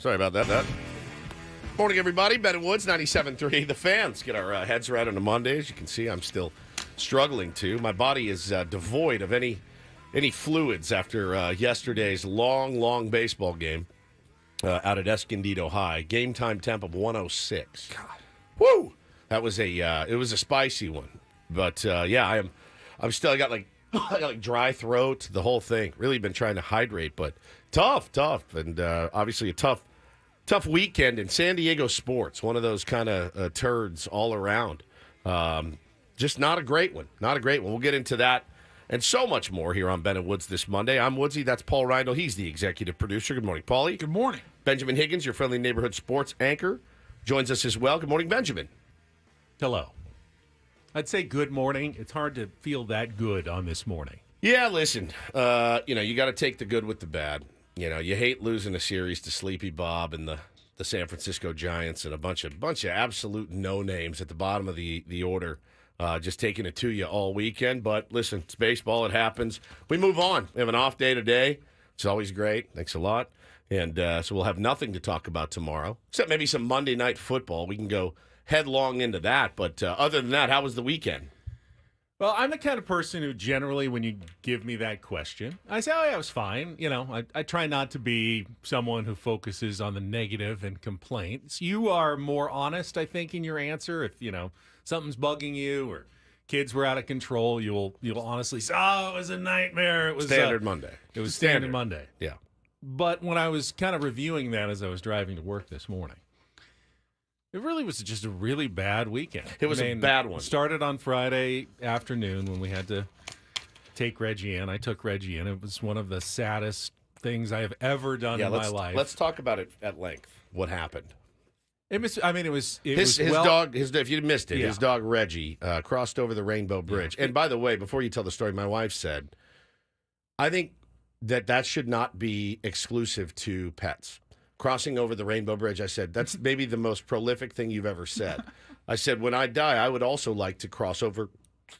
Sorry about that. Morning, everybody. Ben and Woods, 97.3. The Fans. Get our heads right on a Monday. As you can see, I'm still struggling to. My body is devoid of any fluids after yesterday's long baseball game out at Escondido High. Game time temp of 106. God. Woo! That was it was a spicy one. But yeah, I'm still I got dry throat, the whole thing. Really been trying to hydrate, but tough, and obviously a tough weekend in San Diego sports. One of those kind of turds all around. Just not a great one. We'll get into that and so much more here on Ben and Woods this Monday. I'm Woodsy. That's Paul Reindl. He's the executive producer. Good morning, Paulie. Good morning. Benjamin Higgins, your friendly neighborhood sports anchor, joins us as well. Good morning, Benjamin. Hello. I'd say good morning. It's hard to feel that good on this morning. Yeah, listen, you got to take the good with the bad. You hate losing a series to Sleepy Bob and the San Francisco Giants and a bunch of absolute no-names at the bottom of the order, just taking it to you all weekend. But listen, it's baseball. It happens. We move on. We have an off day today. It's always great. Thanks a lot. And so we'll have nothing to talk about tomorrow, except maybe some Monday Night Football. We can go headlong into that. But other than that, how was the weekend? Well, I'm the kind of person who generally, when you give me that question, I say, oh, yeah, it was fine. I try not to be someone who focuses on the negative and complaints. You are more honest, I think, in your answer. If, something's bugging you or kids were out of control, you'll honestly say, oh, it was a nightmare. It was Standard Monday. It was standard Monday. Yeah. But when I was kind of reviewing that as I was driving to work this morning, it really was just a really bad weekend. It was a bad one. Started on Friday afternoon when we had to take Reggie in. I took Reggie in. It was one of the saddest things I have ever done in my life. Let's talk about it at length. What happened? His dog. If you missed it, Yeah. his dog Reggie crossed over the Rainbow Bridge. Yeah. And by the way, before you tell the story, my wife said, I think that should not be exclusive to pets. Crossing over the Rainbow Bridge, I said, that's maybe the most prolific thing you've ever said. I said, when I die, I would also like to cross over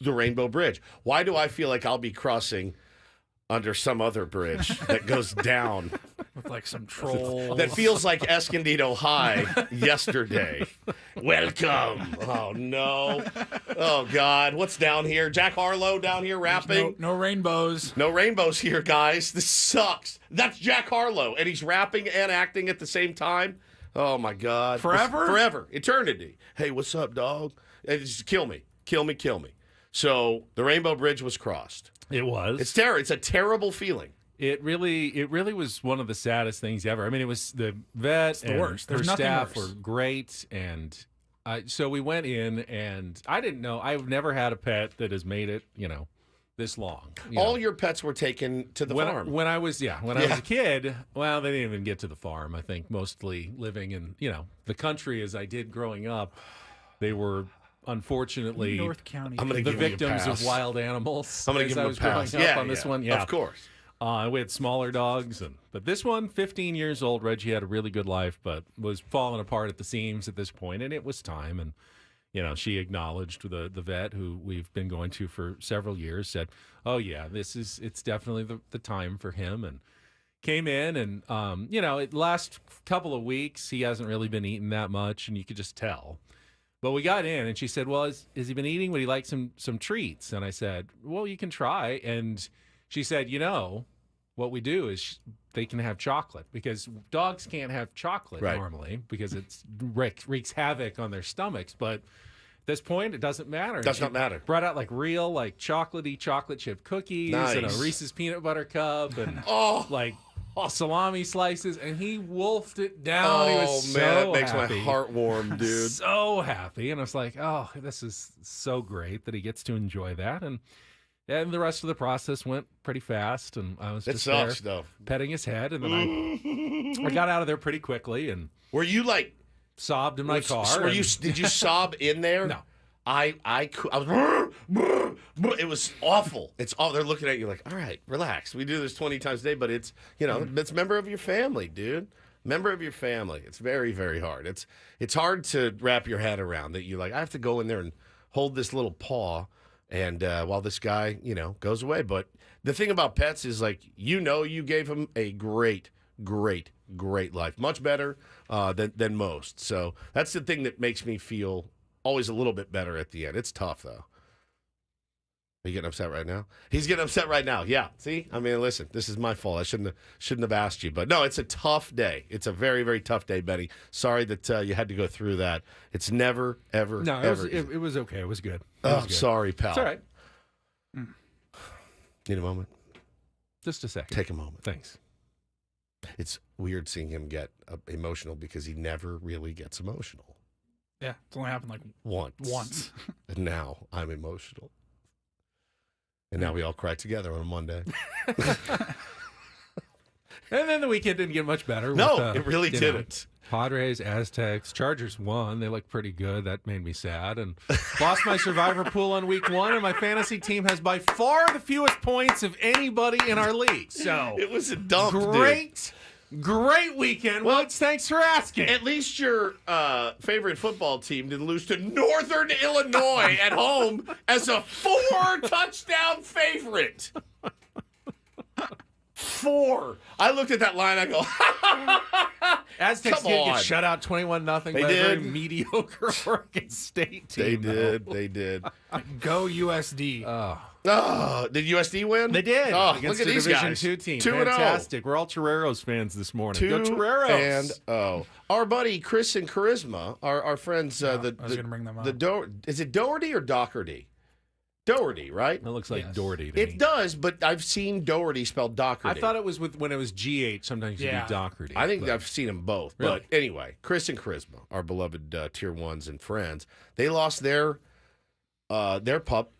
the Rainbow Bridge. Why do I feel like I'll be crossing under some other bridge that goes down? With like some trolls. That feels like Escondido High yesterday. Welcome. Oh, no. Oh, God. What's down here? Jack Harlow down here rapping? No rainbows. No rainbows here, guys. This sucks. That's Jack Harlow, and he's rapping and acting at the same time. Oh, my God. Forever? Forever. Eternity. Hey, what's up, dog? Just kill me. Kill me. So the Rainbow Bridge was crossed. It was. It's a terrible feeling. It really was one of the saddest things ever. I mean, it was the vet the and worst. her There's nothing staff worse. were great, and so we went in, and I didn't know. I've never had a pet that has made it, this long. All your pets were taken to the farm. When I was I was a kid, well, they didn't even get to the farm. I think mostly living in the country as I did growing up. They were unfortunately North County. I'm gonna the give you a victims pass. of wild animals. I'm going to as give I him a was growing pass. up on this one. Yeah, Of course. We had smaller dogs, but this one, 15 years old, Reggie had a really good life, but was falling apart at the seams at this point, and it was time. And she acknowledged the vet who we've been going to for several years, said, "Oh yeah, it's definitely the time for him." And came in, and the last couple of weeks he hasn't really been eating that much, and you could just tell. But we got in, and she said, "Well, has he been eating? Would he like some treats?" And I said, "Well, you can try." And she said, what we do is they can have chocolate, because dogs can't have chocolate normally because it wreaks havoc on their stomachs. But at this point, it doesn't matter. Does not matter. Brought out real chocolatey chocolate chip cookies and a Nice. Reese's peanut butter cup and Oh, salami slices, and he wolfed it down. He was so man, that makes happy. my heart warm, dude. So happy. And I was like, oh, this is so great that he gets to enjoy that. And the rest of the process went pretty fast, and I was It just sucks, there though. petting his head, and then I got out of there pretty quickly and Were you sobbed in my car. Did you sob in there? No. I was. It was awful. It's all they're looking at you like, all right, relax. We do this 20 times a day, but it's it's a member of your family, dude. Member of your family. It's very, very hard. It's hard to wrap your head around that. You I have to go in there and hold this little paw, and while this guy goes away. But the thing about pets is you gave him a great great life. Much better than most. So that's the thing that makes me feel always a little bit better at the end. It's tough, though. Are you getting upset right now? He's getting upset right now. Yeah. See? I mean, listen, this is my fault. I shouldn't have asked you. But no, it's a tough day. It's a very, very tough day, Benny. Sorry that you had to go through that. It's never, ever, No, ever. it was okay. It was good. Sorry, pal. It's all right. Need a moment? Just a second. Take a moment. Thanks. It's weird seeing him get emotional because he never really gets emotional. Yeah, it's only happened like Once. And now I'm emotional. And now we all cry together on a Monday. And then the weekend didn't get much better. No, with, it really didn't. Padres, Aztecs, Chargers won. They looked pretty good. That made me sad. And lost my survivor pool on week 1, and my fantasy team has by far the fewest points of anybody in our league. So It was a dump, Great weekend. Well, thanks for asking. At least your favorite football team didn't lose to Northern Illinois at home as a 4-touchdown favorite. 4. I looked at that line. I go, Aztecs come did on. get shut out 21-0 by a very mediocre Oregon State team. They did. go USD. Oh, did USD win? They did. Oh, Against look at the these Division guys. 2 team. 2-0. Fantastic. We're all Toreros fans this morning. Go 2 Toreros. and our buddy Chris and Charisma, our friends. I was going to bring them up. Is it Doherty or Doherty? Doherty, right? It looks like Yes. Doherty to me. It does, but I've seen Doherty spelled Doherty. I thought it was when it was GH. Sometimes it'd Yeah. be Doherty. I think but- I've seen them both. Really? But anyway, Chris and Charisma, our beloved Tier 1s and friends, they lost their pup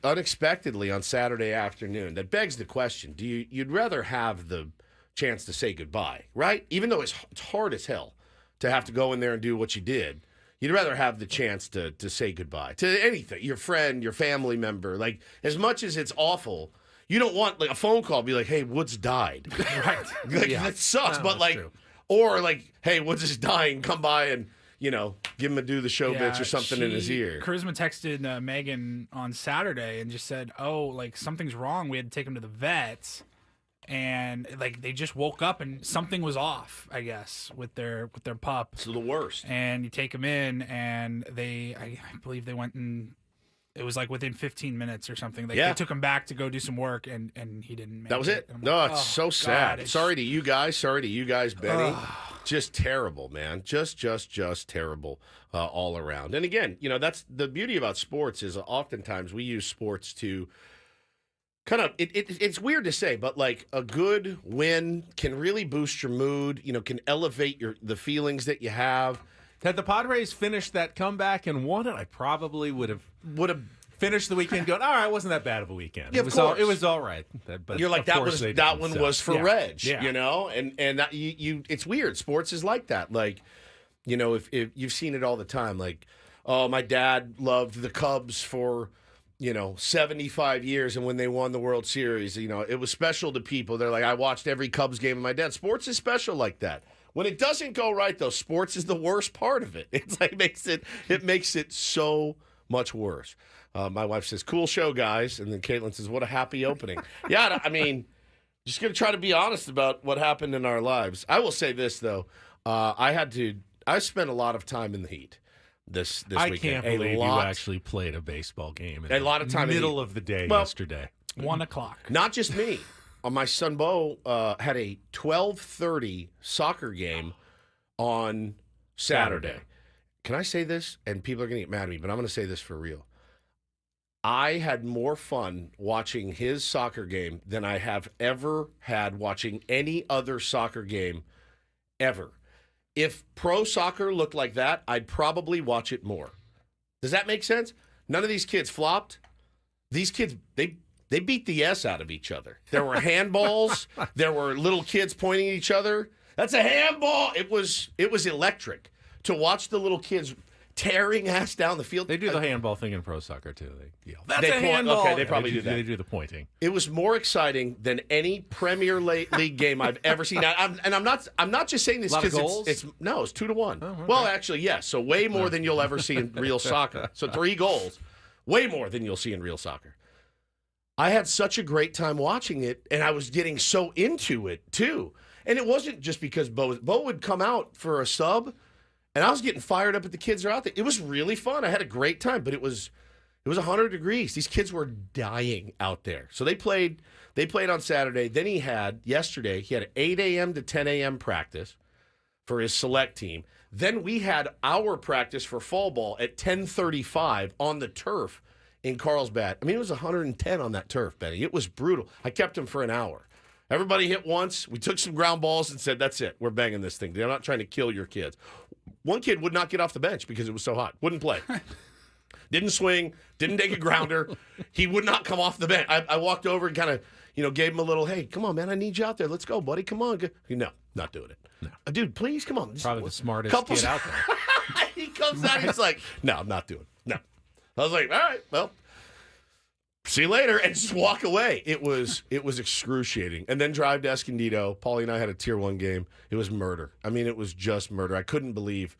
unexpectedly on Saturday afternoon. That begs the question, you'd rather have the chance to say goodbye, right? Even though it's hard as hell to have to go in there and do what you did, you'd rather have the chance to say goodbye to anything, your friend, your family member. Like, as much as it's awful, you don't want like a phone call be like, hey, Woods died. Right. Like, Yeah. that sucks. No, but that's like, true. or like, hey, Woods is dying. Come by and, give him a do the show bitch or something in his ear. Charisma texted Megan on Saturday and just said, "Oh, like something's wrong. We had to take him to the vet." And like they just woke up and something was off, I guess, with their pup. It's the worst. And you take him in, and I believe they went and it was like within 15 minutes or something. They took him back to go do some work, and he didn't make That was it. And I'm No, like, it's oh, so sad. God, Sorry to you guys, Benny. Just terrible, man. Just terrible all around. And again, that's the beauty about sports is oftentimes we use sports to kind of it's weird to say, but like a good win can really boost your mood, can elevate the feelings that you have. Had the Padres finished that comeback and won it, I probably would have finished the weekend going, all right, wasn't that bad of a weekend. Yeah, it was all right. But You're like, of course they that didn't, one so. was for Yeah. Reg, Yeah. and that, you it's weird. Sports is like that. Like, if you've seen it all the time, like, oh, my dad loved the Cubs for 75 years, and when they won the World Series, it was special to people. They're like, I watched every Cubs game of my dad. Sports is special like that. When it doesn't go right, though, sports is the worst part of it. It's like it makes it so much worse. My wife says, "Cool show, guys," and then Caitlin says, "What a happy opening." Yeah, I mean, just gonna try to be honest about what happened in our lives. I will say this though, I spent a lot lot in the heat. This I weekend. can't believe you actually played a baseball game in A lot of time in middle the- of the day Well, yesterday. 1 o'clock. Not just me. My son Bo had a 12:30 soccer game on Saturday. Can I say this? And people are going to get mad at me, but I'm going to say this for real. I had more fun watching his soccer game than I have ever had watching any other soccer game ever. If pro soccer looked like that, I'd probably watch it more. Does that make sense? None of these kids flopped. These kids, they beat the S out of each other. There were handballs. There were little kids pointing at each other. That's a handball. It was electric to watch the little kids tearing ass down the field. They do the handball thing in pro soccer too. They yell, "That's They a point- handball!" okay, they probably do that. They do the pointing. It was more exciting than any Premier League game I've ever seen. Now, I'm not just saying this Lot of because goals? it's 2-1. Oh, okay. Well, actually, yes. So way more than you'll ever see in real soccer. So 3 goals, way more than you'll see in real soccer. I had such a great time watching it, and I was getting so into it too. And it wasn't just because Bo would come out for a sub, and I was getting fired up at the kids are out there. It was really fun. I had a great time, but it was 100 degrees. These kids were dying out there. So they played on Saturday. Then yesterday, he had an 8 a.m. to 10 a.m. practice for his select team. Then we had our practice for fall ball at 10:35 on the turf in Carlsbad. I mean, it was 110 on that turf, Benny. It was brutal. I kept him for an hour. Everybody hit once. We took some ground balls and said, that's it. We're banging this thing. They're not trying to kill your kids. One kid would not get off the bench because it was so hot. Wouldn't play. Didn't swing. Didn't take a grounder. He would not come off the bench. I walked over and kind of, gave him a little, hey, come on, man. I need you out there. Let's go, buddy. Come on. No, not doing it. No. Dude, please, come on. Probably the smartest kid out there. He comes out. He's like, no, I'm not doing it. No. I was like, all right, well, see you later, and just walk away. It was excruciating. And then drive to Escondido. Paulie and I had a Tier 1 game. It was murder. I mean, it was just murder. I couldn't believe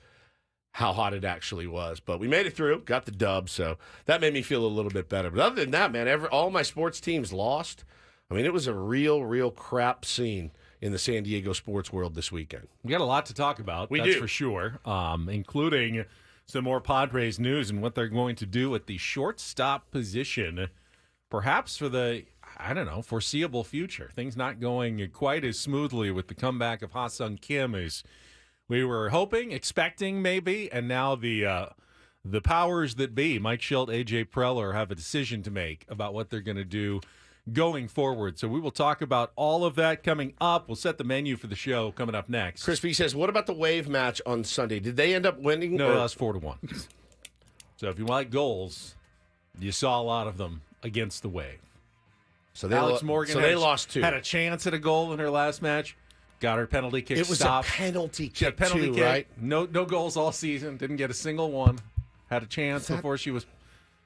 how hot it actually was. But we made it through, got the dub, so that made me feel a little bit better. But other than that, man, all my sports teams lost. I mean, it was a real crap scene in the San Diego sports world this weekend. We got a lot to talk about, that's for sure, including some more Padres news and what they're going to do at the shortstop position, perhaps for the, foreseeable future. Things not going quite as smoothly with the comeback of Ha-Sung Kim as we were hoping, expecting maybe, and now the powers that be, Mike Schilt, A.J. Preller, have a decision to make about what they're going to do going forward. So we will talk about all of that coming up. We'll set the menu for the show coming up next. Crispy says, what about the Wave match on Sunday? Did they end up winning? No, that's 4-1. So if you like goals, you saw a lot of them against the Wave. So Alex Morgan lost 2. Had a chance at a goal in her last match. Got her penalty kick stopped. It was a penalty She had kick, penalty too, kick. right? No goals all season. Didn't get a single one. Had a chance before she was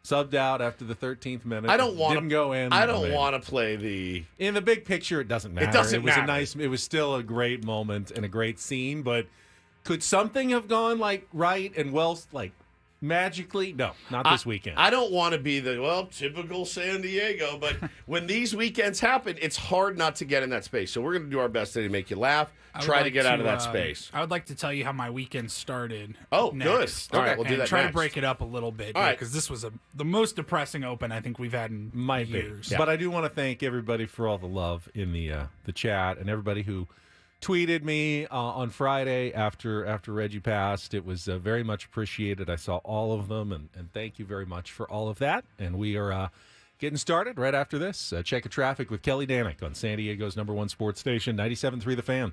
subbed out after the 13th minute. Didn't go in. I don't want to play the. In the big picture, it doesn't matter. It doesn't matter. It was still a great moment and a great scene. But could something have gone right and well, magically? No, not this weekend. I don't want to be typical San Diego. But when these weekends happen, it's hard not to get in that space. So we're going to do our best today to make you laugh. Try to get out of that space. I would like to tell you how my weekend started. Oh, next. good. All right, we'll do that try next. to break it up a little bit. All right. Because this was the most depressing Open I think we've had in years. Yeah. But I do want to thank everybody for all the love in the chat and everybody who tweeted me on Friday after Reggie passed. It was very much appreciated. I saw all of them, and thank you very much for all of that. And we are getting started right after this. Check of traffic with Kelly Danick on San Diego's #1 sports station, 97.3 The Fan.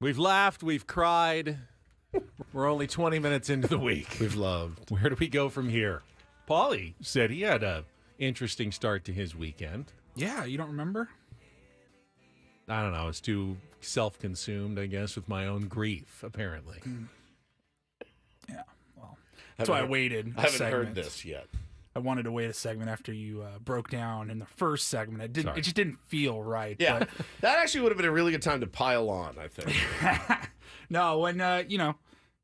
We've laughed. We've cried. We're only 20 minutes into the week. We've loved. Where do we go from here? Paulie said he had a interesting start to his weekend. Yeah, you don't remember? I don't know. I was too self-consumed, I guess, with my own grief, apparently. Yeah, well, that's why I waited. I haven't heard this yet. I wanted to wait a segment after you broke down in the first segment. It just didn't feel right. Yeah, but that actually would have been a really good time to pile on, I think. no, when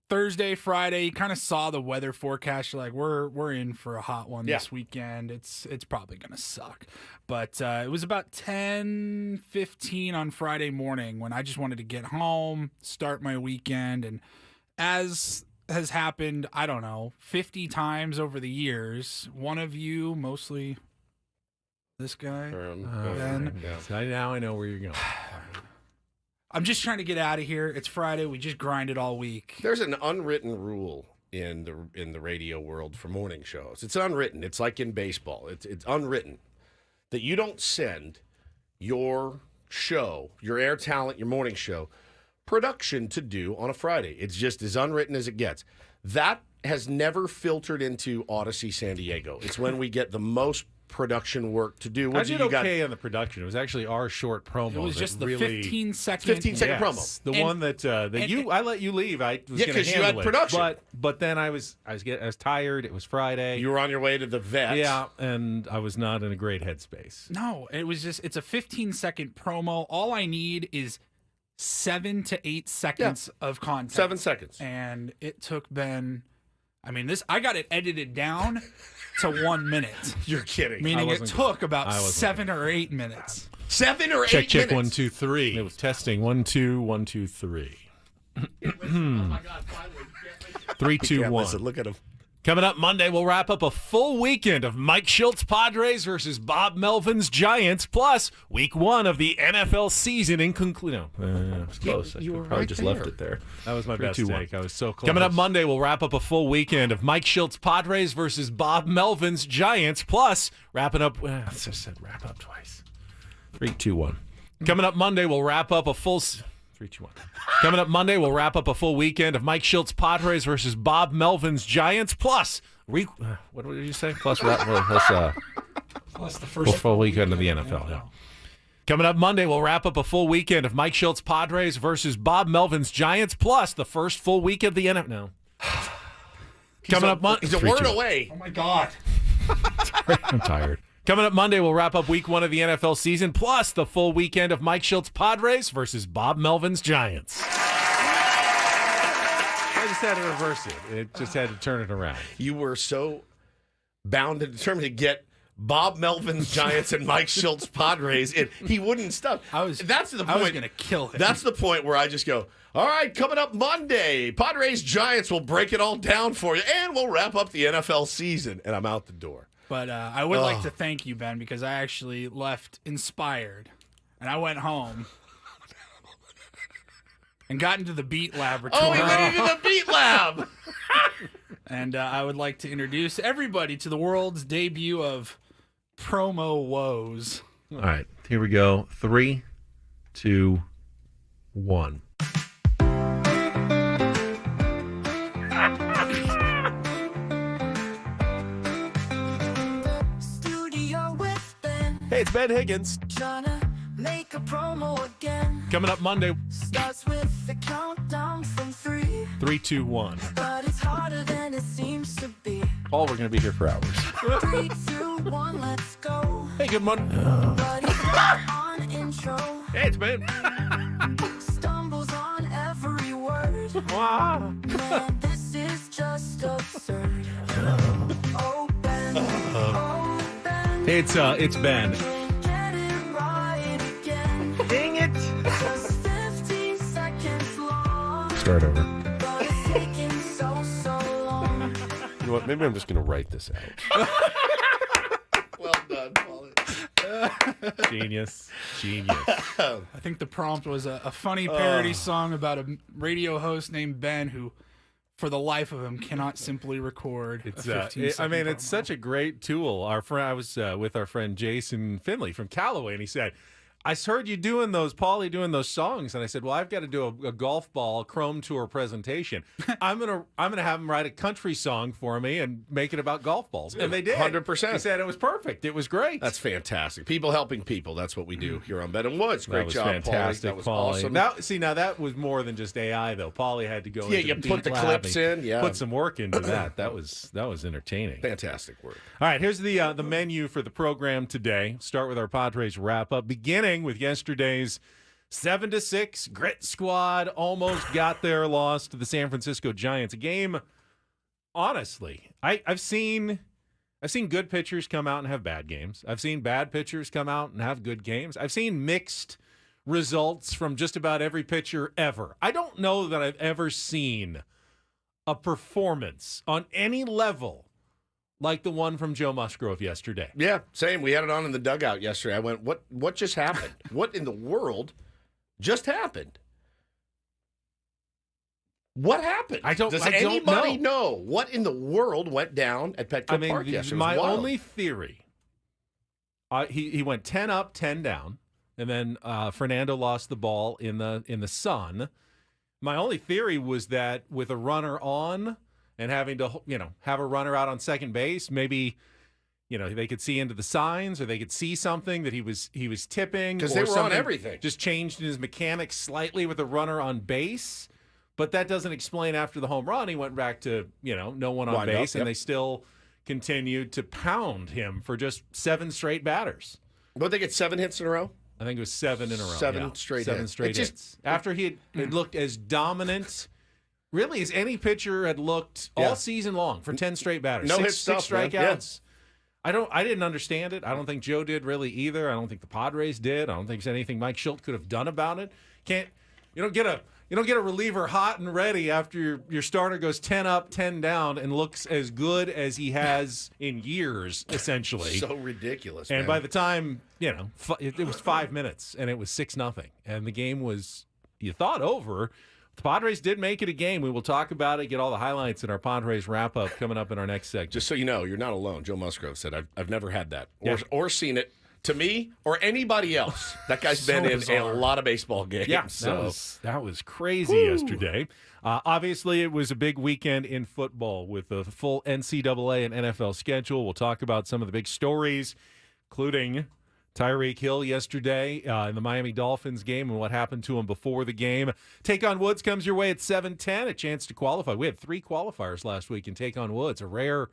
Thursday, Friday, you kind of saw the weather forecast. You're like, we're in for a hot one this weekend. It's probably gonna suck. But it was about 10:15 on Friday morning when I just wanted to get home, start my weekend, and as has happened, I don't know, 50 times over the years. One of you, mostly this guy, Ben. So now I know where you're going. I'm just trying to get out of here. It's Friday. We just grinded all week. There's an unwritten rule in the radio world for morning shows. It's unwritten. It's like in baseball. It's unwritten that you don't send your show, your air talent, your morning show production to do on a Friday. It's just as unwritten as it gets. That has never filtered into Odyssey San Diego. It's when we get the most production work to do. I did okay on the production. It was actually our short promo. It was just the really, 15-second promo. The one that I let you leave. I was going to handle because you had production. But then I was tired. It was Friday. You were on your way to the vet. Yeah, and I was not in a great headspace. No, it's a 15-second promo. All I need is 7 to 8 seconds of content. 7 seconds. And it took Ben, I got it edited down to 1 minute. You're kidding. Meaning it took about 7 or 8 minutes. 7 or 8 minutes. Check 1, 2, 3. It was testing 1, 2, 1, 2, 3. Oh my God! Finally, 3, 2, 1. Listen, look at him. Coming up Monday, we'll wrap up a full weekend of Mike Schultz Padres versus Bob Melvin's Giants, plus week 1 of the NFL season in conclusion. No, it's close. You were probably right just there. left it there. That was my best 2, take. I was so close. Coming up Monday, we'll wrap up a full weekend of Mike Schultz Padres versus Bob Melvin's Giants, plus wrapping up. I just said wrap up twice. 3, 2, 1. Coming up Monday, we'll wrap up a full. 3, 2, 1. Coming up Monday, we'll wrap up a full weekend of Mike Schultz Padres versus Bob Melvin's Giants. Plus, what did you say? Plus the first full weekend of the NFL. Yeah. Coming up Monday, we'll wrap up a full weekend of Mike Schultz Padres versus Bob Melvin's Giants. Plus, the first full week of the NFL. No. Coming up Monday. He's a word away. Oh my God. I'm tired. Coming up Monday, we'll wrap up week 1 of the NFL season, plus the full weekend of Mike Schultz Padres versus Bob Melvin's Giants. I just had to reverse it. It just had to turn it around. You were so bound and determined to get Bob Melvin's Giants and Mike Schultz Padres, and he wouldn't stop. That's the point. I was going to kill him. That's the point where I just go, all right, coming up Monday, Padres Giants will break it all down for you, and we'll wrap up the NFL season, and I'm out the door. But I would like to thank you, Ben, because I actually left inspired. And I went home and got into the Beat Laboratory. Oh, he went into the Beat Lab! And I would like to introduce everybody to the world's debut of Promo Woes. All right, here we go. 3, 2, 1. Hey, it's Ben Higgins. Make a promo again. Coming up Monday. Starts with the countdown from 3. 3, 2, 1. But it's harder than it seems to be. Paul, we're going to be here for hours. 3, 2, 1, let's go. Hey, good morning. But he's not on intro. Hey, it's Ben. Stumbles on every word. Wow. Man, this is just absurd. Oh, Ben. Oh, Ben. Hey, it's Ben. Get it right again. Dang it. Just 15 seconds long. Start over. But it's taking so long. You know what? Maybe I'm just going to write this out. Well done, Paulie. Genius. I think the prompt was a funny parody song about a radio host named Ben who, for the life of him, cannot simply record It's a 15-second it's such a great tool. I was with our friend Jason Finley from Callaway, and he said, I heard you doing those, Paulie, doing those songs, and I said, well, I've got to do a golf ball Chrome Tour presentation. I'm gonna have them write a country song for me and make it about golf balls, and they did. 100%. He said it was perfect. It was great. That's fantastic. People helping people. That's what we do here on Ben and Woods. Great that was job, fantastic, Paulie. That was Paulie. awesome. Now that was more than just AI, though. Paulie had to go. Yeah, into you the put the beat lab clips and in. Yeah, put some work into that. That was entertaining. fantastic work. All right, here's the menu for the program today. Start with our Padres wrap up, beginning with yesterday's 7-6 Grit Squad. Almost got there, lost to the San Francisco Giants. A game, honestly, I've seen good pitchers come out and have bad games. I've seen bad pitchers come out and have good games. I've seen mixed results from just about every pitcher ever. I don't know that I've ever seen a performance on any level like the one from Joe Musgrove yesterday. Yeah, same. We had it on in the dugout yesterday. I went, what just happened? What in the world just happened? What happened? Does anybody know what in the world went down at Petco Park yesterday? My only theory, he went 10 up, 10 down, and then Fernando lost the ball in the sun. My only theory was that with a runner on and having to, have a runner out on second base, maybe, they could see into the signs or they could see something that he was tipping. Because they were on everything. Just changed in his mechanics slightly with a runner on base. But that doesn't explain after the home run. He went back to, no one on base, and they still continued to pound him for just 7 straight batters. But they get 7 hits in a row? I think it was 7 in a row. 7 straight hits. 7 straight hits. After he had looked as dominant, really, as any pitcher had looked all season long for 10 straight batters. No 6 hit stuff, strikeouts. Yeah. I didn't understand it. I don't think Joe did really either. I don't think the Padres did. I don't think there's anything Mike Schilt could have done about it. You don't get a reliever hot and ready after your starter goes 10 up, 10 down, and looks as good as he has in years, essentially. So ridiculous, And man. by the time, it was 5 minutes, and it was 6-0. And the game was, you thought, over. The Padres did make it a game. We will talk about it, get all the highlights in our Padres wrap-up coming up in our next segment. Just so you know, you're not alone. Joe Musgrove said, I've never had that or seen it. To me or anybody else, that guy's been in a lot of baseball games. Yeah, so. that was crazy yesterday. Obviously, it was a big weekend in football with a full NCAA and NFL schedule. We'll talk about some of the big stories, including Tyreek Hill yesterday in the Miami Dolphins game and what happened to him before the game. Take on Woods comes your way at 7:10, a chance to qualify. We had 3 qualifiers last week in Take on Woods, a rare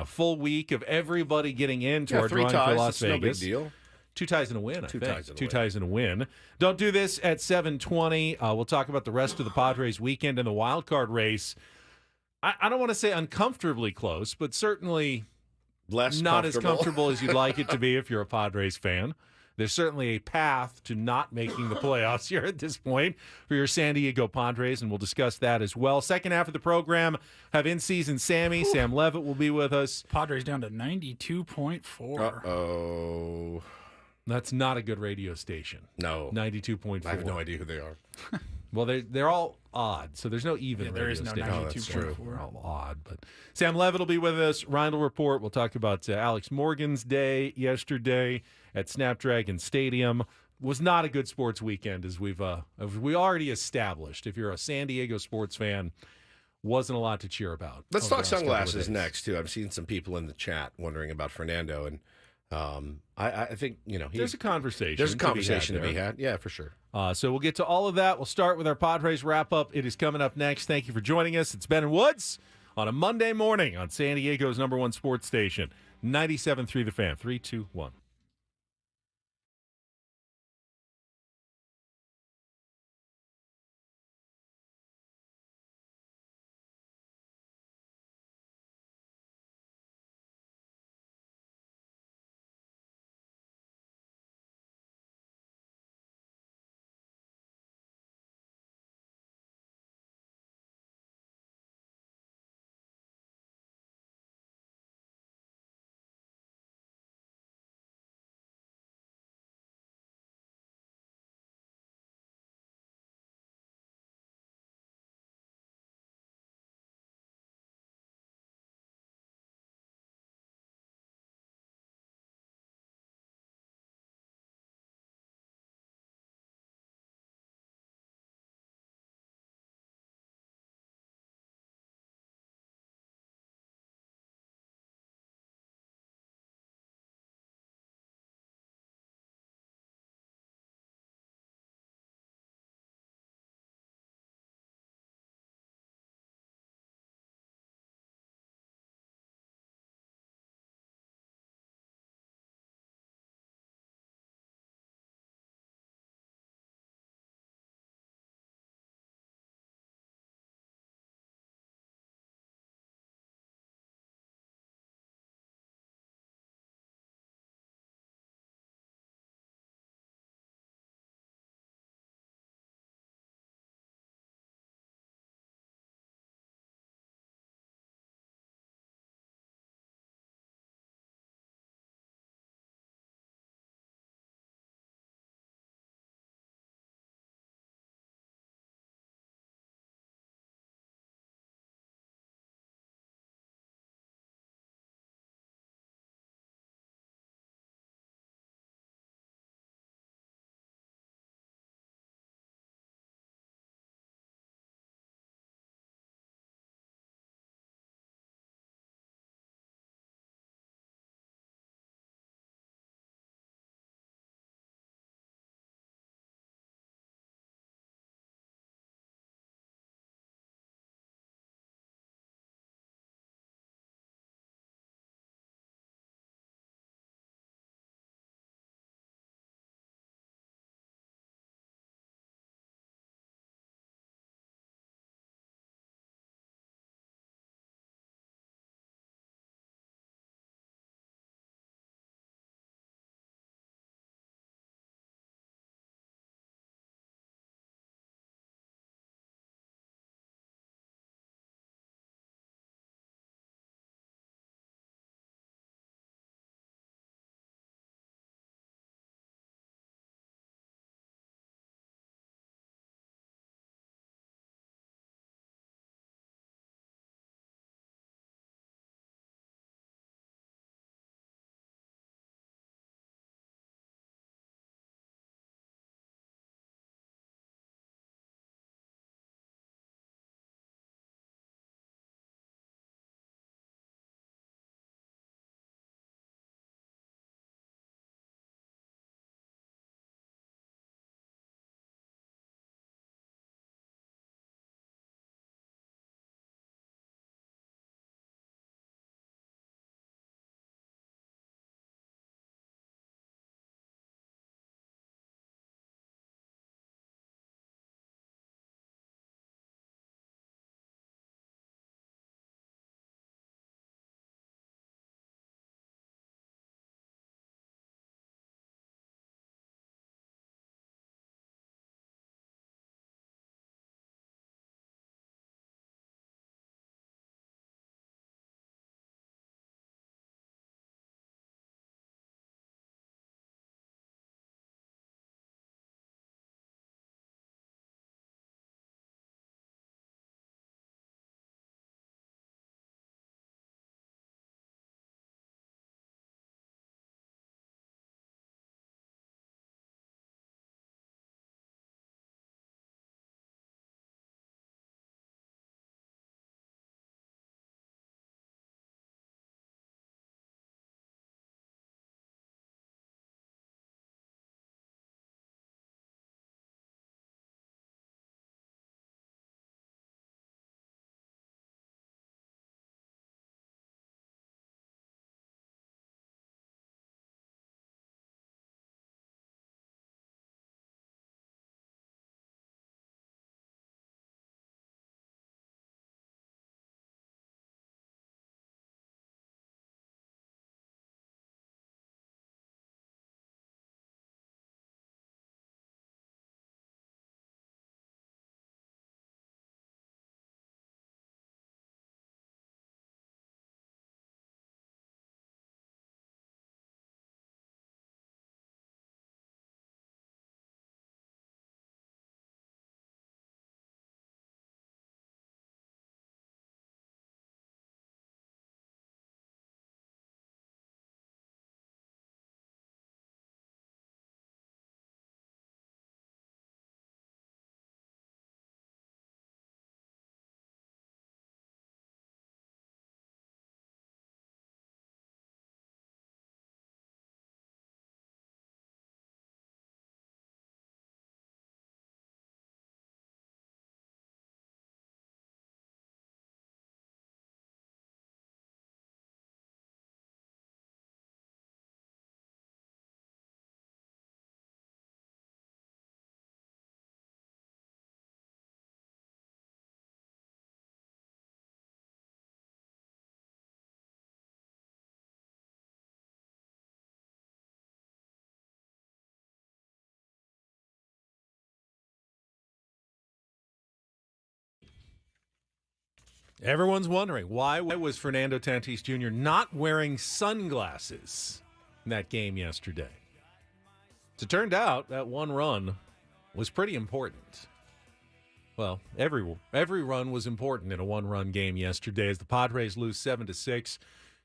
full week of everybody getting into our 3 drawing ties. for Las It's Vegas. No big deal. 2 ties and a win, I Two think. ties and a 2 win. ties and a win. Don't do this at 7:20. We'll talk about the rest of the Padres weekend and the wild card race. I don't want to say uncomfortably close, but certainly not as comfortable as you'd like it to be if you're a Padres fan. There's certainly a path to not making the playoffs here at this point for your San Diego Padres, and we'll discuss that as well. Second half of the program, have in-season Sammy. Sam Levitt will be with us. Padres down to 92.4. Uh-oh. That's not a good radio station. No. 92.4. I have no idea who they are. Well, they're all odd, so there's no even there is radio no station. 92.4. that's true. They're all odd. But Sam Levitt will be with us. Ryan will report. We'll talk about Alex Morgan's day yesterday at Snapdragon Stadium. Was not a good sports weekend, as we already established. If you're a San Diego sports fan, wasn't a lot to cheer about. Let's over talk the last couple of sunglasses days. next, too. I've seen some people in the chat wondering about Fernando, and I think, There's a conversation. there's a conversation to be there. had. Yeah, for sure. So we'll get to all of that. We'll start with our Padres wrap-up. It is coming up next. Thank you for joining us. It's Ben and Woods on a Monday morning on San Diego's #1 sports station, 97.3 The Fan. 3, 2, 1. Everyone's wondering, why was Fernando Tatis Jr. not wearing sunglasses in that game yesterday? It turned out that one run was pretty important. Well, every run was important in a one-run game yesterday as the Padres lose 7-6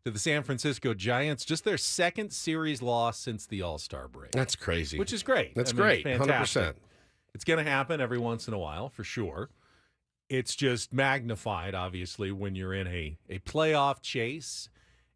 to the San Francisco Giants, just their second series loss since the All-Star break. That's crazy. Which is great. That's I mean, great. fantastic. 100%. It's going to happen every once in a while, for sure. It's just magnified, obviously, when you're in a playoff chase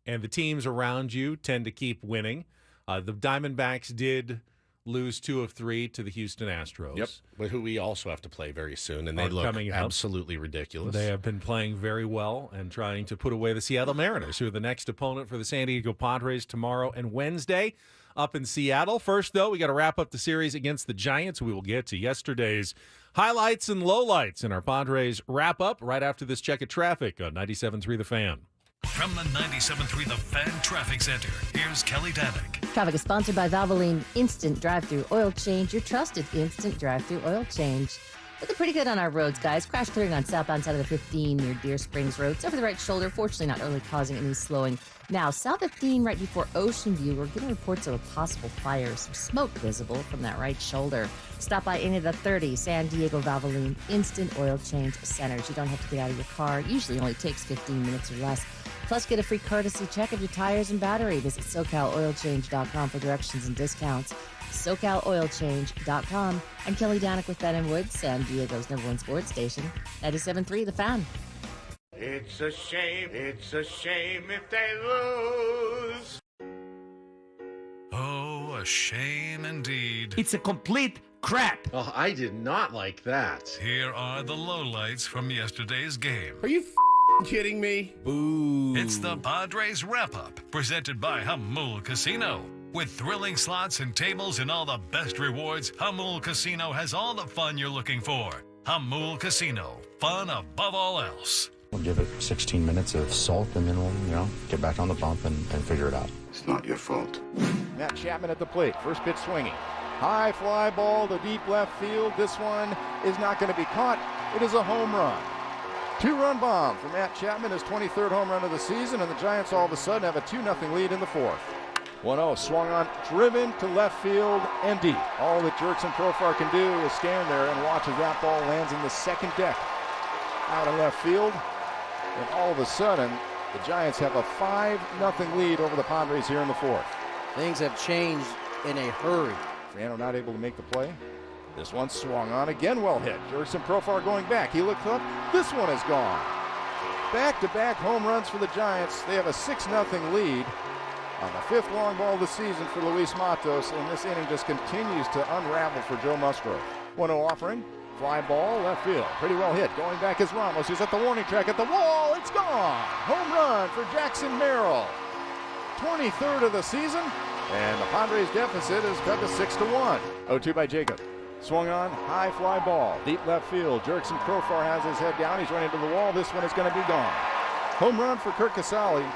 and the teams around you tend to keep winning. The Diamondbacks did lose 2 of 3 to the Houston Astros. Yep, but who we also have to play very soon, and they Are look coming up. absolutely ridiculous. They have been playing very well and trying to put away the Seattle Mariners, who are the next opponent for the San Diego Padres tomorrow and Wednesday up in Seattle. First, though, we got to wrap up the series against the Giants. We will get to yesterday's highlights and lowlights in our Padres wrap-up right after this check of traffic on 97.3 The Fan. From the 97.3 The Fan Traffic Center, here's Kelly Danick. Traffic is sponsored by Valvoline Instant Drive-Thru Oil Change, your trusted instant drive-thru oil change. Looking pretty good on our roads, guys. Crash clearing on southbound side of the 15 near Deer Springs Road. It's over the right shoulder, fortunately not really causing any slowing. Now, south 15 right before Ocean View, we're getting reports of a possible fire. Some smoke visible from that right shoulder. Stop by any of the 30 San Diego Valvoline Instant Oil Change centers. You don't have to get out of your car. It usually only takes 15 minutes or less. Plus, get a free courtesy check of your tires and battery. Visit SoCalOilChange.com for directions and discounts. SoCalOilChange.com. I'm Kelly Danick with Ben and Woods, San Diego's #1 sports station, 97.3 The Fan. It's a shame if they lose. Oh, a shame indeed. It's a complete crap. Oh, I did not like that. Here are the lowlights from yesterday's game. Are you kidding me? Boo. It's the Padres Wrap-Up, presented by Hamul Casino. With thrilling slots and tables and all the best rewards, Hamul Casino has all the fun you're looking for. Hamul Casino, fun above all else. We'll give it 16 minutes of salt, and then we'll, get back on the bump and figure it out. It's not your fault. Matt Chapman at the plate. First pitch swinging. High fly ball to deep left field. This one is not going to be caught. It is a home run. 2-run bomb for Matt Chapman, his 23rd home run of the season, and the Giants all of a sudden have a 2-0 lead in the fourth. 1-0 swung on, driven to left field and deep. All that Jurickson Profar can do is stand there and watch as that ball lands in the second deck out in left field. And all of a sudden, the Giants have a 5-0 lead over the Padres here in the fourth. Things have changed in a hurry. Friano not able to make the play. This one swung on, again well hit. Jurickson Profar going back. He looks up. This one is gone. Back-to-back home runs for the Giants. They have a 6-0 lead on the 5th long ball of the season for Luis Matos, and this inning just continues to unravel for Joe Musgrove. 1-0 offering. Fly ball, left field. Pretty well hit. Going back is Ramos. He's at the warning track at the wall. It's gone. Home run for Jackson Merrill. 23rd of the season. And the Padres deficit is cut to 6-1. 0-2 by Jacob. Swung on, high fly ball. Deep left field. Jurickson Profar has his head down. He's running to the wall. This one is going to be gone. Home run for Kirk Casale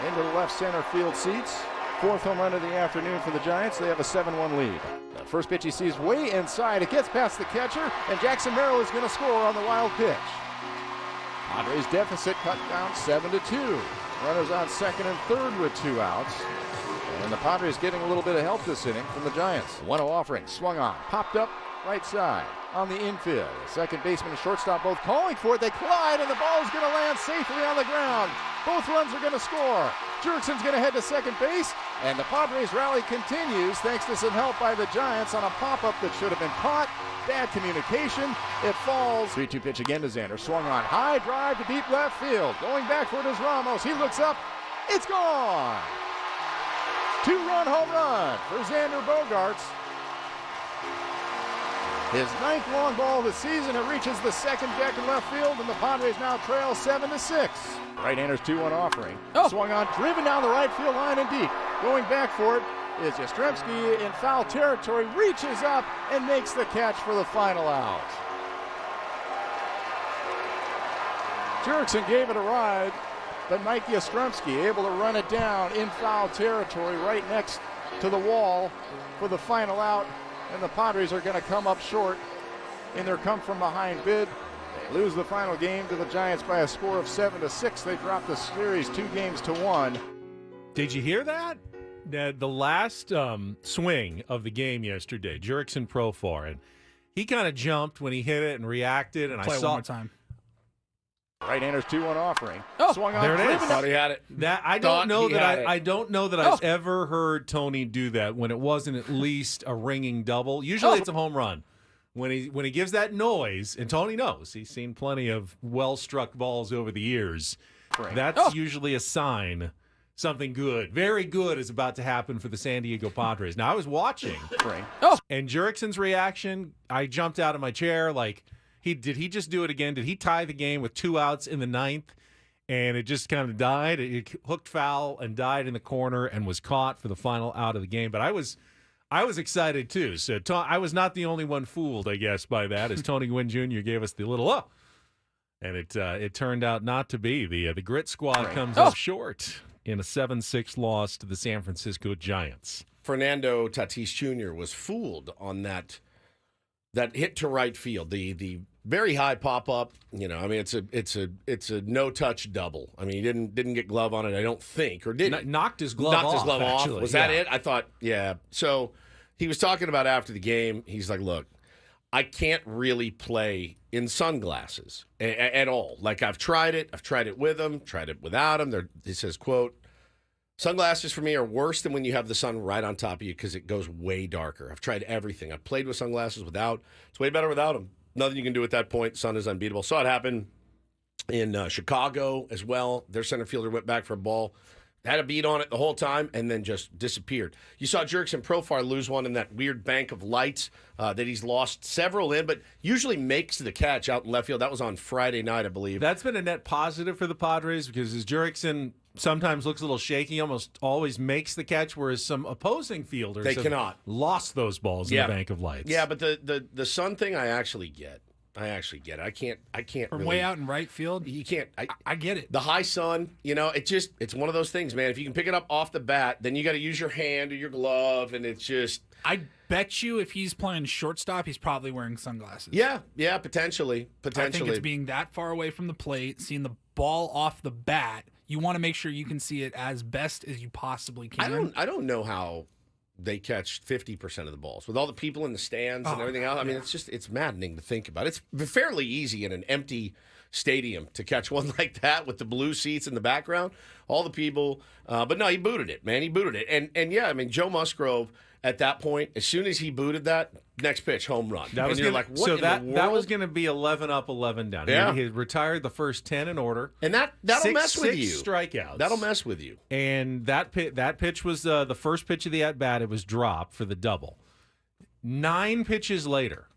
into the left center field seats. 4th home run of the afternoon for the Giants. They have a 7-1 lead. The first pitch he sees way inside. It gets past the catcher, and Jackson Merrill is going to score on the wild pitch. Padres deficit cut down 7-2. Runners on second and third with 2 outs. And the Padres getting a little bit of help this inning from the Giants. 1-0 offering, swung on, popped up right side on the infield. Second baseman and shortstop both calling for it. They collide, and the ball is going to land safely on the ground. Both runs are going to score. Jurickson's going to head to second base, and the Padres rally continues thanks to some help by the Giants on a pop-up that should have been caught. Bad communication. It falls. 3-2 pitch again to Xander. Swung on, high drive to deep left field. Going back for it is Ramos. He looks up. It's gone. 2-run home run for Xander Bogaerts. His 9th long ball of the season. It reaches the second deck in left field, and the Padres now trail 7-6. Right-handers 2-1 offering. Swung on, driven down the right field line and deep. Going back for it is Yastrzemski in foul territory. Reaches up and makes the catch for the final out. Jurickson gave it a ride, but Mike Yastrzemski able to run it down in foul territory right next to the wall for the final out. And the Padres are going to come up short in their come-from-behind bid. lose the final game to the Giants by a score of 7-6. They drop the series 2-1. Did you hear that? The last swing of the game yesterday, Jurickson Profar, and he kind of jumped when he hit it and reacted, and Play I it saw one more time. Right-hander's 2-1 offering. Swung on. there it is. Thought he had it. That I Thought don't know he that had it. I don't know that I've ever heard Tony do that when it wasn't at least a ringing double. Usually it's a home run. When he gives that noise, and Tony knows he's seen plenty of well-struck balls over the years. That's usually a sign something good, very good, is about to happen for the San Diego Padres. Now I was watching, and Jurickson's reaction, I jumped out of my chair like. Did he just do it again? Did he tie the game with 2 outs in the 9th, and it just kind of died? It hooked foul and died in the corner and was caught for the final out of the game. But I was excited too. So I was not the only one fooled, I guess, by that, as Tony Gwynn Jr. gave us the little and it turned out not to be. The Grit Squad comes up short in a 7-6 loss to the San Francisco Giants. Fernando Tatis Jr. was fooled on that hit to right field. The very high pop up. You know, I mean, it's a no touch double. I mean, he didn't get glove on it. I don't think, or did he? Knocked his glove off. Actually. Was that it? I thought, yeah. So he was talking about after the game. He's like, look, I can't really play in sunglasses at all. Like, I've tried it. I've tried it with them, tried it without them. He says, quote, sunglasses for me are worse than when you have the sun right on top of you because it goes way darker. I've tried everything. I've played with sunglasses without. It's way better without them. Nothing you can do at that point. Sun is unbeatable. Saw it happen in Chicago as well. Their center fielder went back for a ball, had a beat on it the whole time, and then just disappeared. You saw Jurickson Profar lose one in that weird bank of lights that he's lost several in, but usually makes the catch out in left field. That was on Friday night, I believe. That's been a net positive for the Padres because as Jurickson sometimes looks a little shaky, almost always makes the catch, whereas some opposing fielders have lost those balls in the bank of lights. Yeah, but the sun thing I actually get. I can't From really, way out in right field. You can't. I get it. The high sun, you know, it's one of those things, man. If you can pick it up off the bat, then you got to use your hand or your glove, and it's just. I bet you if he's playing shortstop, he's probably wearing sunglasses. Yeah, potentially. I think it's being that far away from the plate, seeing the ball off the bat. You want to make sure you can see it as best as you possibly can. I don't know how they catch 50% of the balls with all the people in the stands and everything else. I mean, it's maddening to think about. It's fairly easy in an empty stadium to catch one like that with the blue seats in the background, all the people. But no, he booted it, man. He booted it, and yeah, I mean, Joe Musgrove at that point, as soon as he booted that, next pitch, home run. That was like, what in the world? That was going to be 11 up, 11 down. Yeah. He had retired the first 10 in order. And that'll mess with you. 6 strikeouts. That'll mess with you. And that pitch was the first pitch of the at-bat. It was dropped for the double. 9 pitches later,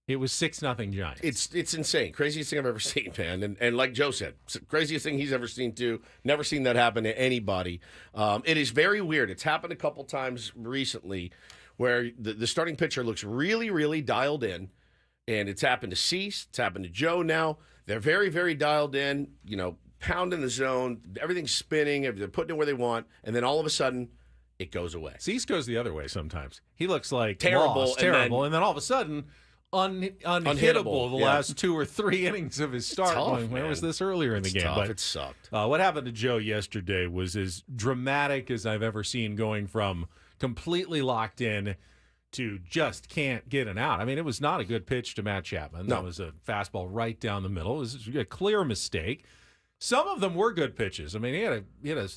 it was 6-0 Giants. It's insane. Craziest thing I've ever seen, man. And like Joe said, it's the craziest thing he's ever seen, too. Never seen that happen to anybody. It is very weird. It's happened a couple times recently where the starting pitcher looks really, really dialed in. And it's happened to Cease. It's happened to Joe now. They're very, very dialed in, you know, pounding the zone. Everything's spinning. They're putting it where they want. And then all of a sudden, it goes away. Cease goes the other way sometimes. He looks like terrible. And then all of a sudden, unhittable the last 2 or 3 innings of his start. Tough, Where was this earlier in the game? Tough. But it sucked. What happened to Joe yesterday was as dramatic as I've ever seen, going from completely locked in to just can't get an out. I mean, it was not a good pitch to Matt Chapman. No. That was a fastball right down the middle. It was a clear mistake. Some of them were good pitches. I mean, he had a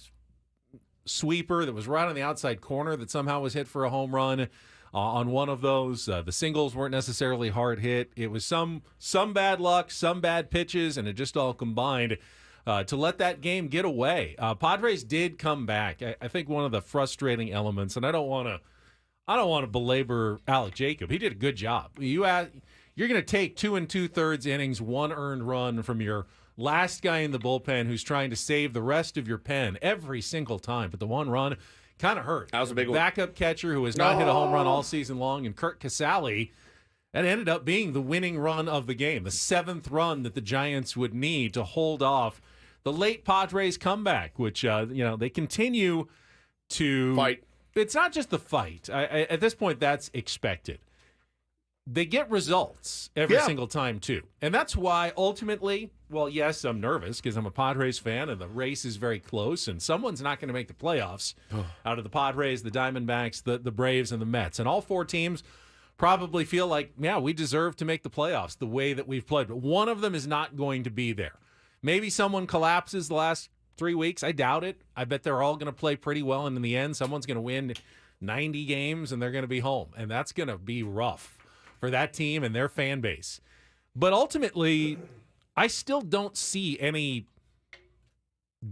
sweeper that was right on the outside corner that somehow was hit for a home run. On one of those, the singles weren't necessarily hard hit. It was some bad luck, some bad pitches, and it just all combined to let that game get away. Padres did come back. I think one of the frustrating elements, and I don't want to belabor Alec Jacob. He did a good job. You're going to take 2 2/3 innings, 1 earned run from your last guy in the bullpen who's trying to save the rest of your pen every single time, but the 1 run kind of hurt. That was a big one. Backup catcher who has not hit a home run all season long, and Kurt Casale, that ended up being the winning run of the game, the 7th run that the Giants would need to hold off the late Padres comeback, which they continue to fight. It's not just the fight. At this point, that's expected. they get results every Yeah. single time, too. And that's why, ultimately, well, yes, I'm nervous because I'm a Padres fan and the race is very close, and someone's not going to make the playoffs out of the Padres, the Diamondbacks, the Braves, and the Mets. And all four teams probably feel like, yeah, we deserve to make the playoffs the way that we've played. But one of them is not going to be there. Maybe someone collapses the last 3 weeks. I doubt it. I bet they're all going to play pretty well, and in the end, someone's going to win 90 games, and they're going to be home. And that's going to be rough for that team and their fan base. But ultimately, I still don't see any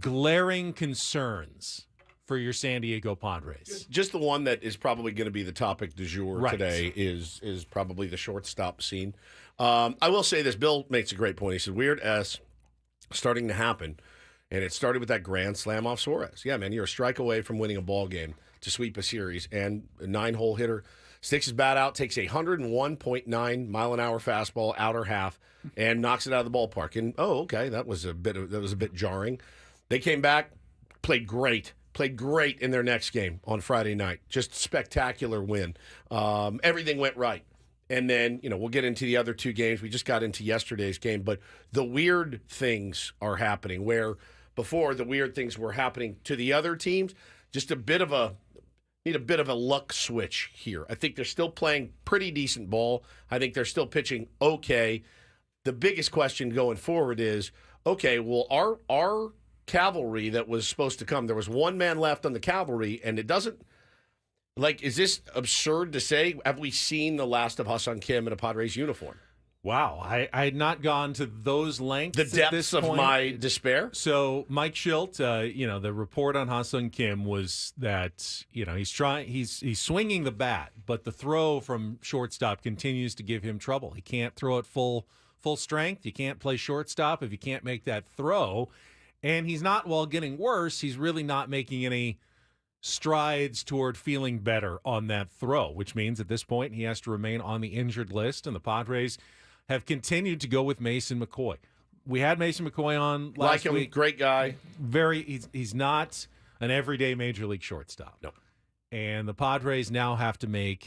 glaring concerns for your San Diego Padres. Just the one that is probably going to be the topic du jour Right. today is probably the shortstop scene. I will say this. Bill makes a great point. He said, weird S starting to happen, and it started with that grand slam off Suarez. Yeah, man, you're a strike away from winning a ball game to sweep a series, and a 9-hole hitter sticks his bat out, takes a 101.9 mile an hour fastball, outer half, and knocks it out of the ballpark. And okay, that was a bit jarring. They came back, played great in their next game on Friday night. Just spectacular win. Everything went right. And then, we'll get into the other two games. We just got into yesterday's game, but the weird things are happening where before the weird things were happening to the other teams. Just need a bit of a luck switch here. I think they're still playing pretty decent ball. I think they're still pitching okay. The biggest question going forward is, okay, well, our cavalry that was supposed to come, there was one man left on the cavalry, and it doesn't, is this absurd to say? Have we seen the last of Ha-Seong Kim in a Padres uniform? Wow, I had not gone to those lengths. The at depths this of point. my despair? So Mike Schilt, the report on Ha-Seong Kim was that he's swinging the bat, but the throw from shortstop continues to give him trouble. He can't throw it full strength. You can't play shortstop if you can't make that throw. And he's not, while getting worse, he's really not making any strides toward feeling better on that throw, which means at this point he has to remain on the injured list, and the Padres have continued to go with Mason McCoy. We had Mason McCoy on last Like him, week. great guy. He's not an everyday major league shortstop. No. And the Padres now have to make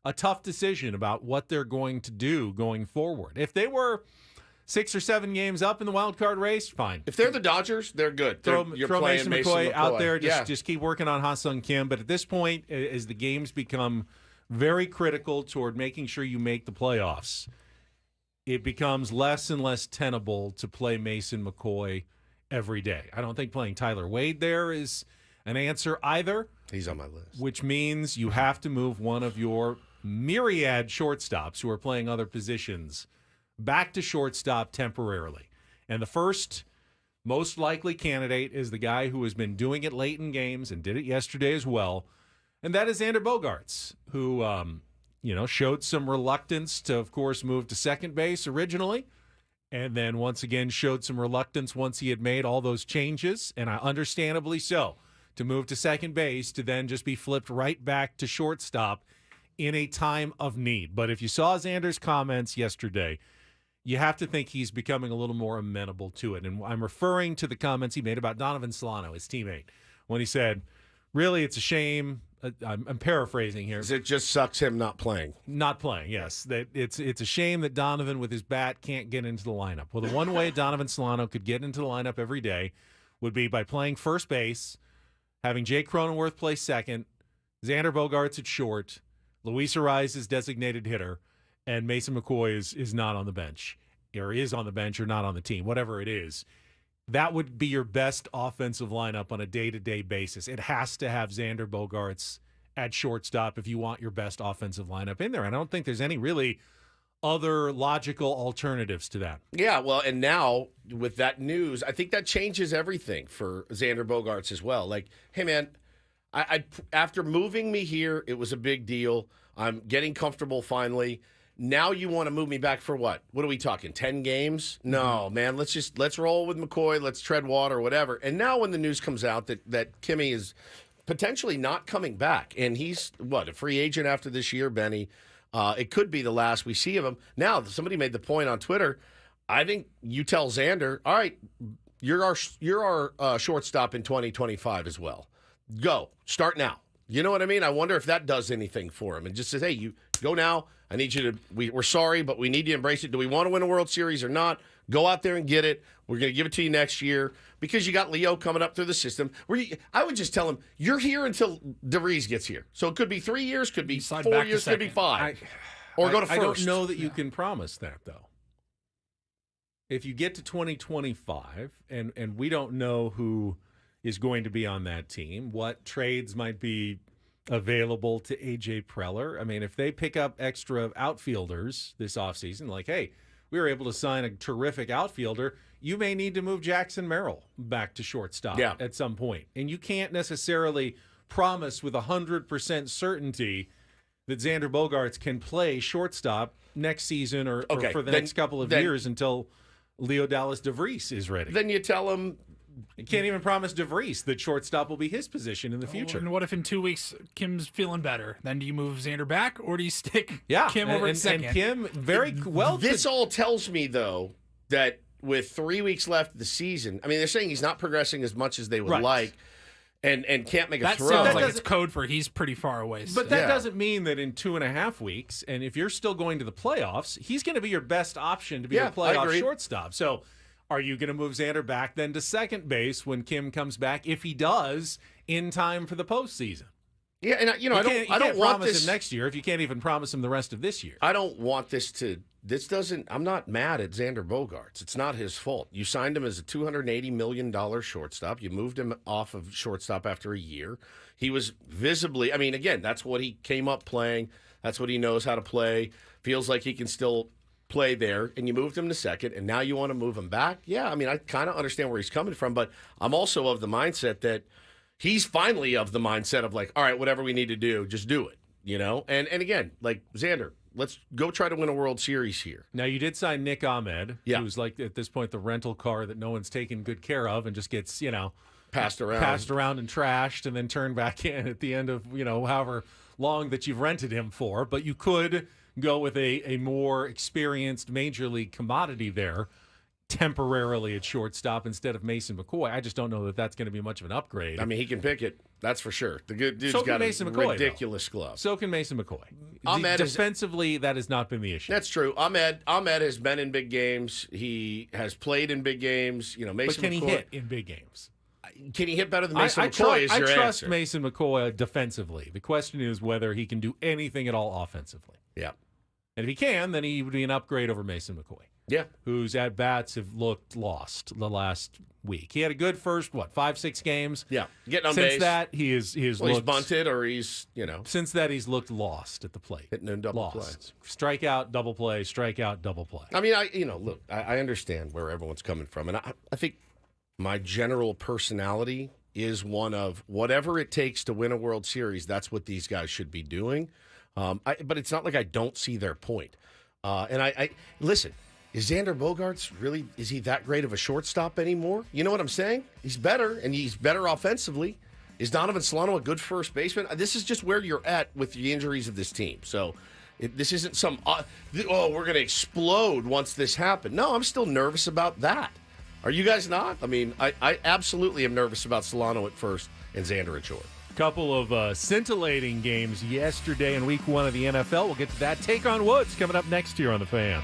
a tough decision about what they're going to do going forward. If they were 6 or 7 games up in the wild card race, fine. If they're the Dodgers, they're good. You're Throw playing Mason McCoy out there. Yeah. Just keep working on Ha-Seong Kim. But at this point, as the games become very critical toward making sure you make the playoffs, it becomes less and less tenable to play Mason McCoy every day. I don't think playing Tyler Wade there is an answer either. He's on my list. Which means you have to move one of your myriad shortstops who are playing other positions back to shortstop temporarily. And the first most likely candidate is the guy who has been doing it late in games and did it yesterday as well, and that is Xander Bogaerts, who showed some reluctance to, of course, move to second base originally, and then once again showed some reluctance once he had made all those changes, and understandably so, to move to second base to then just be flipped right back to shortstop in a time of need. But if you saw Xander's comments yesterday, you have to think he's becoming a little more amenable to it. And I'm referring to the comments he made about Donovan Solano, his teammate, when he said, really, it's a shame. I'm paraphrasing here. It just sucks him not playing. Not playing, yes. That it's a shame that Donovan with his bat can't get into the lineup. Well, the one way Donovan Solano could get into the lineup every day would be by playing first base, having Jake Cronenworth play second, Xander Bogaerts at short, Luis Ariz is designated hitter, and Mason McCoy is not on the bench, or is on the bench or not on the team, whatever it is. That would be your best offensive lineup on a day-to-day basis. It has to have Xander Bogaerts at shortstop if you want your best offensive lineup in there. And I don't think there's any really other logical alternatives to that. Yeah, well, and now with that news, I think that changes everything for Xander Bogaerts as well. Like, hey, man, I after moving me here, it was a big deal. I'm getting comfortable finally. Now you want to move me back for what? What are we talking? 10 games? No, man. Let's roll with McCoy. Let's tread water, whatever. And now when the news comes out that Kimmy is potentially not coming back, and he's a free agent after this year, Benny. It could be the last we see of him. Now somebody made the point on Twitter. I think you tell Xander, all right, you're our shortstop in 2025 as well. Go start now. You know what I mean? I wonder if that does anything for him and just says, hey, you go now. I need you to, we're sorry, but we need you to embrace it. Do we want to win a World Series or not? Go out there and get it. We're going to give it to you next year because you got Leo coming up through the system. I would just tell him, you're here until DeVries gets here. So it could be 3 years, could be Slide 4 back to years, could be second. 5. Or go to first. I don't know that you can promise that, though. If you get to 2025, and we don't know who is going to be on that team, what trades might be available to A.J. Preller. I mean, if they pick up extra outfielders this offseason, like, hey, we were able to sign a terrific outfielder, you may need to move Jackson Merrill back to shortstop at some point. And you can't necessarily promise with 100% certainty that Xander Bogaerts can play shortstop next season or for the next couple of years until Leo Dallas DeVries is ready. Then you tell him, you can't even promise DeVries that shortstop will be his position in the future. And what if in 2 weeks Kim's feeling better? Then do you move Xander back, or do you stick Kim over at second? And Kim very well. This all tells me, though, that with 3 weeks left of the season, I mean, they're saying he's not progressing as much as they would like and can't make a throw. Sounds like it's code for he's pretty far away. But that doesn't mean that in 2.5 weeks, and if you're still going to the playoffs, he's going to be your best option to be your playoff shortstop. So are you going to move Xander back then to second base when Kim comes back, if he does, in time for the postseason? Yeah, and I don't want this next year if you can't even promise him the rest of this year. I don't want this to. This doesn't. I'm not mad at Xander Bogaerts. It's not his fault. You signed him as a $280 million shortstop. You moved him off of shortstop after a year. He was visibly. I mean, again, that's what he came up playing. That's what he knows how to play. Feels like he can still play there, and you moved him to second, and now you want to move him back? Yeah, I mean, I kind of understand where he's coming from, but I'm also of the mindset that he's finally of the mindset of like, all right, whatever we need to do, just do it, you know? And again, like, Xander, let's go try to win a World Series here. Now, you did sign Nick Ahmed, who's like, at this point, the rental car that no one's taken good care of and just gets, passed around and trashed and then turned back in at the end of, however long that you've rented him for. But you could go with a more experienced major league commodity there temporarily at shortstop instead of Mason McCoy. I just don't know that that's going to be much of an upgrade. I mean, he can pick it. That's for sure. The good dude's got Mason a McCoy, ridiculous glove. So can Mason McCoy. Defensively, that has not been the issue. That's true. Ahmed has been in big games. He has played in big games. Mason but can McCoy, he hit in big games? Can he hit better than Mason McCoy? I trust answer. Mason McCoy defensively. The question is whether he can do anything at all offensively. Yeah. And if he can, then he would be an upgrade over Mason McCoy. Yeah. Whose at-bats have looked lost the last week. He had a good first, 5-6 games? Yeah. Getting on Since base. that, he's looked... he's bunted or he's, Since that, he's looked lost at the plate. Hitting in double play. Strikeout, double play, strikeout, double play. I mean, I understand where everyone's coming from. And I think my general personality is one of whatever it takes to win a World Series, that's what these guys should be doing. But it's not like I don't see their point. And I listen, is Xander Bogaerts really, is he that great of a shortstop anymore? You know what I'm saying? He's better, and he's better offensively. Is Donovan Solano a good first baseman? This is just where you're at with the injuries of this team. So this isn't some, we're going to explode once this happened. No, I'm still nervous about that. Are you guys not? I mean, I absolutely am nervous about Solano at first and Xander at short. Couple of scintillating games yesterday in Week 1 of the NFL. We'll get to that. Take on Woods coming up next here on The Fan.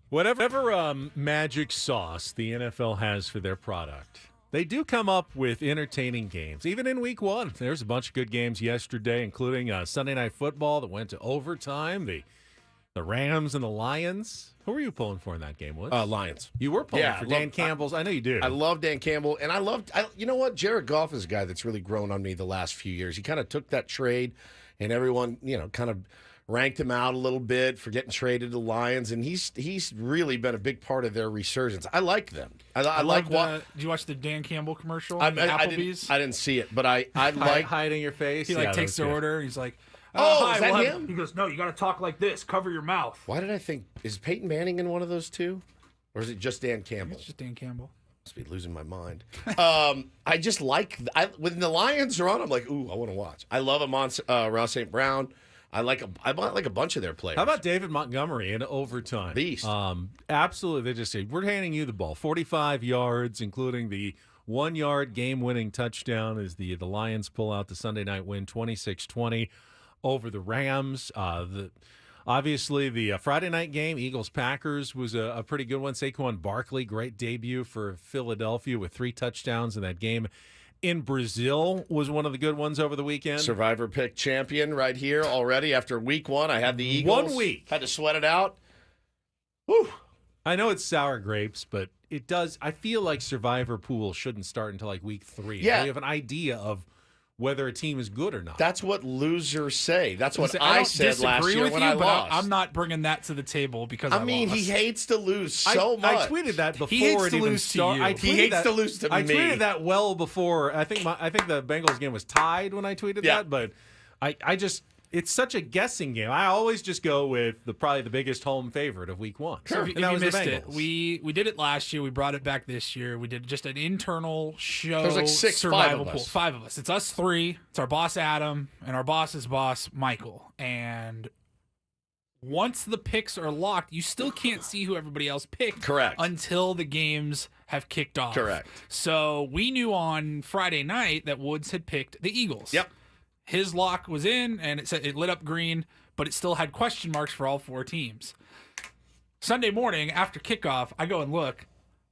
Whatever magic sauce the NFL has for their product, they do come up with entertaining games. Even in week one, there's a bunch of good games yesterday, including Sunday Night Football that went to overtime. The Rams and the Lions. Who were you pulling for in that game, Woods? Lions. You were pulling for Dan love- Campbell's. I know you do. I love Dan Campbell, and you know what? Jared Goff is a guy that's really grown on me the last few years. He kind of took that trade, and everyone, kind of ranked him out a little bit for getting traded to the Lions, and he's really been a big part of their resurgence. I like them. I like what. Did you watch the Dan Campbell commercial? I Applebee's. I didn't see it, but I like. hiding your face. He takes their order. He's like, Oh, is hi, that well, him? He goes, no, you got to talk like this. Cover your mouth. Why did I think is Peyton Manning in one of those two, or is it just Dan Campbell? It's just Dan Campbell. Must be losing my mind. I just like when the Lions are on. I'm like, ooh, I want to watch. I love Ross St. Brown. I like a bunch of their players. How about David Montgomery in overtime? Beast. Absolutely. They just say, we're handing you the ball. 45 yards, including the 1-yard game-winning touchdown as the Lions pull out the Sunday night win 26-20 over the Rams. Obviously, the Friday night game, Eagles-Packers, was a pretty good one. Saquon Barkley, great debut for Philadelphia with 3 touchdowns in that game. In Brazil was one of the good ones over the weekend. Survivor pick champion right here already after week one. I had the Eagles. 1 week. Had to sweat it out. Whew. I know it's sour grapes, but it does. I feel like Survivor Pool shouldn't start until like week 3. Yeah. We have an idea of whether a team is good or not. That's what losers say. That's what I I don't said last disagree year with when you, I but lost. I'm not bringing that to the table because I mean, lost. he hates to lose so I much. tweeted that before He hates it to even lose to started. you. He hates to lose to I me. tweeted that well before. I think the Bengals game was tied when I tweeted Yeah. that, but I just it's such a guessing game. I always just go with probably the biggest home favorite of week one. So if And you that was the missed it, Bengals. we did it last year. We brought it back this year. We did just an internal show. There's like survival five of pool. us. 5 of us. It's us 3. It's our boss Adam and our boss's boss Michael. And once the picks are locked, you still can't see who everybody else picked. Correct. Until the games have kicked off. Correct. So we knew on Friday night that Woods had picked the Eagles. Yep. His lock was in, and it lit up green, but it still had question marks for all 4 teams. Sunday morning, after kickoff, I go and look.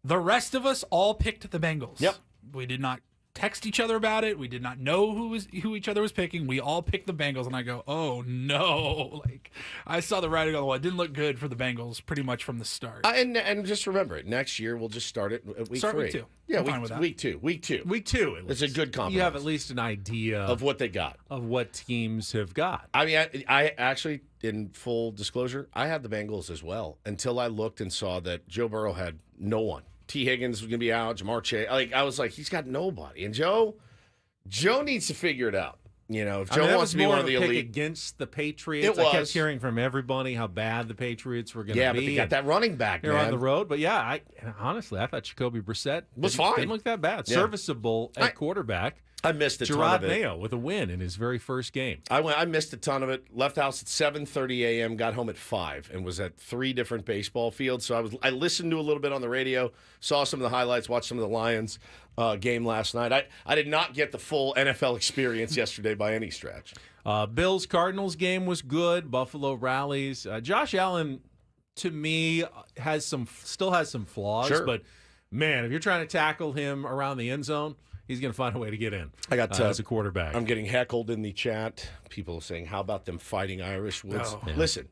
The rest of us all picked the Bengals. Yep. We did not text each other about it. We did not know who each other was picking. We all picked the Bengals, and I go, oh, no. Like, I saw the writing on the wall. It didn't look good for the Bengals pretty much from the start. And just remember it. Next year, we'll just start it at week Start 3. week 2. Yeah, I'm fine with that. week 2. Week 2. It's a good compliment. You have at least an idea of what they got. of what teams have got. I mean, I actually, in full disclosure, I had the Bengals as well until I looked and saw that Joe Burrow had no one. T. Higgins was going to be out. Jamar Chase. I was like, he's got nobody. And Joe needs to figure it out. If Joe that wants was to be more one of of the a pick elite. against the Patriots. It I kept was. hearing from everybody how bad the Patriots were going to be. Yeah, but they got that running back, They're man. on the road. But yeah, honestly, I thought Jacoby Brissett Was didn't fine. look that bad. Yeah. Serviceable at quarterback. I missed a ton Gerard of it. Mayo with a win in his very first game. I missed a ton of it. Left the house at 7:30 a.m. Got home at 5 and was at 3 different baseball fields. So I listened to a little bit on the radio, saw some of the highlights, watched some of the Lions game last night. I did not get the full NFL experience yesterday by any stretch. Bills-Cardinals game was good. Buffalo rallies. Josh Allen, to me, still has some flaws. Sure. But, man, if you're trying to tackle him around the end zone, he's going to find a way to get in as a quarterback. I'm getting heckled in the chat. People saying, how about them fighting Irish Woods? Oh. Yeah. Listen,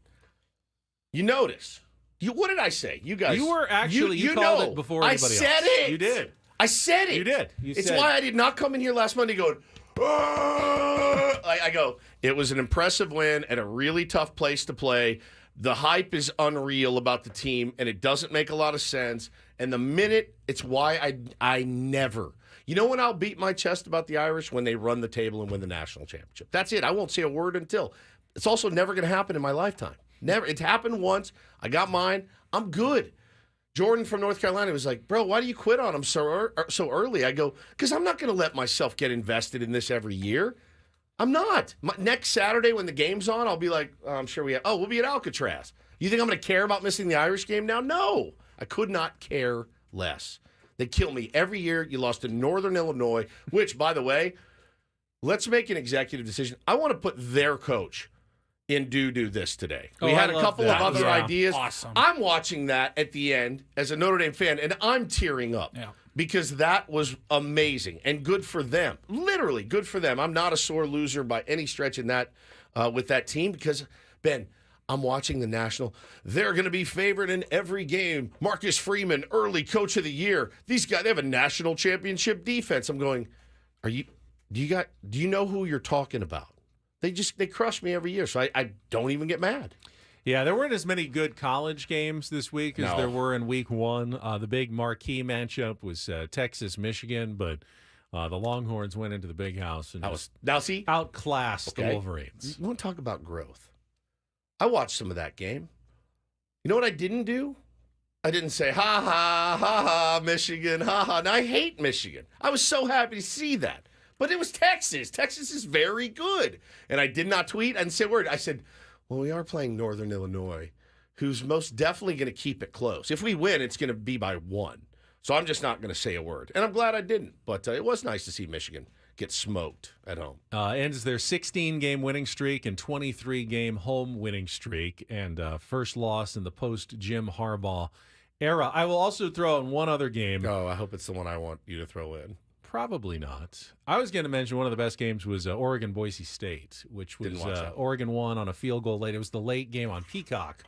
you notice. What did I say? You guys. You were actually, you called it before anybody else. I said it. You did. I said it. You did. It's why I did not come in here last Monday going, I go, it was an impressive win at a really tough place to play. The hype is unreal about the team, and it doesn't make a lot of sense. And the minute, it's why I never. You know when I'll beat my chest about the Irish? When they run the table and win the national championship. That's it. I won't say a word until. It's also never going to happen in my lifetime. Never. It's happened once. I got mine. I'm good. Jordan from North Carolina was like, bro, why do you quit on them so early? I go, because I'm not going to let myself get invested in this every year. I'm not. Next Saturday when the game's on, I'll be like, I'm sure we'll be at Alcatraz. You think I'm going to care about missing the Irish game now? No. I could not care less. They kill me every year. You lost to Northern Illinois, which, by the way, let's make an executive decision. I want to put their coach in do this today. Oh, We had I a love couple that. of other Yeah. ideas. Awesome. I'm watching that at the end as a Notre Dame fan, and I'm tearing up Yeah. because that was amazing and good for them. Literally good for them. I'm not a sore loser by any stretch in that with that team because, Ben, I'm watching the national. They're going to be favored in every game. Marcus Freeman, early coach of the year. These guys, they have a national championship defense. I'm going, do you know who you're talking about? They crush me every year, so I don't even get mad. Yeah, there weren't as many good college games this week as No. there were in week one. The big marquee matchup was Texas, Michigan, but the Longhorns went into the big house and Now see, outclassed the Okay. Wolverines. you want to talk about growth? I watched some of that game. You know what I didn't do? I didn't say, ha, ha, ha, ha, Michigan, ha, ha. And I hate Michigan. I was so happy to see that. But it was Texas. Texas is very good. And I did not tweet. I didn't say a word. I said, well, we are playing Northern Illinois, who's most definitely going to keep it close. If we win, it's going to be by 1. So I'm just not going to say a word. And I'm glad I didn't. But it was nice to see Michigan get smoked at home. Ends their 16-game winning streak and 23-game home winning streak, and first loss in the post-Jim Harbaugh era. I will also throw in one other game. Oh, I hope it's the one I want you to throw in. Probably not. I was going to mention one of the best games was Oregon-Boise State, which was Didn't watch that. Oregon won on a field goal late. It was the late game on Peacock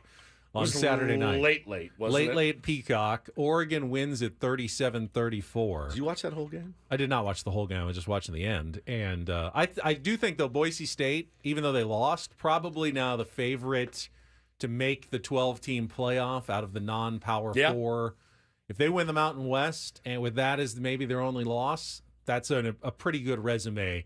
on It was Saturday night. Late, wasn't it? Late Peacock. Oregon wins at 37-34. Did you watch that whole game? I did not watch the whole game. I was just watching the end. And I do think, though, Boise State, even though they lost, probably now the favorite to make the 12-team playoff out of the non-Power Yeah. 4. If they win the Mountain West, and with that as maybe their only loss, that's a pretty good resume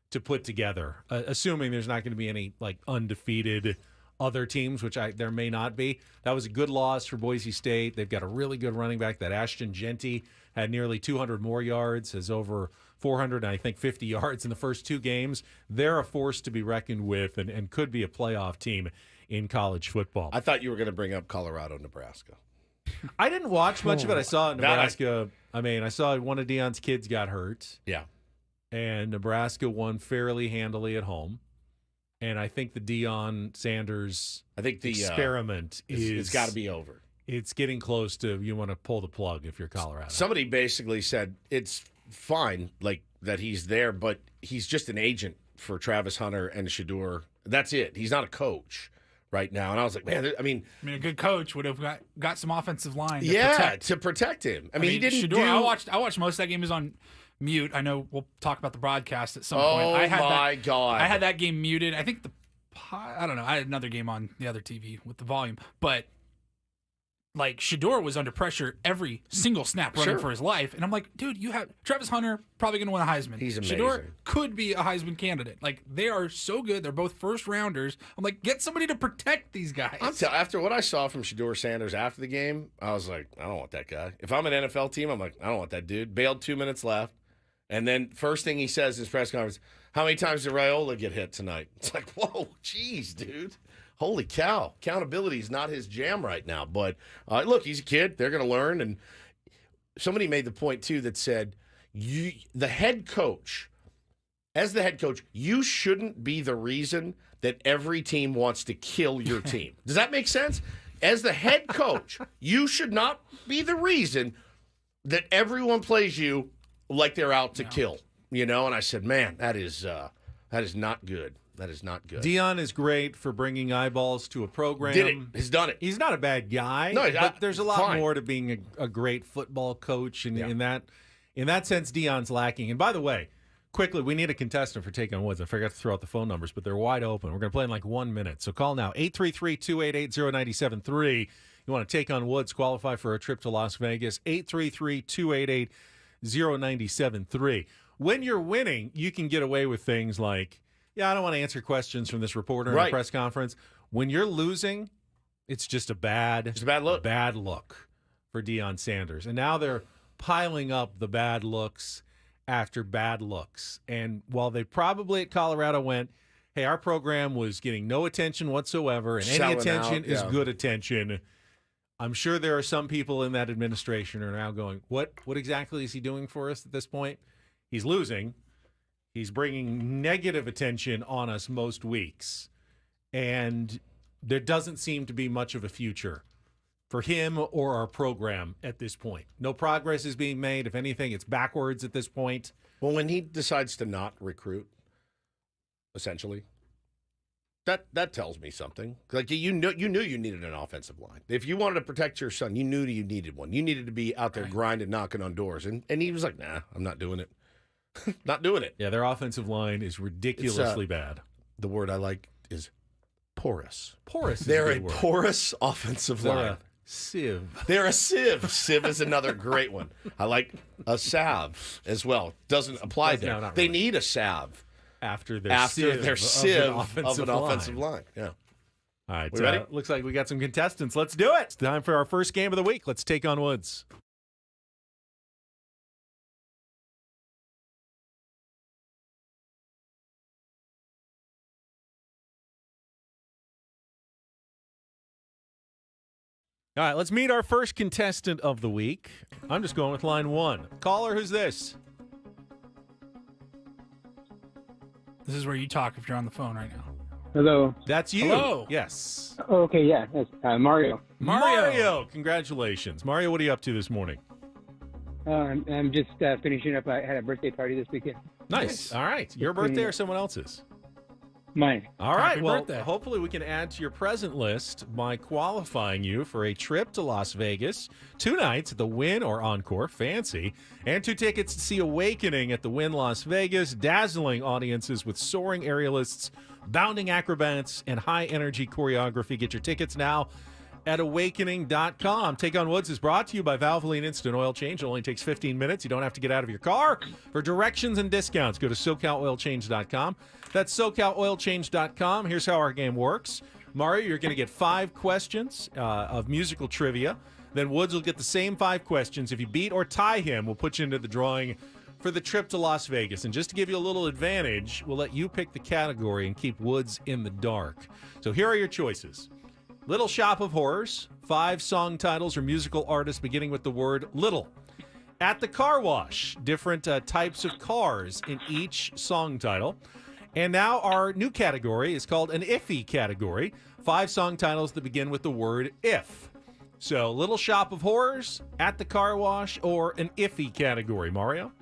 to put together, assuming there's not going to be any like undefeated other teams, which there may not be. That was a good loss for Boise State. They've got a really good running back. That Ashton Genty had nearly 200 more yards, has over 400, I think, 50 yards in the first 2 games. They're a force to be reckoned with and could be a playoff team in college football. I thought you were going to bring up Colorado, Nebraska. I didn't watch much of it. I saw That Nebraska. I saw one of Deion's kids got hurt, Yeah. and Nebraska won fairly handily at home. And I think the Deion Sanders I think the experiment it's got to be over. It's getting close to you want to pull the plug if you're Colorado. Somebody basically said it's fine, like that he's there, but he's just an agent for Travis Hunter and Shador. That's it. He's not a coach right now. And I was like, man, I mean, a good coach would have got some offensive line. To yeah, protect. to protect him. I mean, he didn't Shador, do. I watched most of that game. Is on mute. I know we'll talk about the broadcast at some point. Oh I had my God! I had that game muted. I think I don't know. I had another game on the other TV with the volume, but like Shador was under pressure every single snap running Sure. for his life, and I'm like, dude, you have Travis Hunter probably going to win a Heisman. He's amazing. Shador could be a Heisman candidate. Like they are so good. They're both first rounders. I'm like, get somebody to protect these guys. After what I saw from Shador Sanders after the game, I was like, I don't want that guy. If I'm an NFL team, I'm like, I don't want that dude. Bailed 2 minutes left. And then first thing he says in his press conference, how many times did Raiola get hit tonight? It's like, whoa, geez, dude. Holy cow. Accountability is not his jam right now. But look, he's a kid. They're going to learn. And somebody made the point, too, that said, the head coach, as the head coach, you shouldn't be the reason that every team wants to kill your team. Does that make sense? As the head coach, you should not be the reason that everyone plays you like they're out to kill. You know, and I said, man, that is not good. That is not good. Deion is great for bringing eyeballs to a program. Did it. Has done it. He's not a bad guy. No, but there's a lot fine. more to being a great football coach, and in that sense, Deion's lacking. And by the way, quickly, we need a contestant for Take on Woods. I forgot to throw out the phone numbers, but they're wide open. We're going to play in like 1 minute. So call now, 833-288-0973. You want to take on Woods, qualify for a trip to Las Vegas, 833-288-0973. When you're winning, you can get away with things like, I don't want to answer questions from this reporter in a press conference. When you're losing, it's just a bad look. Bad look for Deion Sanders. And now they're piling up the bad looks after bad looks. And while they probably at Colorado went, hey, our program was getting no attention whatsoever, and any Selling attention out, is yeah. good attention. I'm sure there are some people in that administration who are now going, what exactly is he doing for us at this point? He's losing. He's bringing negative attention on us most weeks. and there doesn't seem to be much of a future for him or our program at this point. No progress is being made. If anything, it's backwards at this point. Well, when he decides to not recruit, essentially, that tells me something. Like you knew you needed an offensive line. If you wanted to protect your son, you knew you needed one. You needed to be out there grinding, knocking on doors. And he was like, nah, I'm not doing it. Not doing it. Yeah, their offensive line is ridiculously bad. The word I like is porous. Porous is They're a a good word. porous offensive They're line. a sieve. They're a sieve. Sieve is another great one. I like a salve as well. Doesn't apply there. No, not They really. need a salve After their sieve of of an offensive line. Yeah. All right, We ready? looks like we got some contestants. Let's do it. It's time for our first game of the week. Let's take on Woods. All right, let's meet our first contestant of the week. I'm just going with line one. Caller, who's this? This is where you talk if you're on the phone right now. Hello. That's you. Hello. Yes. Oh, okay, yeah, that's Mario. Mario. Congratulations. Mario, what are you up to this morning? I'm just finishing up. I had a birthday party this weekend. Nice. All right. Your birthday or someone else's? Mine. All right. Happy Well, birthday. hopefully we can add to your present list by qualifying you for a trip to Las Vegas, 2 nights at the Wynn or Encore, fancy, and 2 tickets to see Awakening at the Wynn Las Vegas, dazzling audiences with soaring aerialists, bounding acrobats, and high-energy choreography. Get your tickets now at awakening.com. Take on Woods is brought to you by Valvoline Instant Oil Change. It only takes 15 minutes. You don't have to get out of your car. For directions and discounts, go to SoCalOilChange.com. That's SoCalOilChange.com. Here's how our game works. Mario, you're going to get 5 questions of musical trivia. Then Woods will get the same 5 questions. If you beat or tie him, we'll put you into the drawing for the trip to Las Vegas. And just to give you a little advantage, we'll let you pick the category and keep Woods in the dark. So here are your choices. Little Shop of Horrors, 5 song titles or musical artists beginning with the word little. At the Car Wash, different types of cars in each song title. And now our new category is called an iffy category, 5 song titles that begin with the word if. So Little Shop of Horrors, At the Car Wash, or an iffy category, Mario?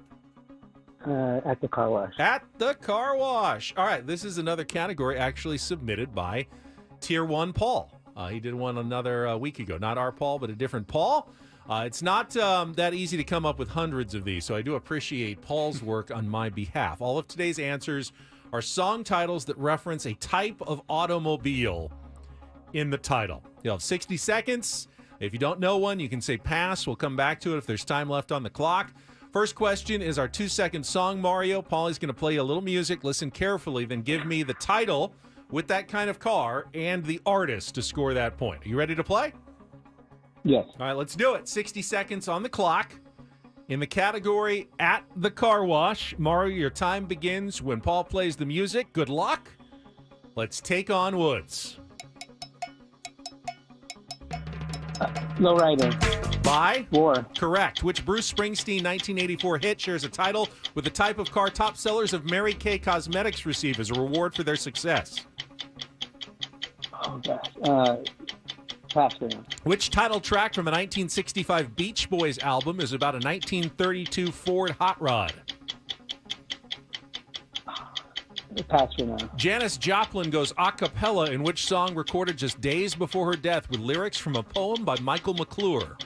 At the car wash. At the Car Wash. All right, this is another category actually submitted by Tier 1 Paul. He did one another week ago. Not our Paul, but a different Paul. It's not that easy to come up with hundreds of these, so I do appreciate Paul's work on my behalf. All of today's answers are song titles that reference a type of automobile in the title. You'll have 60 seconds. If you don't know one, you can say pass. We'll come back to it if there's time left on the clock. First question is our 2-second song, Mario. Paulie's going to play you a little music. Listen carefully, then give me the title with that kind of car and the artist to score that point. Are you ready to play? Yes. All right, let's do it. 60 seconds on the clock. In the category At the Car Wash, Mario, your time begins when Paul plays the music. Good luck. Let's take on Woods. Low rider. By? War. Correct. Which Bruce Springsteen 1984 hit shares a title with the type of car top sellers of Mary Kay Cosmetics receive as a reward for their success? Oh, gosh. Pass for now. Which title track from a 1965 Beach Boys album is about a 1932 Ford Hot Rod? Pass for now. Janis Joplin goes a cappella in which song recorded just days before her death with lyrics from a poem by Michael McClure?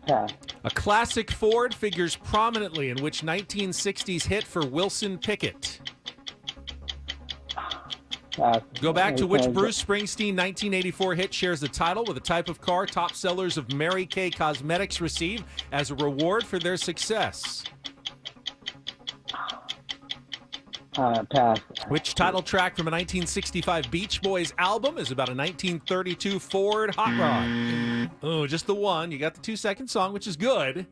Pass. A classic Ford figures prominently in which 1960s hit for Wilson Pickett? Pass. Go back to which Bruce Springsteen 1984 hit shares the title with the type of car top sellers of Mary Kay Cosmetics receive as a reward for their success? Pass. Which title track from a 1965 Beach Boys album is about a 1932 Ford Hot Rod? Oh, just the one. You got the 2-second song, which is good,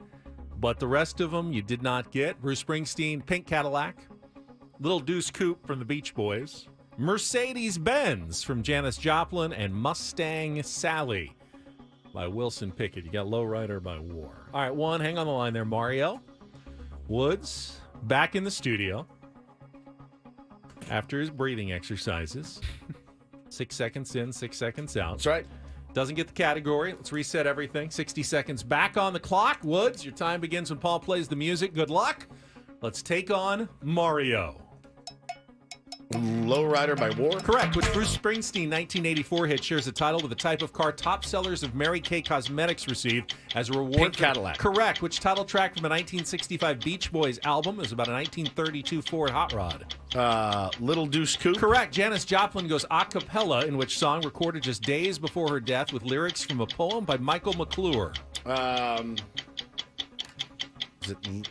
but the rest of them you did not get. Bruce Springsteen, Pink Cadillac, Little Deuce Coupe from the Beach Boys, Mercedes-Benz from Janis Joplin, and Mustang Sally by Wilson Pickett. You got Lowrider by War. All right, one, hang on the line there, Mario. Woods, back in the studio. after his breathing exercises. 6 seconds in, 6 seconds out. That's right. Doesn't get the category. Let's reset everything. 60 seconds back on the clock. Woods, your time begins when Paul plays the music. Good luck. Let's take on Mario. Lowrider by War? Correct, which Bruce Springsteen 1984 hit shares a title with the type of car top sellers of Mary Kay Cosmetics received as a reward. Pink Cadillac. Correct, which title track from a 1965 Beach Boys album is about a 1932 Ford Hot Rod. Little Deuce Coupe? Correct, Janis Joplin goes a cappella in which song recorded just days before her death with lyrics from a poem by Michael McClure. Is it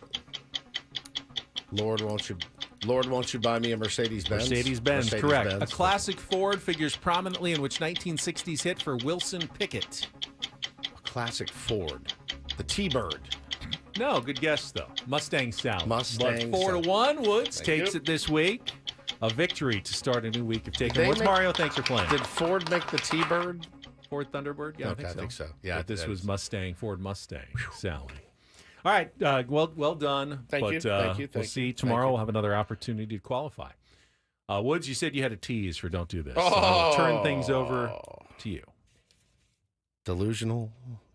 Lord, won't you buy me a Mercedes-Benz? Mercedes-Benz, correct. A classic Ford figures prominently in which 1960s hit for Wilson Pickett? A classic Ford. The T-Bird. No, good guess, though. Mustang Sally. Mustang But 4-1, Woods Thank takes you. it this week. A victory to start a new week of taking. They Woods. make- Mario, thanks for playing. Did Ford make the T-Bird? Ford Thunderbird? Yeah, Okay, I think so. Yeah, But this that was is- Mustang, Ford Mustang, Sally. All right, well done. Thank but, you, thank you, We'll thank see you, tomorrow. thank you. We'll have another opportunity to qualify. Woods, you said you had a tease for Don't Do This. So Oh. I'll turn things over to you. Delusional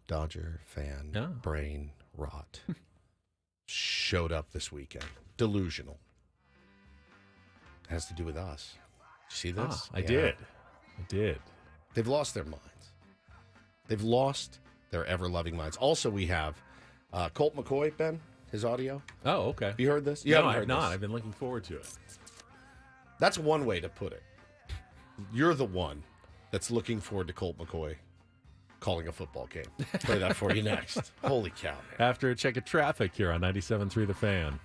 Dodger fan Yeah. brain rot showed up this weekend. Delusional. Has to do with us. You see this? I did. They've lost their minds. They've lost their ever-loving minds. Also, we have Colt McCoy, Ben, his audio. Oh, okay. Have you heard this? No, haven't I have heard not. this. I've been looking forward to it. That's one way to put it. You're the one that's looking forward to Colt McCoy calling a football game. Play that for you next. Holy cow, man. After a check of traffic here on 97.3 The Fan.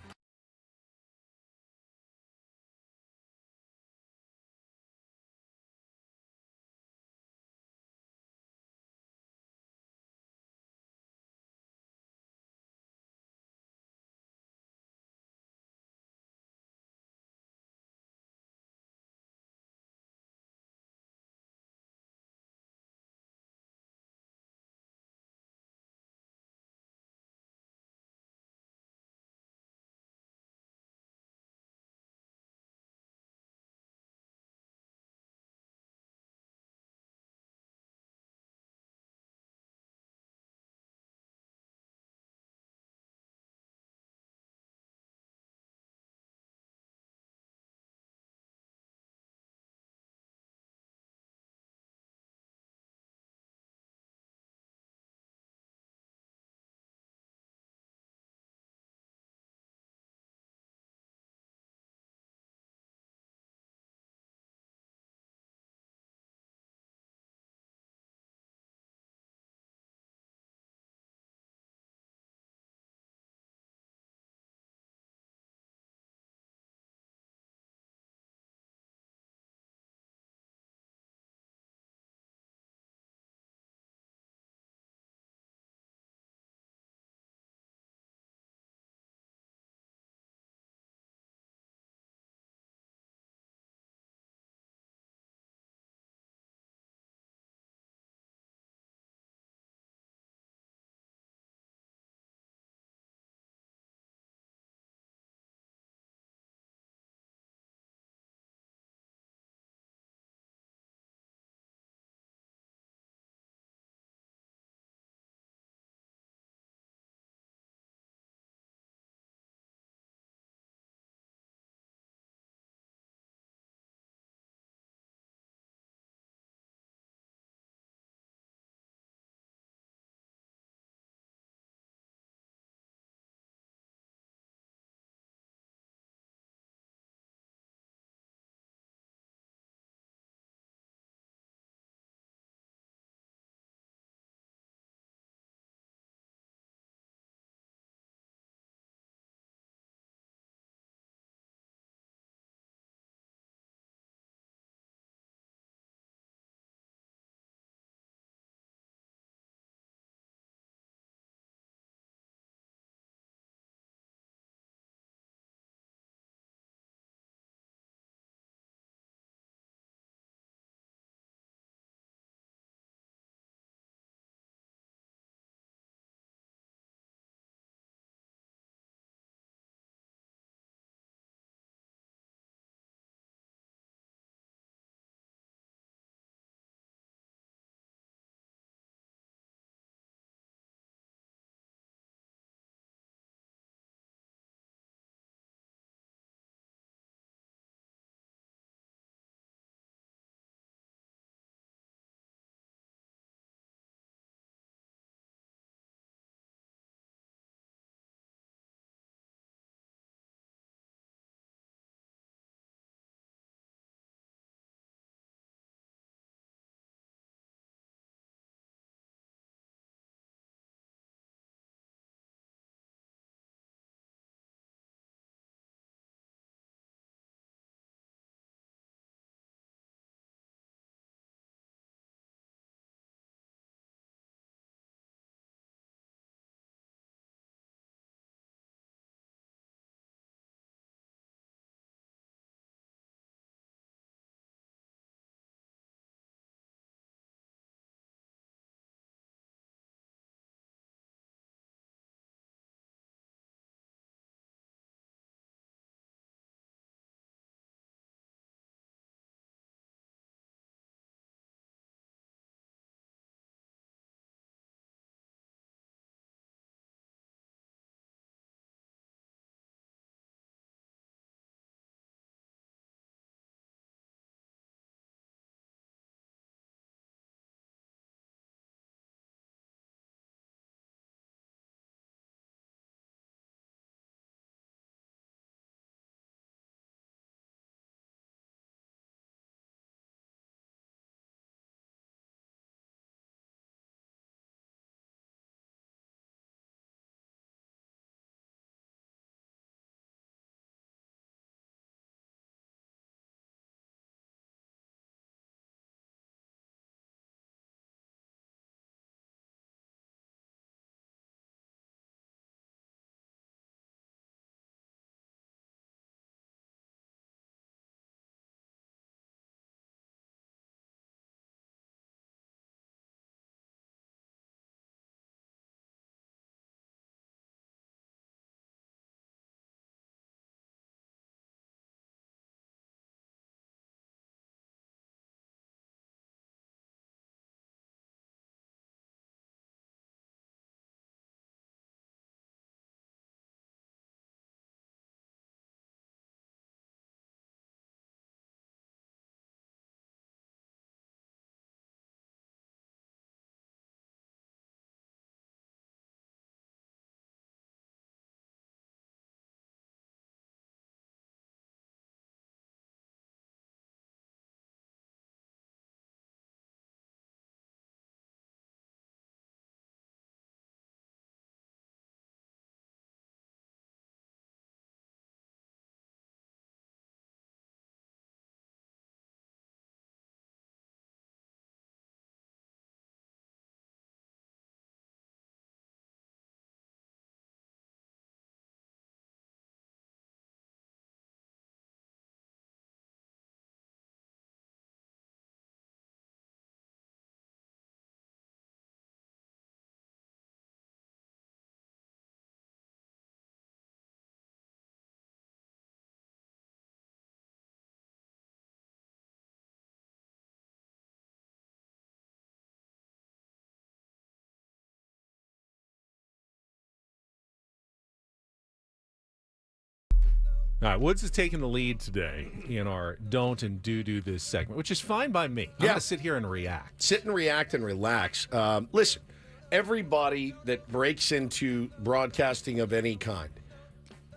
All right, Woods is taking the lead today in our don't and do this segment, which is fine by me. I'm going to sit here and react. Sit and react and relax. Listen, everybody that breaks into broadcasting of any kind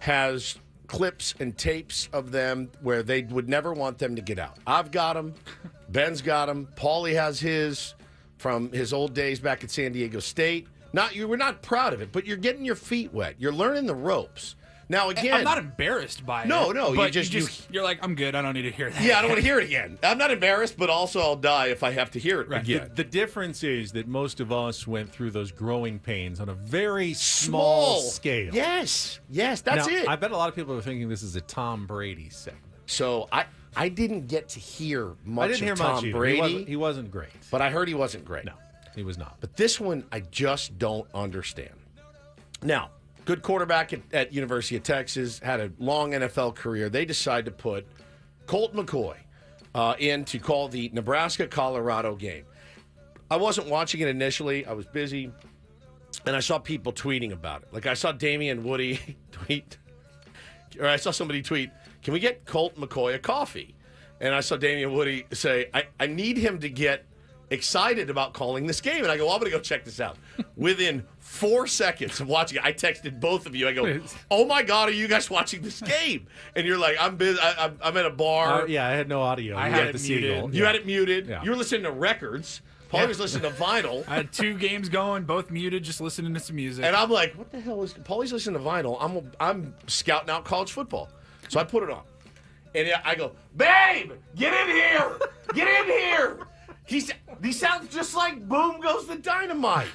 has clips and tapes of them where they would never want them to get out. I've got them. Ben's got them. Paulie has his from his old days back at San Diego State. You were not proud of it, but you're getting your feet wet. You're learning the ropes. Now, again, I'm not embarrassed by it. No, but you're like, I'm good. I don't need to hear that. Yeah, I don't want to hear it again. I'm not embarrassed, but also I'll die if I have to hear it again. The difference is that most of us went through those growing pains on a very small scale. Yes, that's now, it. I bet a lot of people are thinking this is a Tom Brady segment. So I didn't get to hear much of Tom either. Brady. He wasn't great. But I heard he wasn't great. No, he was not. But this one, I just don't understand. Now, good quarterback at University of Texas, had a long NFL career. They decided to put Colt McCoy in to call the Nebraska-Colorado game. I wasn't watching it initially. I was busy, and I saw people tweeting about it. Like I saw Damian Woody tweet, or I saw somebody tweet, can we get Colt McCoy a coffee? And I saw Damian Woody say, I need him to get excited about calling this game. And I go, well, I'm going to go check this out. Within 4 seconds of watching it, I texted both of you. I go, oh, my God, are you guys watching this game? And you're like, I'm busy. I'm at a bar. Yeah, I had no audio. I had it muted. You had it muted. Yeah. You were listening to records. Paulie was listening to vinyl. I had 2 games going, both muted, just listening to some music. And I'm like, what the hell is Paulie's listening to vinyl? I'm scouting out college football. So I put it on. And I go, babe, get in here. Get in here. He sounds just like Boom Goes the Dynamite.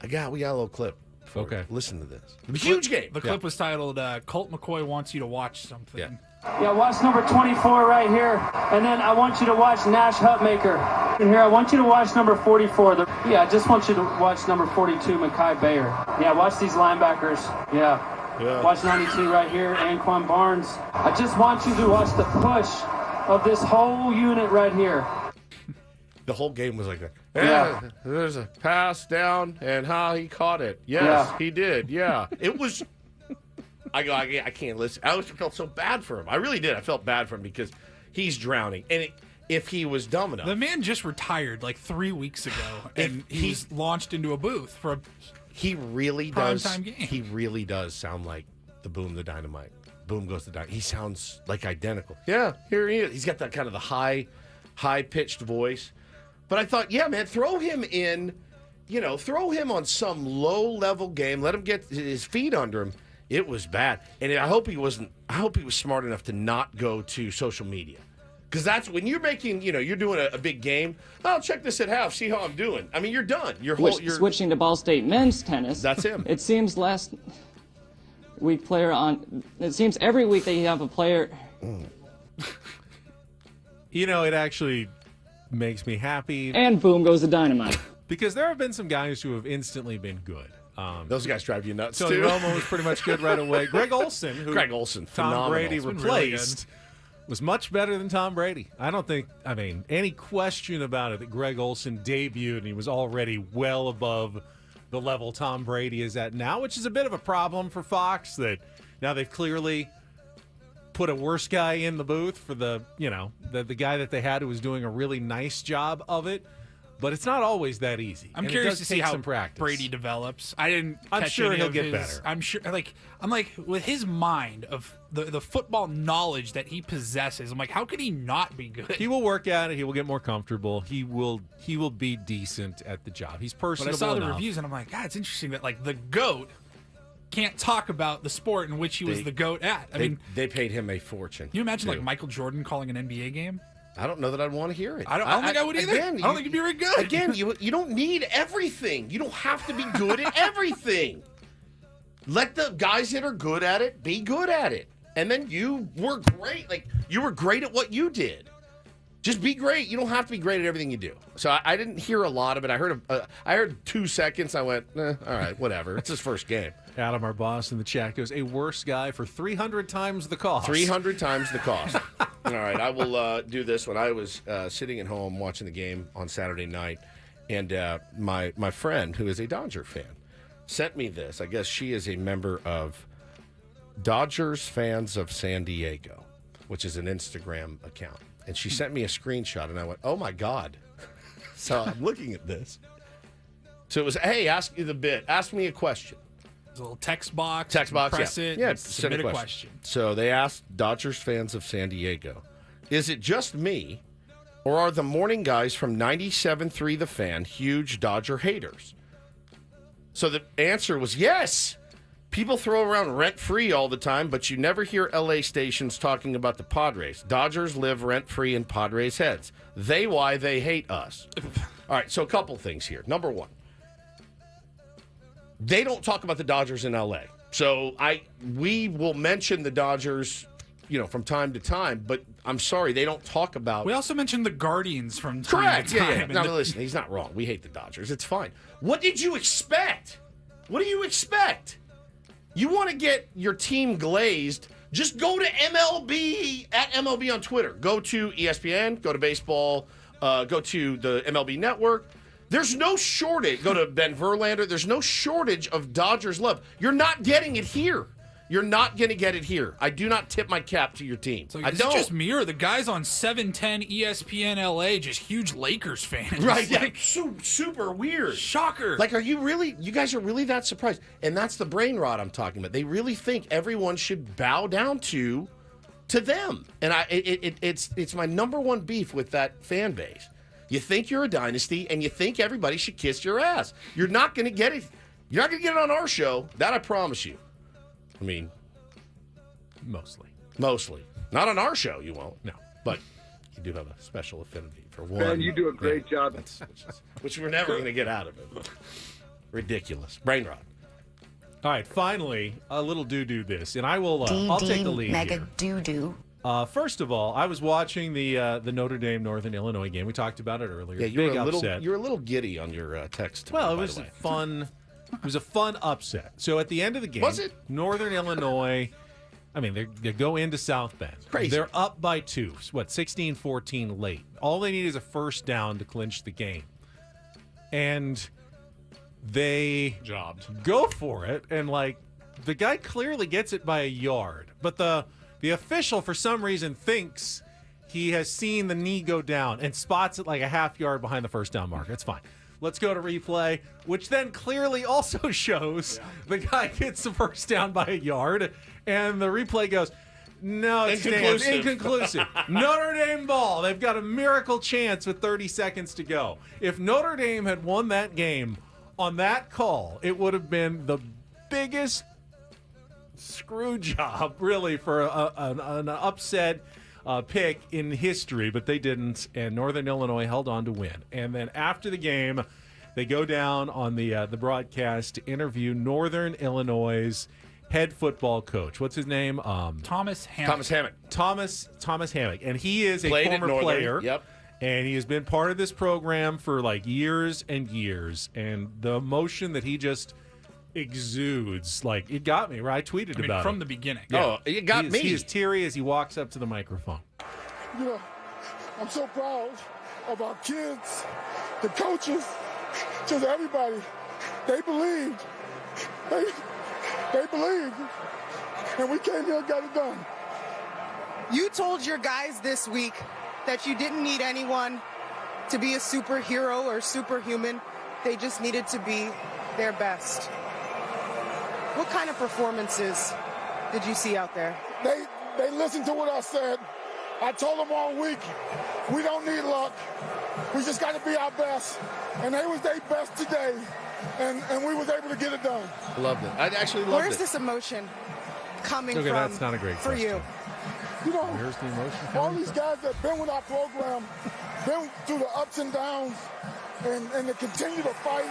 We got a little clip. Okay. Listen to this. Huge game. The clip was titled, Colt McCoy Wants You to Watch Something. Yeah, watch number 24 right here. And then I want you to watch Nash Hutmaker. And here, I want you to watch number 44. I just want you to watch number 42, Mekhi Bayer. Yeah, watch these linebackers. Yeah. Watch 92 right here, Anquan Barnes. I just want you to watch the push of this whole unit right here. The whole game was like that. Yeah, there's a pass down, and how he caught it. Yes, he did. Yeah, it was. I can't listen. I always felt so bad for him. I really did. I felt bad for him because he's drowning. And if he was dumb enough, the man just retired like 3 weeks ago, and he's launched into a booth for a. He really does. Primetime game. He really does sound like the Boom the Dynamite. Boom Goes the Dynamite. He sounds like identical. Yeah, here he is. He's got that kind of the high pitched voice. But I thought, yeah, man, throw him in. Throw him on some low level game. Let him get his feet under him. It was bad, and I hope he wasn't. I hope he was smart enough to not go to social media. Because that's when you're making, you're doing a big game. Oh, check this at half. See how I'm doing. I mean, you're done. You're switching to Ball State men's tennis. That's him. It seems last week it seems every week they have a player. It actually makes me happy. And boom goes the dynamite. Because there have been some guys who have instantly been good. Those guys drive you nuts, Tony too. Romo was pretty much good right away. Greg Olson, who Tom phenomenal. Brady replaced, was much better than Tom Brady. Any question about it that Greg Olson debuted and he was already well above the level Tom Brady is at now, which is a bit of a problem for Fox, that now they've clearly put a worse guy in the booth for the guy that they had who was doing a really nice job of it. But it's not always that easy. I'm curious to see how Brady develops. I'm sure he'll get better. I'm sure, I'm like, with his mind of the football knowledge that he possesses, I'm like, how could he not be good? He will work at it. He will get more comfortable. He will be decent at the job. He's personable But I saw the enough. reviews, and I'm like, God, it's interesting that the GOAT can't talk about the sport in which he was the GOAT at. They paid him a fortune. Can you imagine Michael Jordan calling an NBA game? I don't know that I'd want to hear it. I don't think I would either. Again, I don't think it'd be very good. Again, you don't need everything. You don't have to be good at everything. Let the guys that are good at it be good at it. And then you were great. You were great at what you did. Just be great. You don't have to be great at everything you do. So I didn't hear a lot of it. I heard 2 seconds. I went, all right, whatever. It's his first game. Adam, our boss in the chat, goes, a worse guy for 300 times the cost. 300 times the cost. All right, I will do this one. I was sitting at home watching the game on Saturday night, and my friend, who is a Dodger fan, sent me this. I guess she is a member of Dodgers Fans of San Diego, which is an Instagram account. And she sent me a screenshot, and I went, oh, my God. So I'm looking at this. So it was, hey, ask me a question. There's a little text box. yeah. Press it. Yeah, and submit a question. So they asked Dodgers Fans of San Diego, is it just me, or are the morning guys from 97.3 The Fan huge Dodger haters? So the answer was yes. People throw around rent-free all the time, but you never hear LA stations talking about the Padres. Dodgers live rent-free in Padres' heads. Why they hate us. All right, so a couple things here. Number one, they don't talk about the Dodgers in LA. So we will mention the Dodgers, from time to time, but I'm sorry, they don't talk about. We also mentioned the Guardians from time to time. Yeah. Now listen, he's not wrong. We hate the Dodgers. It's fine. What did you expect? What do you expect? You want to get your team glazed? Just go to MLB at MLB on Twitter. Go to ESPN. Go to baseball. Go to the MLB Network. There's no shortage. Go to Ben Verlander. There's no shortage of Dodgers love. You're not getting it here. You're not going to get it here. I do not tip my cap to your team. So I it's don't. just me or the guys on 710 ESPN LA, just huge Lakers fans. Right. Like, super weird. Shocker. Like, you guys are really that surprised? And that's the brain rot I'm talking about. They really think everyone should bow down to them. And it's my number one beef with that fan base. You think you're a dynasty, and you think everybody should kiss your ass. You're not going to get it. You're not going to get it on our show. That I promise you. I mean, Mostly. Not on our show, you won't. No. But you do have a special affinity for one. Man, you do a great job. Which we're never going to get out of it. Ridiculous. Brain rot. All right, finally, a little do this, and I'll take the lead mega here. doo-doo. First of all, I was watching the Notre Dame Northern Illinois game. We talked about it earlier. Yeah, you were upset. a little giddy on your text. Well, by it was the way. fun. It was a fun upset. So at the end of the game, Was it? Northern Illinois, I mean, they go into South Bend. Crazy. They're up by 2, 16-14 late. All they need is a first down to clinch the game. And they go for it, and the guy clearly gets it by a yard. But the official, for some reason, thinks he has seen the knee go down and spots it like a half yard behind the first down marker. It's fine. Let's go to replay, which then clearly also shows the guy gets the first down by a yard, and the replay goes, no, it stands inconclusive. Notre Dame ball. They've got a miracle chance with 30 seconds to go. If Notre Dame had won that game on that call, it would have been the biggest screw job, really, for an upset pick in history, but they didn't, and Northern Illinois held on to win. And then after the game, they go down on the broadcast to interview Northern Illinois' head football coach. What's his name? Thomas Hammock. Thomas Hammock, and he is a Played at former Northern. player. Yep. And he has been part of this program for years and years, and the emotion that he just exudes, it got me, right? I tweeted about from it the beginning. Yeah. Oh, it got me. He is teary as he walks up to the microphone. I'm so proud of our kids, the coaches, just everybody. They believed. They believed. And we came here and got it done. You told your guys this week that you didn't need anyone to be a superhero or superhuman. They just needed to be their best. What kind of performances did you see out there? They listened to what I said. I told them all week, we don't need luck. We just got to be our best. And they was their best today. And we was able to get it done. I loved it. I actually loved Where's it. this emotion coming from? Okay, that's not a great for question. you. Where's the emotion All coming these guys that been with our program, been through the ups and downs, and to continue to fight,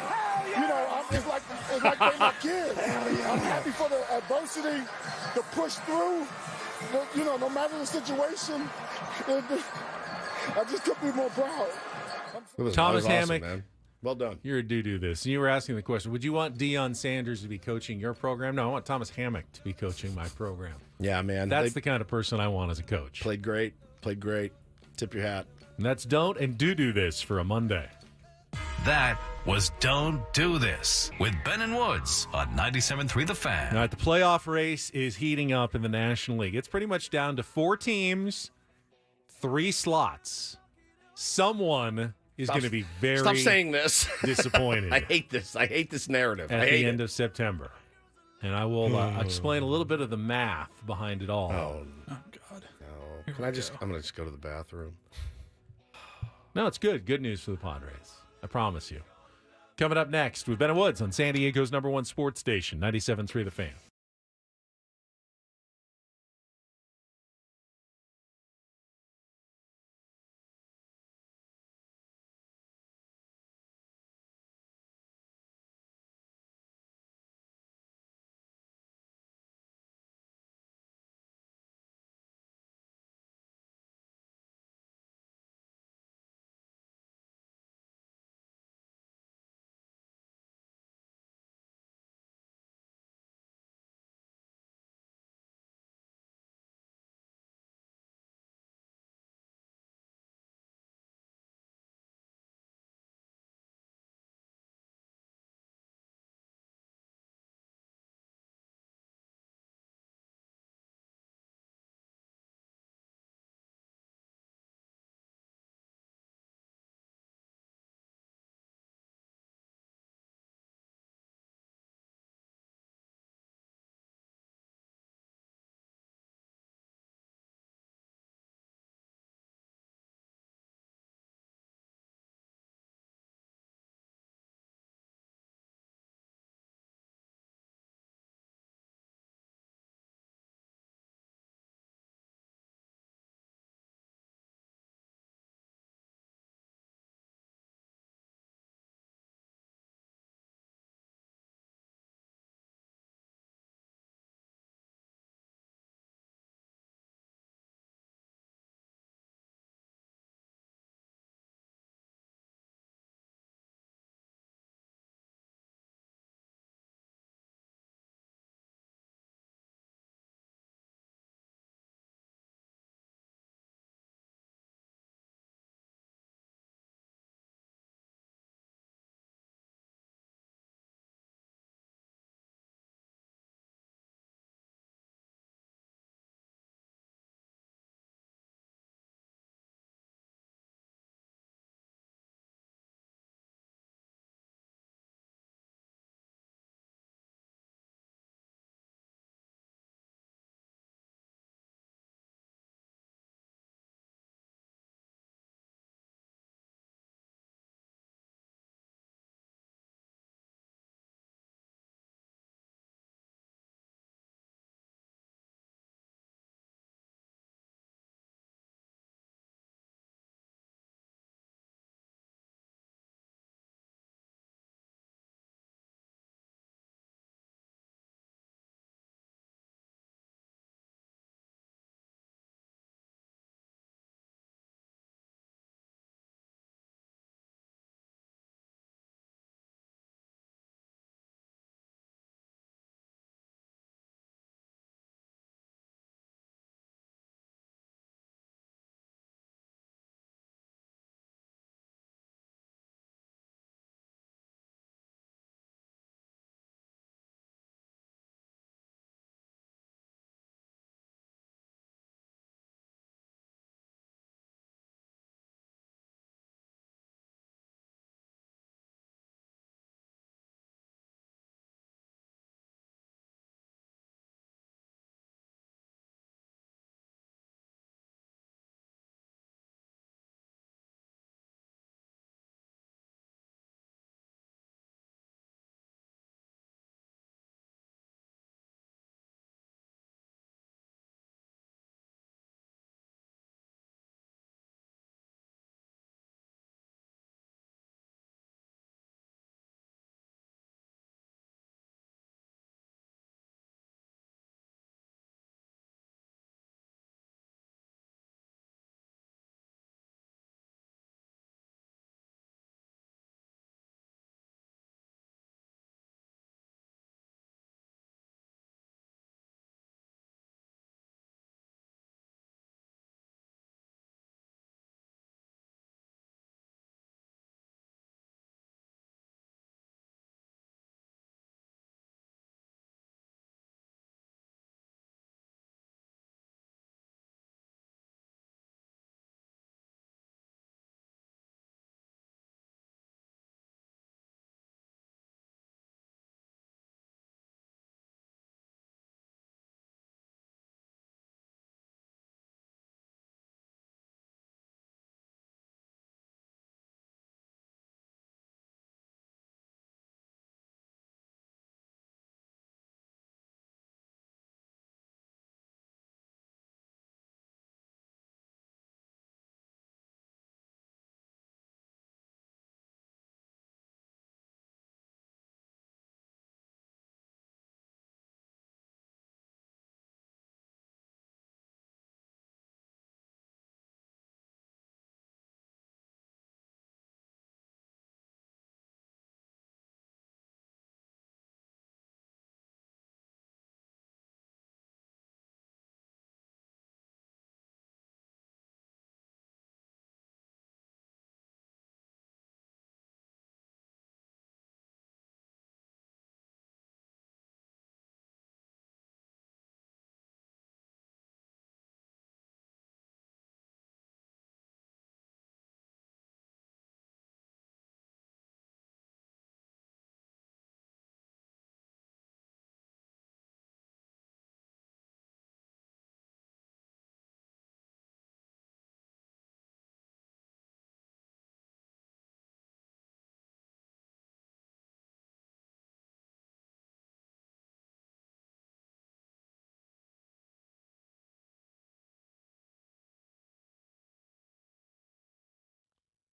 it's like they're my kids. I'm happy for the adversity to push through. No matter the situation, I just couldn't be more proud. Thomas awesome, Hammock, man. Well done. You're a do this. And you were asking the question, would you want Deion Sanders to be coaching your program? No, I want Thomas Hammock to be coaching my program. Yeah, man. That's the kind of person I want as a coach. Played great. Tip your hat. And that's don't and do this for a Monday. that was Don't Do This with Ben and Woods on 97.3 The Fan. All right, the playoff race is heating up in the National League. It's pretty much down to 4 teams, 3 slots. Someone is going to be very Stop saying this. disappointed. I hate this. I hate this narrative. At I hate the end it. of September. And I will explain a little bit of the math behind it all. Oh, God. No. I'm going to just go to the bathroom. No, it's good. Good news for the Padres. I promise you. Coming up next, we've been at Woods on San Diego's #1 sports station, 97.3 The Fan.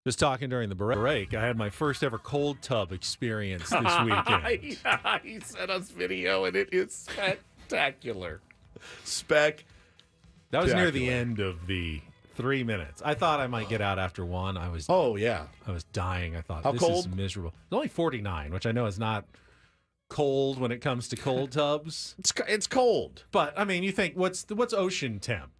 Just talking during the break, I had my first ever cold tub experience this weekend. Yeah, he sent us video, and it is spectacular. That was near the end of the 3 minutes. I thought I might get out after one. I was dying. I thought, How this cold? is miserable. It's only 49, which I know is not cold when it comes to cold tubs. It's cold. But, I mean, you think, what's ocean temp?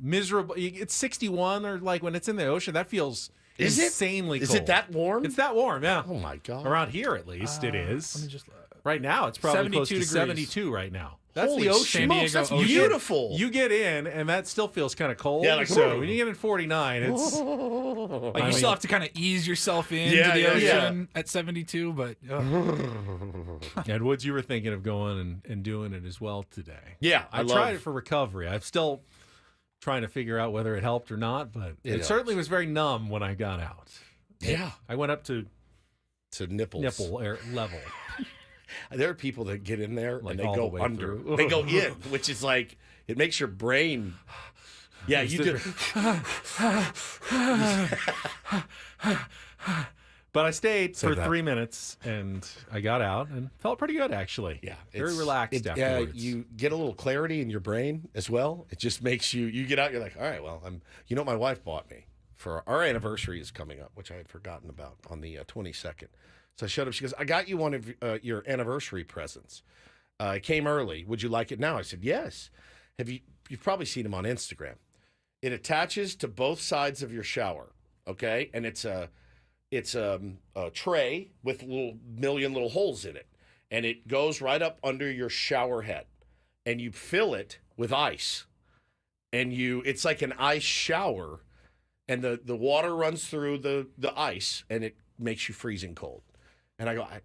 Miserable. It's 61, or like when it's in the ocean, that feels insanely cold. Is it that warm? It's that warm, yeah. Oh, my God. Around here, at least, it is. Let me just. Right now, it's probably close to degrees. 72 right now. That's Holy the ocean. smokes, that's beautiful. You get in, and that still feels kind of cold. Yeah, like, so when you get in 49, it's... Like you still have to kind of ease yourself into the ocean at 72, but... And Woods, you were thinking of going and doing it as well today. Yeah, I tried it for recovery. I'm still trying to figure out whether it helped or not, but it certainly was very numb when I got out. Yeah. I went up to nipples. Nipple level. There are people that get in there Like and they all go the way under. through. They go in, which is like, it makes your brain. Yeah, you do. But I stayed for 3 minutes, and I got out and felt pretty good, actually. Yeah. Very relaxed afterwards. You get a little clarity in your brain as well. It just makes you get out, you're like, all right, well, you know what my wife bought me for our anniversary is coming up, which I had forgotten about on the 22nd. So I showed up. She goes, I got you one of your anniversary presents. It came early. Would you like it now? I said, yes. You've probably seen them on Instagram. It attaches to both sides of your shower, okay? And it's a tray with million little holes in it. And it goes right up under your shower head. And you fill it with ice. And it's like an ice shower. And the water runs through the ice, and it makes you freezing cold. And I go, I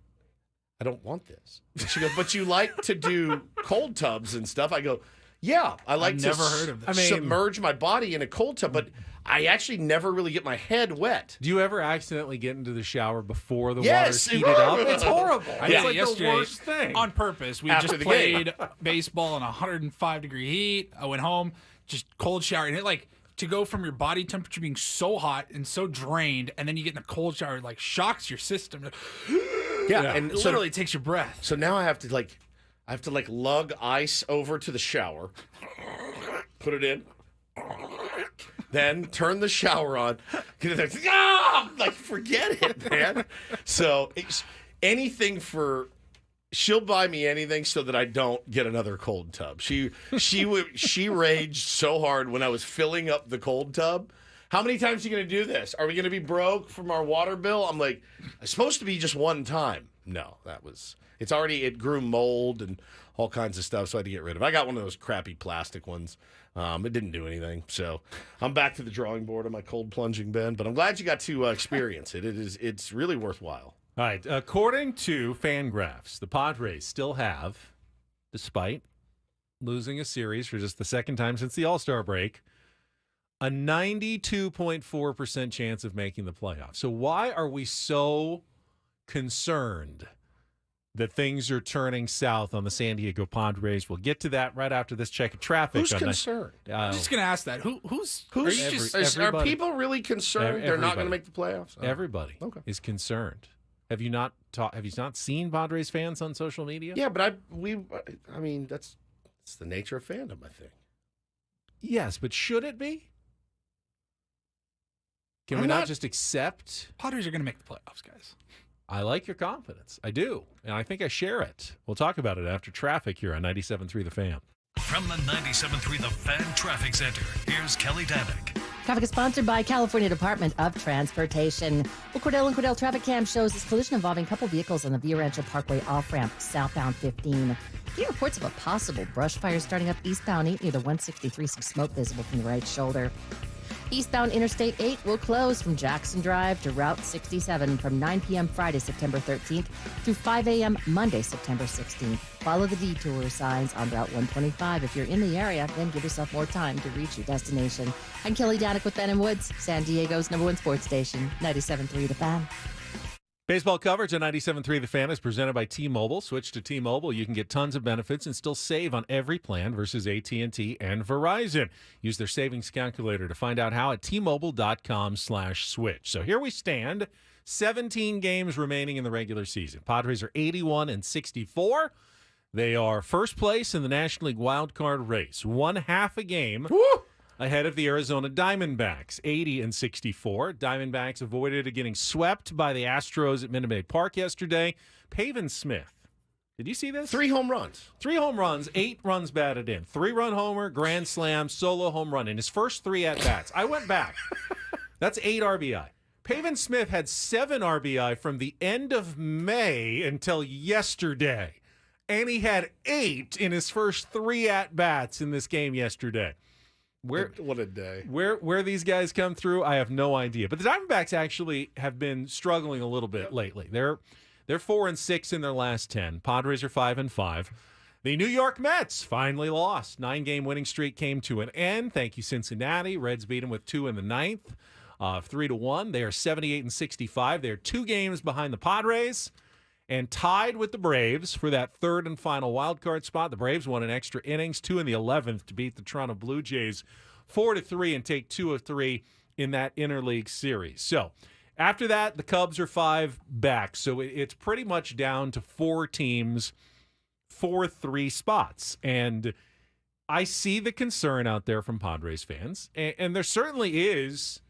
don't want this. And she goes, but you like to do cold tubs and stuff. I go, yeah, I like to never heard of this. submerge my body in a cold tub, but I actually never really get my head wet. Do you ever accidentally get into the shower before the Yes, water's heated up? It's horrible. I did It's it like yesterday the worst thing. on purpose. We After just the played baseball in 105-degree heat. I went home, just cold shower, and it to go from your body temperature being so hot and so drained, and then you get in a cold shower, it like shocks your system. Yeah, and it literally takes your breath. So now I have to lug ice over to the shower, put it in, then turn the shower on. Forget it, man. So anything she'll buy me anything so that I don't get another cold tub. She raged so hard when I was filling up the cold tub. How many times are you going to do this? Are we going to be broke from our water bill? I'm like, it's supposed to be just one time. No, it grew mold and all kinds of stuff, so I had to get rid of it. I got one of those crappy plastic ones. It didn't do anything. So I'm back to the drawing board on my cold plunging bin, but I'm glad you got to experience it. It's really worthwhile. All right. According to Fangraphs, the Padres still have, despite losing a series for just the second time since the All-Star break, a 92.4% chance of making the playoffs. So why are we so concerned that things are turning south on the San Diego Padres? We'll get to that right after this check of traffic. Who's concerned? I'm just going to ask that. Are people really concerned they're not going to make the playoffs? Oh. Everybody is concerned. Have you not seen Padres fans on social media? Yeah, but that's the nature of fandom, I think. Yes, but should it be? Can we not just accept? Padres are going to make the playoffs, guys. I like your confidence. I do. And I think I share it. We'll talk about it after traffic here on 97.3 The Fan. From the 97.3 The Fan Traffic Center, here's Kelly Danick. Traffic is sponsored by California Department of Transportation. Well, Cordell and Cordell Traffic Cam shows this collision involving a couple vehicles on the Via Rancho Parkway off-ramp, southbound 15. Getting reports of a possible brush fire starting up eastbound 8 near the 163, some smoke visible from the right shoulder. Eastbound Interstate 8 will close from Jackson Drive to Route 67 from 9 p.m. Friday, September 13th through 5 a.m. Monday, September 16th. Follow the detour signs on Route 125. If you're in the area, then give yourself more time to reach your destination. I'm Kelly Danick with Ben & Woods, San Diego's #1 sports station, 97.3 The Fan. Baseball coverage on 97.3 The Fan is presented by T-Mobile. Switch to T-Mobile. You can get tons of benefits and still save on every plan versus AT&T and Verizon. Use their savings calculator to find out how at T-Mobile.com/switch. So here we stand. 17 games remaining in the regular season. Padres are 81-64. They are first place in the National League wild card race. 1/2 a game ahead of the Arizona Diamondbacks, 80-64. Diamondbacks avoided getting swept by the Astros at Minute Maid Park yesterday. Pavin Smith. Did you see this? 3 home runs. 3 home runs, 8 runs batted in. 3-run homer, grand slam, solo home run in his first 3 at-bats. I went back. That's 8 RBI. Pavin Smith had 7 RBI from the end of May until yesterday. And he had 8 in his first 3 at-bats in this game yesterday. What a day. Where these guys come through, I have no idea. But the Diamondbacks actually have been struggling a little bit lately. They're 4-6 in their last 10. Padres are 5-5. The New York Mets finally lost. 9-game winning streak came to an end. Thank you, Cincinnati. Reds beat them with 2 in the 9th, 3-1. They are 78-65. They're 2 games behind the Padres and tied with the Braves for that 3rd and final wild card spot. The Braves won in extra innings, 2 in the 11th, to beat the Toronto Blue Jays 4-3 and take 2 of 3 in that interleague series. So after that, the Cubs are 5 back. So it's pretty much down to 4 teams for 3 spots. And I see the concern out there from Padres fans. And there certainly is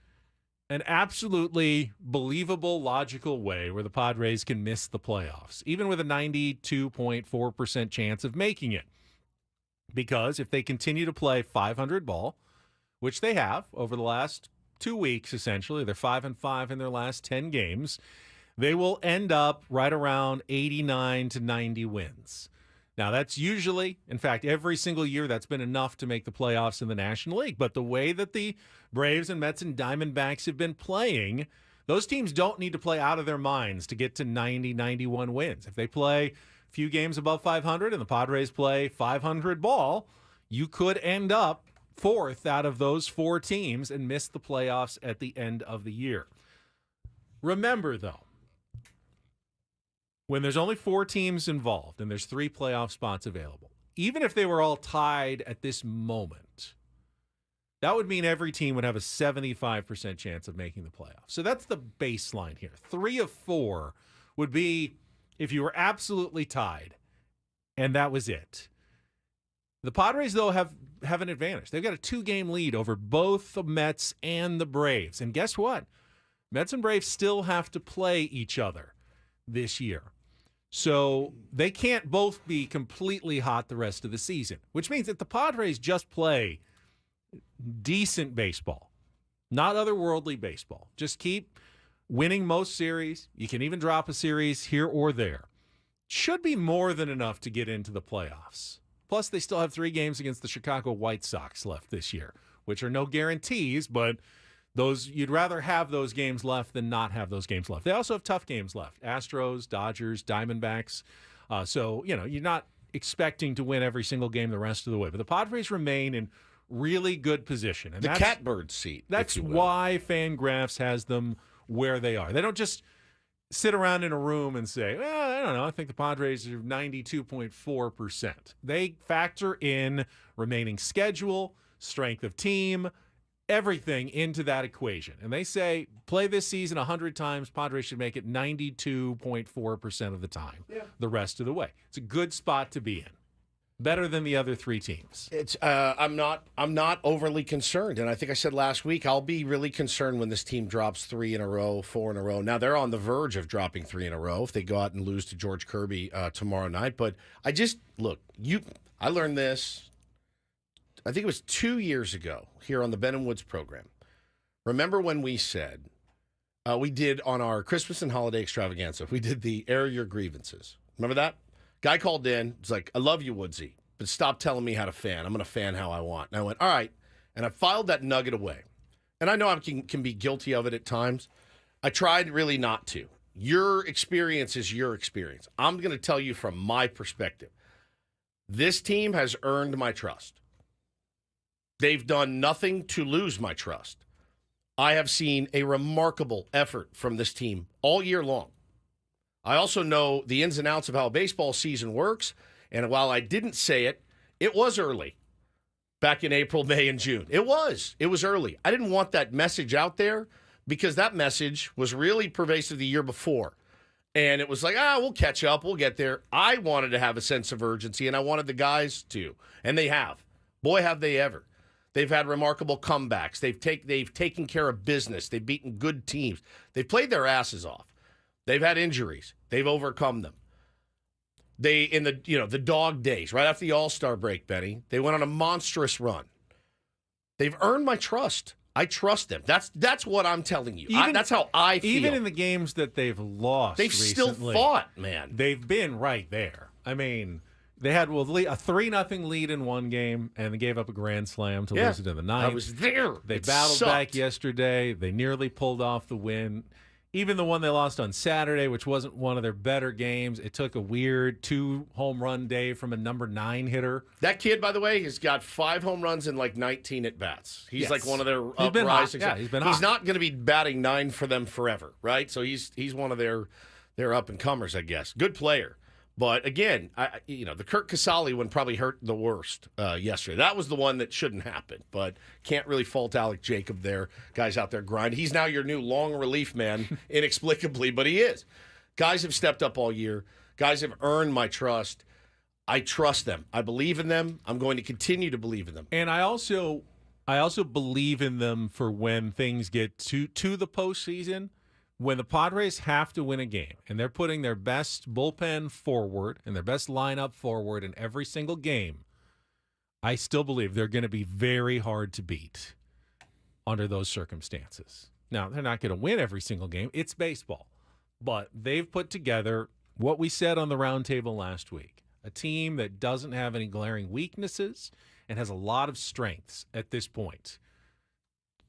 an absolutely believable, logical way where the Padres can miss the playoffs, even with a 92.4% chance of making it. Because if they continue to play 500 ball, which they have over the last 2 weeks, essentially, they're 5-5 in their last 10 games, they will end up right around 89 to 90 wins. Now, that's usually, in fact, every single year that's been enough to make the playoffs in the National League. But the way that the Braves and Mets and Diamondbacks have been playing, those teams don't need to play out of their minds to get to 90, 91 wins. If they play a few games above 500 and the Padres play 500 ball, you could end up 4th out of those 4 teams and miss the playoffs at the end of the year. Remember, though, when there's only 4 teams involved and there's 3 playoff spots available, even if they were all tied at this moment, that would mean every team would have a 75% chance of making the playoffs. So that's the baseline here. 3 of 4 would be if you were absolutely tied, and that was it. The Padres, though, have an advantage. They've got a 2-game lead over both the Mets and the Braves. And guess what? Mets and Braves still have to play each other this year. So they can't both be completely hot the rest of the season, which means that the Padres just play decent baseball, not otherworldly baseball. Just keep winning most series. You can even drop a series here or there. Should be more than enough to get into the playoffs. Plus, they still have 3 games against the Chicago White Sox left this year, which are no guarantees, but those you'd rather have those games left than not have those games left. They also have tough games left. Astros, Dodgers, Diamondbacks. So, you're not expecting to win every single game the rest of the way. But the Padres remain in really good position. And the catbird seat. That's why Fangraphs has them where they are. They don't just sit around in a room and say, well, I don't know, I think the Padres are 92.4%. They factor in remaining schedule, strength of team, everything into that equation. And they say, play this season 100 times, Padres should make it 92.4% of the time, the rest of the way. It's a good spot to be in. Better than the other 3 teams. It's I'm not overly concerned, and I think I said last week I'll be really concerned when this team drops 3 in a row, 4 in a row. Now they're on the verge of dropping 3 in a row if they go out and lose to George Kirby tomorrow night. But I learned this. I think it was 2 years ago here on the Ben and Woods program. Remember when we said we did on our Christmas and holiday extravaganza? We did the air your grievances. Remember that? Guy called in. He's like, I love you, Woodsy, but stop telling me how to fan. I'm going to fan how I want. And I went, all right. And I filed that nugget away. And I know I can be guilty of it at times. I tried really not to. Your experience is your experience. I'm going to tell you from my perspective. This team has earned my trust. They've done nothing to lose my trust. I have seen a remarkable effort from this team all year long. I also know the ins and outs of how a baseball season works. And while I didn't say it, it was early back in April, May, and June. It was early. I didn't want that message out there because that message was really pervasive the year before. And it was like, we'll catch up. We'll get there. I wanted to have a sense of urgency, and I wanted the guys to. And they have. Boy, have they ever. They've had remarkable comebacks. They've taken care of business. They've beaten good teams. They've played their asses off. They've had injuries. They've overcome them. They, in the dog days, right after the All-Star break, Benny, they went on a monstrous run. They've earned my trust. I trust them. That's what I'm telling you. That's how I feel. Even in the games that they've lost, they've recently, still fought, man. They've been right there. I mean, they had a 3-0 lead in one game, and they gave up a grand slam to lose it in the ninth. I was there. They It battled sucked. back yesterday. They nearly pulled off the win. Even the one they lost on Saturday, which wasn't one of their better games, it took a weird 2-home run day from a number 9 hitter. That kid, by the way, has got 5 home runs and like 19 at bats. He's Yes. like one of their He's been hot. uprising. Yeah, he's been He's hot. not going to be batting 9 for them forever, right? So he's one of their up and comers, I guess. Good player. But again, the Kurt Casale one probably hurt the worst yesterday. That was the one that shouldn't happen, but can't really fault Alec Jacob there. Guys out there grinding. He's now your new long relief man, inexplicably, but he is. Guys have stepped up all year. Guys have earned my trust. I trust them. I believe in them. I'm going to continue to believe in them. And I also believe in them for when things get to the postseason. When the Padres have to win a game and they're putting their best bullpen forward and their best lineup forward in every single game, I still believe they're going to be very hard to beat under those circumstances. Now, they're not going to win every single game. It's baseball. But they've put together what we said on the roundtable last week, a team that doesn't have any glaring weaknesses and has a lot of strengths at this point.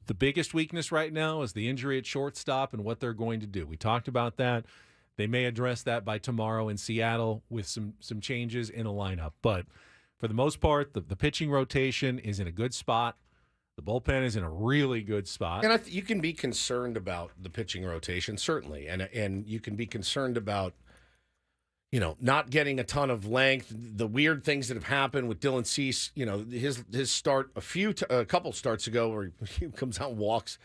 The biggest weakness right now is the injury at shortstop and what they're going to do. We talked about that. They may address that by tomorrow in Seattle with some changes in a lineup. But for the most part, the pitching rotation is in a good spot. The bullpen is in a really good spot. And you can be concerned about the pitching rotation, certainly. And you can be concerned about, not getting a ton of length, the weird things that have happened with Dylan Cease, his start a couple starts ago where he comes out and walks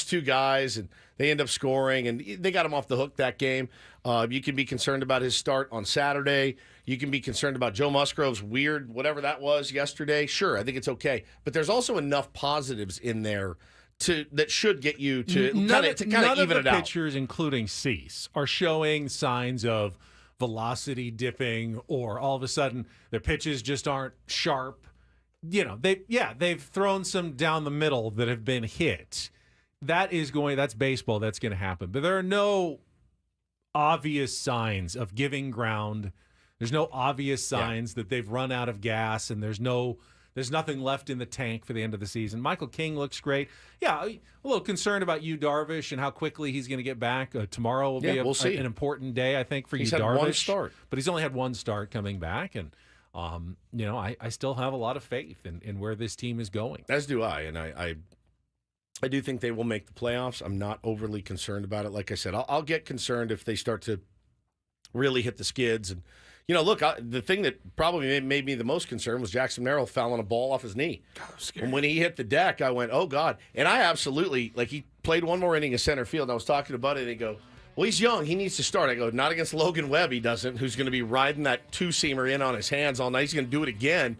2 guys and they end up scoring and they got him off the hook that game. You can be concerned about his start on Saturday. You can be concerned about Joe Musgrove's weird, whatever that was yesterday. Sure, I think it's okay. But there's also enough positives in there that should get you to kind of even it out. None of the pitchers, including Cease, are showing signs of velocity dipping or all of a sudden their pitches just aren't sharp. They've thrown some down the middle that have been hit. That's baseball. That's going to happen. But there are no obvious signs of giving ground. There's no obvious signs that they've run out of gas and there's nothing left in the tank for the end of the season. Michael King looks great. Yeah, a little concerned about Yu Darvish and how quickly he's going to get back. Tomorrow will be an important day, I think, for Yu Darvish. He's had one start. But he's only had one start coming back. And, I still have a lot of faith in where this team is going. As do I. And I do think they will make the playoffs. I'm not overly concerned about it. Like I said, I'll get concerned if they start to really hit the skids. And, the thing that probably made me the most concerned was Jackson Merrill fouling a ball off his knee. And when he hit the deck, I went, oh, God. And I absolutely, he played one more inning of center field. And I was talking to Buddy, and he go, well, he's young. He needs to start. I go, not against Logan Webb, he doesn't, who's going to be riding that 2-seamer in on his hands all night. He's going to do it again.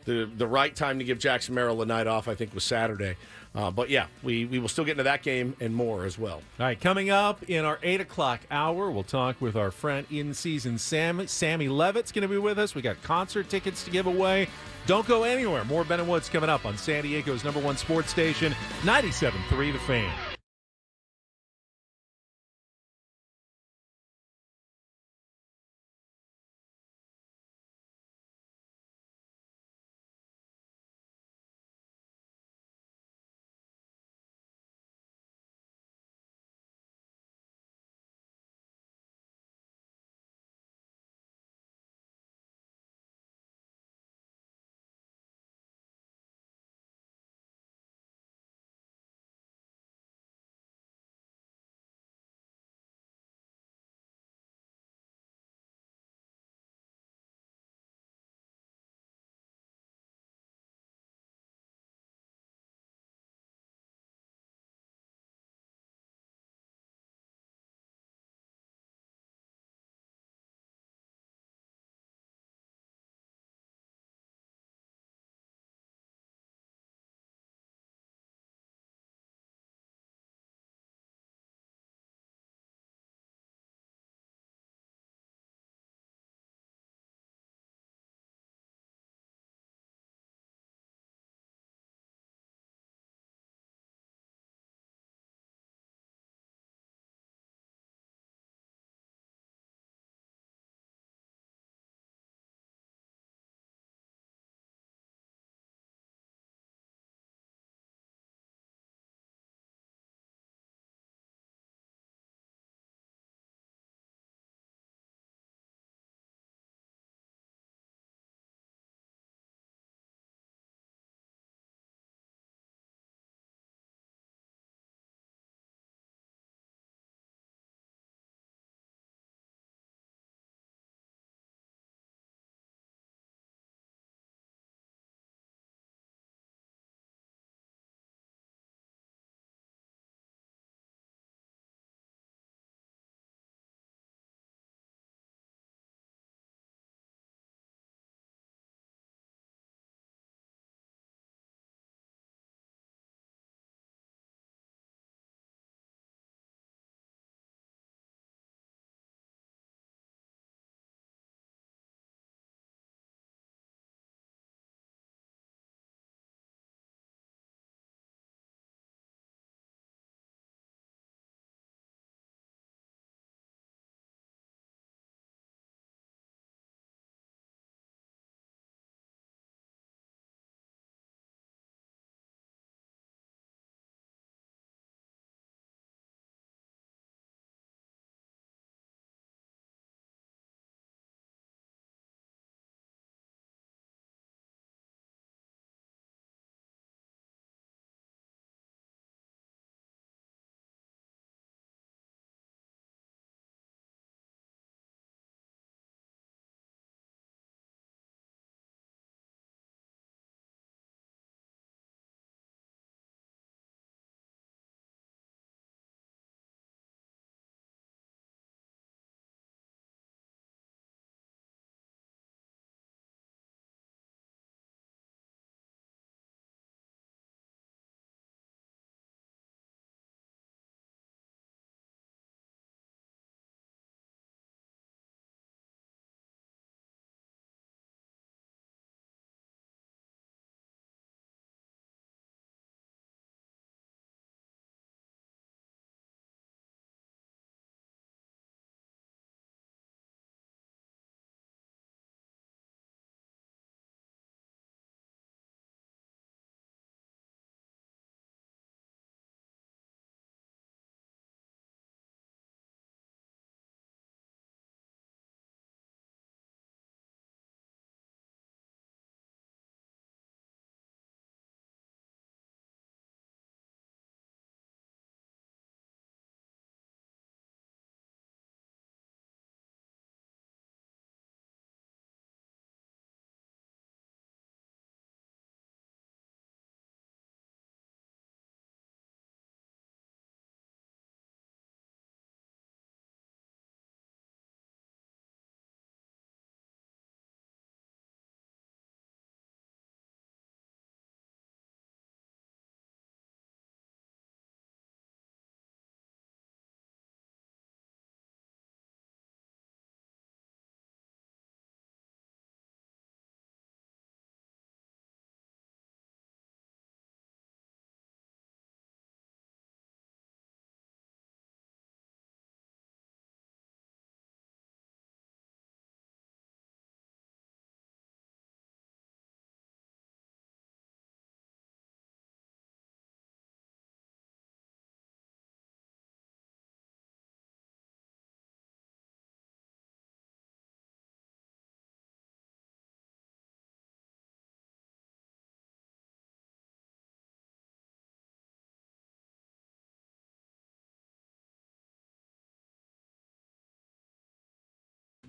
The right time to give Jackson Merrill a night off, I think, was Saturday. But, yeah, we will still get into that game and more as well. All right, coming up in our 8 o'clock hour, we'll talk with our friend in-season Sammy Levitt's going to be with us. We got concert tickets to give away. Don't go anywhere. More Ben and Woods coming up on San Diego's #1 sports station, 97.3 The Fan.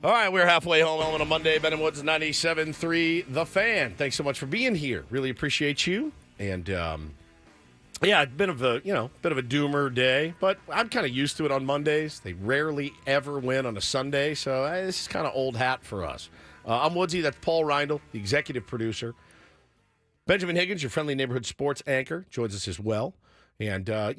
All right, we're halfway home on a Monday. Ben and Woods 97.3 The Fan. Thanks so much for being here. Really appreciate you. And yeah, it's been bit of a doomer day, but I'm kind of used to it on Mondays. They rarely ever win on a Sunday, so this is kind of old hat for us. I'm Woodsy. That's Paul Reindl, the executive producer. Benjamin Higgins, your friendly neighborhood sports anchor, joins us as well. And our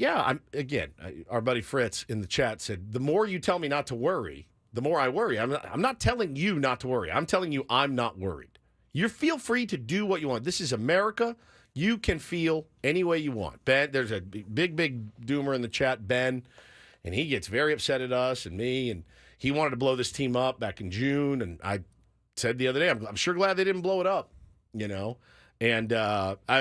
buddy Fritz in the chat said, the more you tell me not to worry, the more I worry. I'm not telling you not to worry. I'm telling you I'm not worried. You feel free to do what you want. This is America. You can feel any way you want. Ben, there's a big doomer in the chat, Ben, and he gets very upset at us and me, and he wanted to blow this team up back in June, and I said the other day, I'm sure glad they didn't blow it up, And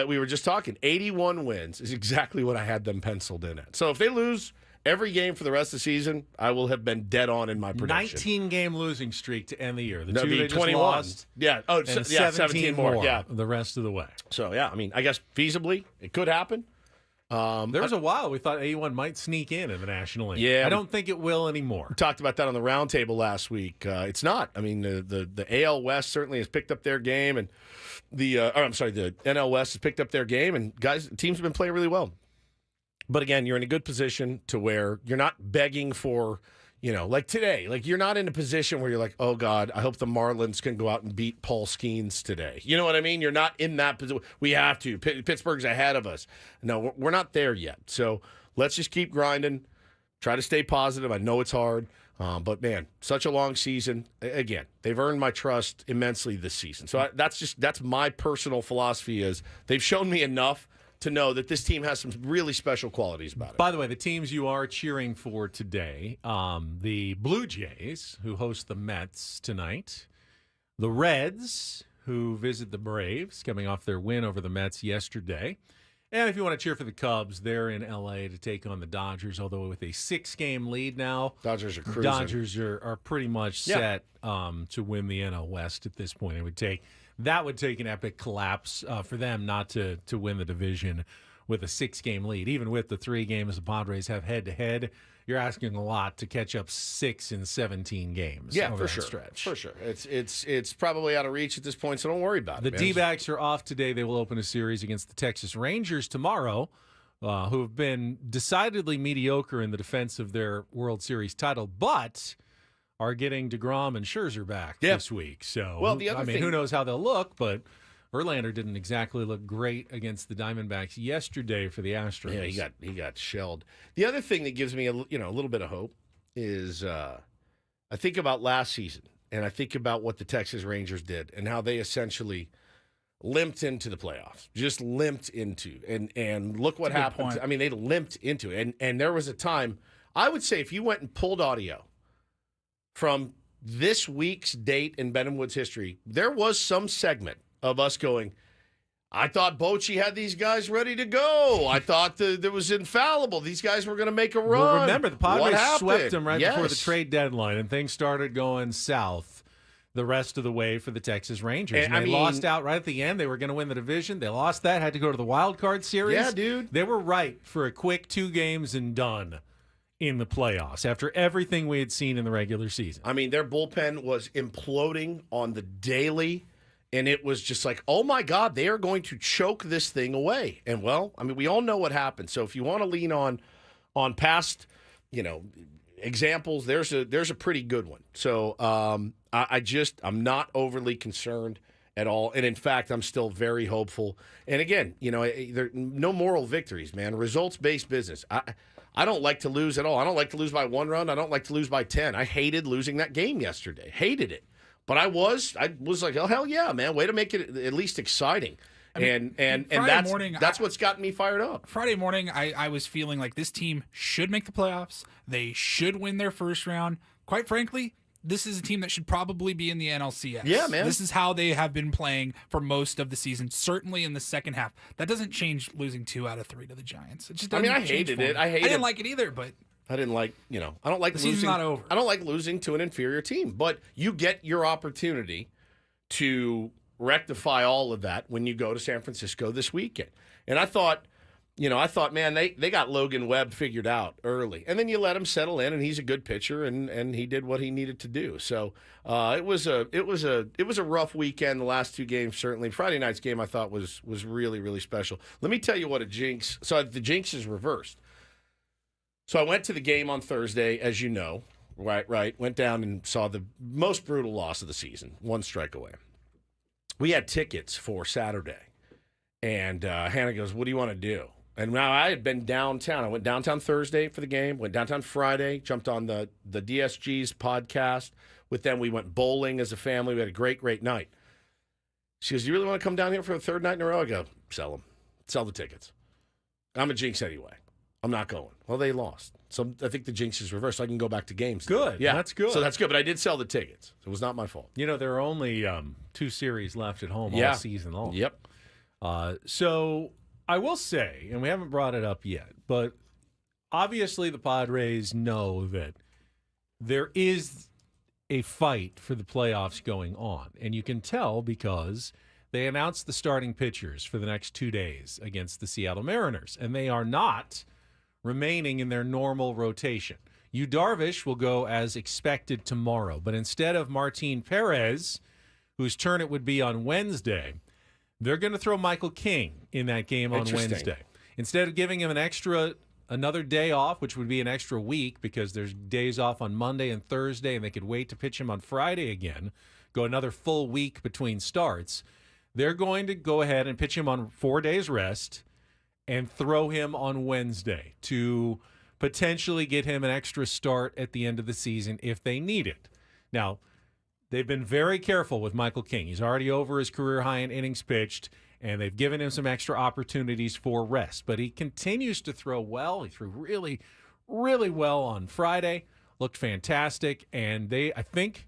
we were just talking, 81 wins is exactly what I had them penciled in at. So if they lose every game for the rest of the season, I will have been dead on in my prediction. 19-game losing streak to end the year. The That'd two be they just 21. lost. Yeah. Oh, and yeah, 17 more. Yeah. The rest of the way. So, yeah, I mean, I guess feasibly it could happen. There was a while we thought 81 might sneak in the National League. Yeah. I don't think it will anymore. We talked about that on the roundtable last week. It's not. I mean, the AL West certainly has picked up their game, and the NL West has picked up their game, and guys, teams have been playing really well. But again, you're in a good position to where you're not begging for, like today. Like you're not in a position where you're like, oh God, I hope the Marlins can go out and beat Paul Skeens today. You know what I mean? You're not in that position. We have to. Pittsburgh's ahead of us. No, we're not there yet. So let's just keep grinding. Try to stay positive. I know it's hard. But man, such a long season. Again, they've earned my trust immensely this season. So that's my personal philosophy is they've shown me enough to know that this team has some really special qualities about it. By the way, the teams you are cheering for today, the Blue Jays, who host the Mets tonight, the Reds, who visit the Braves, coming off their win over the Mets yesterday. And if you want to cheer for the Cubs, they're in L.A. to take on the Dodgers, although with a 6-game lead now. Dodgers are cruising. Dodgers are pretty much set to win the NL West at this point. That would take an epic collapse for them not to win the division with a 6-game lead. Even with the 3 games the Padres have head-to-head, you're asking a lot to catch up 6 in 17 games. Yeah, over for that sure. Stretch. For sure. It's probably out of reach at this point, so don't worry about The it. D-backs are off today. They will open a series against the Texas Rangers tomorrow, who have been decidedly mediocre in the defense of their World Series title, but are getting DeGrom and Scherzer back this week. So, who knows how they'll look, but Verlander didn't exactly look great against the Diamondbacks yesterday for the Astros. Yeah, he got shelled. The other thing that gives me a little bit of hope is I think about last season, and I think about what the Texas Rangers did and how they essentially limped into the playoffs. Just limped into. And look what happened. Point. I mean, they limped into it. And there was a time, I would say if you went and pulled audio from this week's date in Ben and Woods history, there was some segment of us going, I thought Bochy had these guys ready to go. I thought that was infallible. These guys were going to make a run. Well, remember, the Padres swept them right before the trade deadline, and things started going south the rest of the way for the Texas Rangers. And they lost out right at the end. They were going to win the division. They lost that, had to go to the wild card series. Yeah, dude. They were right for a quick 2 games and done in the playoffs after everything we had seen in the regular season. I mean, their bullpen was imploding on the daily, and it was just like, oh my God, they are going to choke this thing away. And well, I mean, we all know what happened. So if you want to lean on past, examples, there's a pretty good one. So I'm not overly concerned at all. And in fact, I'm still very hopeful. And again, there no moral victories, man. Results-based business. I don't like to lose at all. I don't like to lose by 1 run. I don't like to lose by 10. I hated losing that game yesterday. Hated it. But I was like, oh, hell yeah, man. Way to make it at least exciting. And that's what's gotten me fired up. Friday morning, I was feeling like this team should make the playoffs. They should win their first round. Quite frankly, this is a team that should probably be in the NLCS. Yeah, man. This is how they have been playing for most of the season, certainly in the second half. That doesn't change losing 2 out of 3 to the Giants. It just doesn't I change hated for it. me. I didn't like it either, but I didn't like, I don't like the losing. season's not over. I don't like losing to an inferior team, but you get your opportunity to rectify all of that when you go to San Francisco this weekend. And I thought I thought, man, they got Logan Webb figured out early, and then you let him settle in, and he's a good pitcher, and he did what he needed to do. So it was a rough weekend. The last two games, certainly. Friday night's game, I thought was really, really special. Let me tell you what a jinx. So the jinx is reversed. So I went to the game on Thursday, as you know, right. Went down and saw the most brutal loss of the season, one strike away. We had tickets for Saturday, and Hannah goes, "What do you want to do?" And now I had been downtown. I went downtown Thursday for the game, went downtown Friday, jumped on the DSG's podcast. With them, we went bowling as a family. We had a great, great night. She goes, "You really want to come down here for the third night in a row?" I go, "Sell them. Sell the tickets. I'm a jinx anyway. I'm not going." Well, they lost. So I think the jinx is reversed. So I can go back to games. Good. Yeah. That's good. So that's good. But I did sell the tickets. It was not my fault. There are only 2 series left at home Yeah. all season long. Yep. So I will say, and we haven't brought it up yet, but obviously the Padres know that there is a fight for the playoffs going on. And you can tell because they announced the starting pitchers for the next 2 days against the Seattle Mariners, and they are not remaining in their normal rotation. Yu Darvish will go as expected tomorrow, but instead of Martin Perez, whose turn it would be on Wednesday, they're going to throw Michael King in that game on Wednesday. Instead of giving him another day off, which would be an extra week because there's days off on Monday and Thursday, and they could wait to pitch him on Friday again, go another full week between starts, they're going to go ahead and pitch him on 4 days rest and throw him on Wednesday to potentially get him an extra start at the end of the season if they need it. Now, they've been very careful with Michael King. He's already over his career high in innings pitched, and they've given him some extra opportunities for rest. But he continues to throw well. He threw really, really well on Friday, looked fantastic, and I think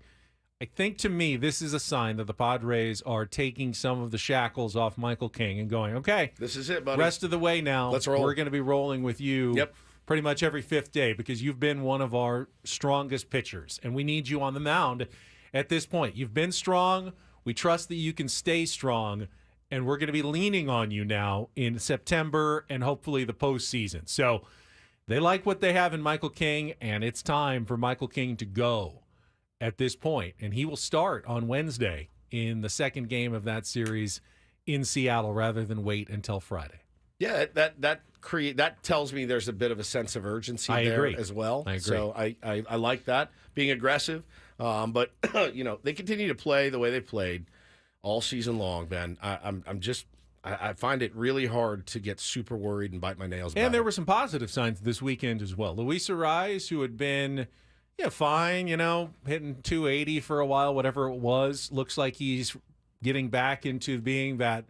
to me this is a sign that the Padres are taking some of the shackles off Michael King and going, okay, this is it, buddy. Rest of the way now. Let's roll. We're going to be rolling with you pretty much every 5th day because you've been one of our strongest pitchers, and we need you on the mound at this point. You've been strong. We trust that you can stay strong, and we're going to be leaning on you now in September and hopefully the postseason. So they like what they have in Michael King, and it's time for Michael King to go at this point, and he will start on Wednesday in the second game of that series in Seattle rather than wait until Friday. Yeah, that tells me there's a bit of a sense of urgency there as well. I agree. So I like that, being aggressive. But they continue to play the way they played all season long, Ben. I find it really hard to get super worried and bite my nails. And there were some positive signs this weekend as well. Luis Ariz, who had been fine, hitting 280 for a while, whatever it was, looks like he's getting back into being that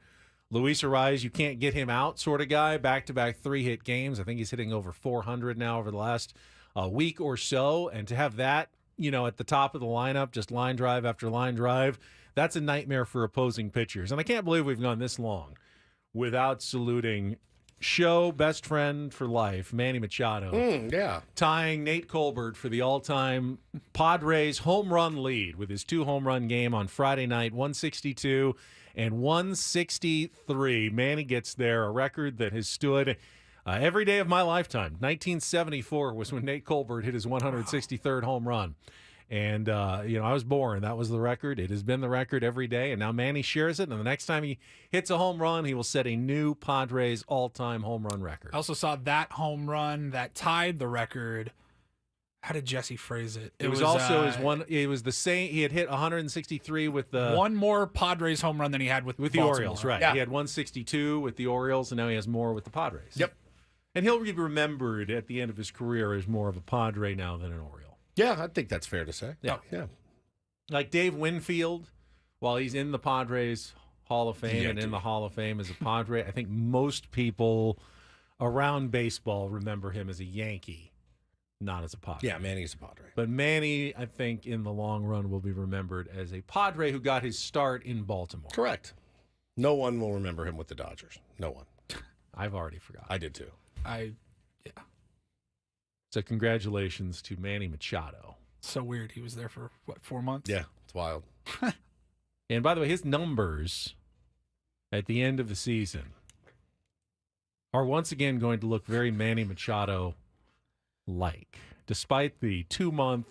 Luis Ariz, you can't get him out sort of guy. Back-to-back 3-hit games. I think he's hitting over 400 now over the last week or so. And to have that, at the top of the lineup, just line drive after line drive, that's a nightmare for opposing pitchers. And I can't believe we've gone this long without saluting show best friend for life, Manny Machado. Tying Nate Colbert for the all-time Padres home run lead with his 2 home run game on Friday night, 162 and 163. Manny gets there, a record that has stood every day of my lifetime. 1974 was when Nate Colbert hit his 163rd home run. And, I was born. That was the record. It has been the record every day. And now Manny shares it. And the next time he hits a home run, he will set a new Padres all-time home run record. I also saw that home run that tied the record. How did Jesse phrase it? It was also his one. It was the same. He had hit 163 with the one more Padres home run than he had with the Orioles. Right. Yeah. He had 162 with the Orioles, and now he has more with the Padres. Yep. And he'll be remembered at the end of his career as more of a Padre now than an Oriole. Yeah, I think that's fair to say. Yeah. Like Dave Winfield, while he's in the Padres Hall of Fame and in the Hall of Fame as a Padre, I think most people around baseball remember him as a Yankee, not as a Padre. Yeah, Manny's a Padre. But Manny, I think, in the long run, will be remembered as a Padre who got his start in Baltimore. Correct. No one will remember him with the Dodgers. No one. I've already forgotten. I did too. So congratulations to Manny Machado. So weird. He was there for, 4 months? Yeah, it's wild. And by the way, his numbers at the end of the season are once again going to look very Manny Machado-like, despite the 2-month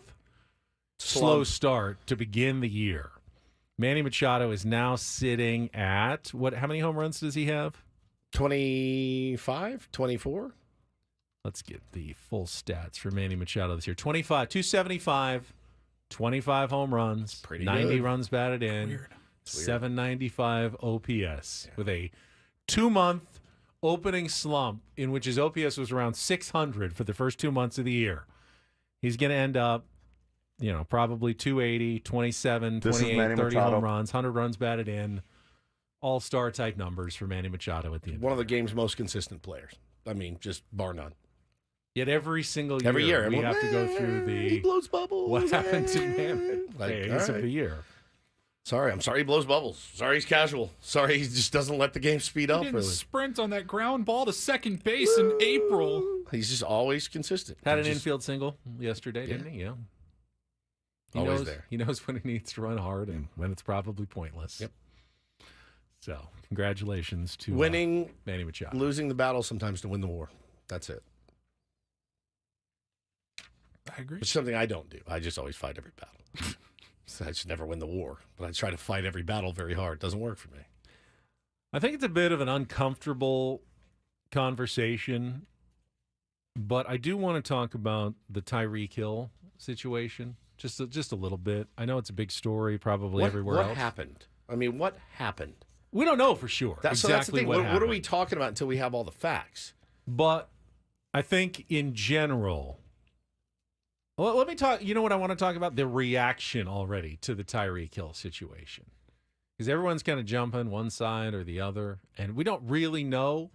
slow start to begin the year. Manny Machado is now sitting at, how many home runs does he have? 25, 24? Let's get the full stats for Manny Machado this year. 25, 275, 25 home runs, pretty 90 good. runs batted in, Weird. 795 OPS with a 2-month opening slump in which his OPS was around 600 for the first 2 months of the year. He's going to end up, probably 280, 27, This is 28, Manny 30 Machado. home runs, 100 runs batted in. All-star type numbers for Manny Machado at the end. One of the game's most consistent players. I mean, just bar none. Yet every single year, Every year, we everyone, have to go through the he blows bubbles. what happened to Manny. Like, Hey, all ace of right. the year. Sorry, I'm sorry he blows bubbles. Sorry he's casual. Sorry he just doesn't let the game speed He up. didn't Really. sprint on that ground ball to second base in April. He's just always consistent. Had He an just- infield single yesterday, didn't he? Yeah. He Always knows, there. He knows when he needs to run hard and when it's probably pointless. Yep. So, congratulations to winning, Manny Machado. losing the battle sometimes to win the war. That's it. I agree. Which is something I don't do. I just always fight every battle. So I just never win the war. But I try to fight every battle very hard. Doesn't work for me. I think it's a bit of an uncomfortable conversation, but I do want to talk about the Tyreek Hill situation just a little bit. I know it's a big story probably everywhere else. What happened? I mean, what happened? We don't know for sure That's the exactly thing. what What are happened. we talking about until we have all the facts? But I think in general, well, let me talk. You know what I want to talk about? The reaction already to the Tyreek Hill situation. Because everyone's kind of jumping one side or the other, and we don't really know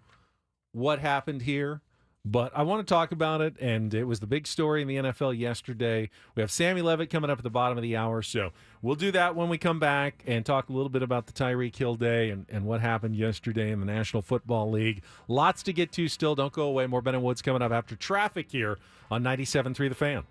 what happened here. But I want to talk about it, and it was the big story in the NFL yesterday. We have Sammy Levitt coming up at the bottom of the hour, so we'll do that when we come back and talk a little bit about the Tyreek Hill day and what happened yesterday in the National Football League. Lots to get to still. Don't go away. More Ben and Woods coming up after traffic here on 97.3 The Fan.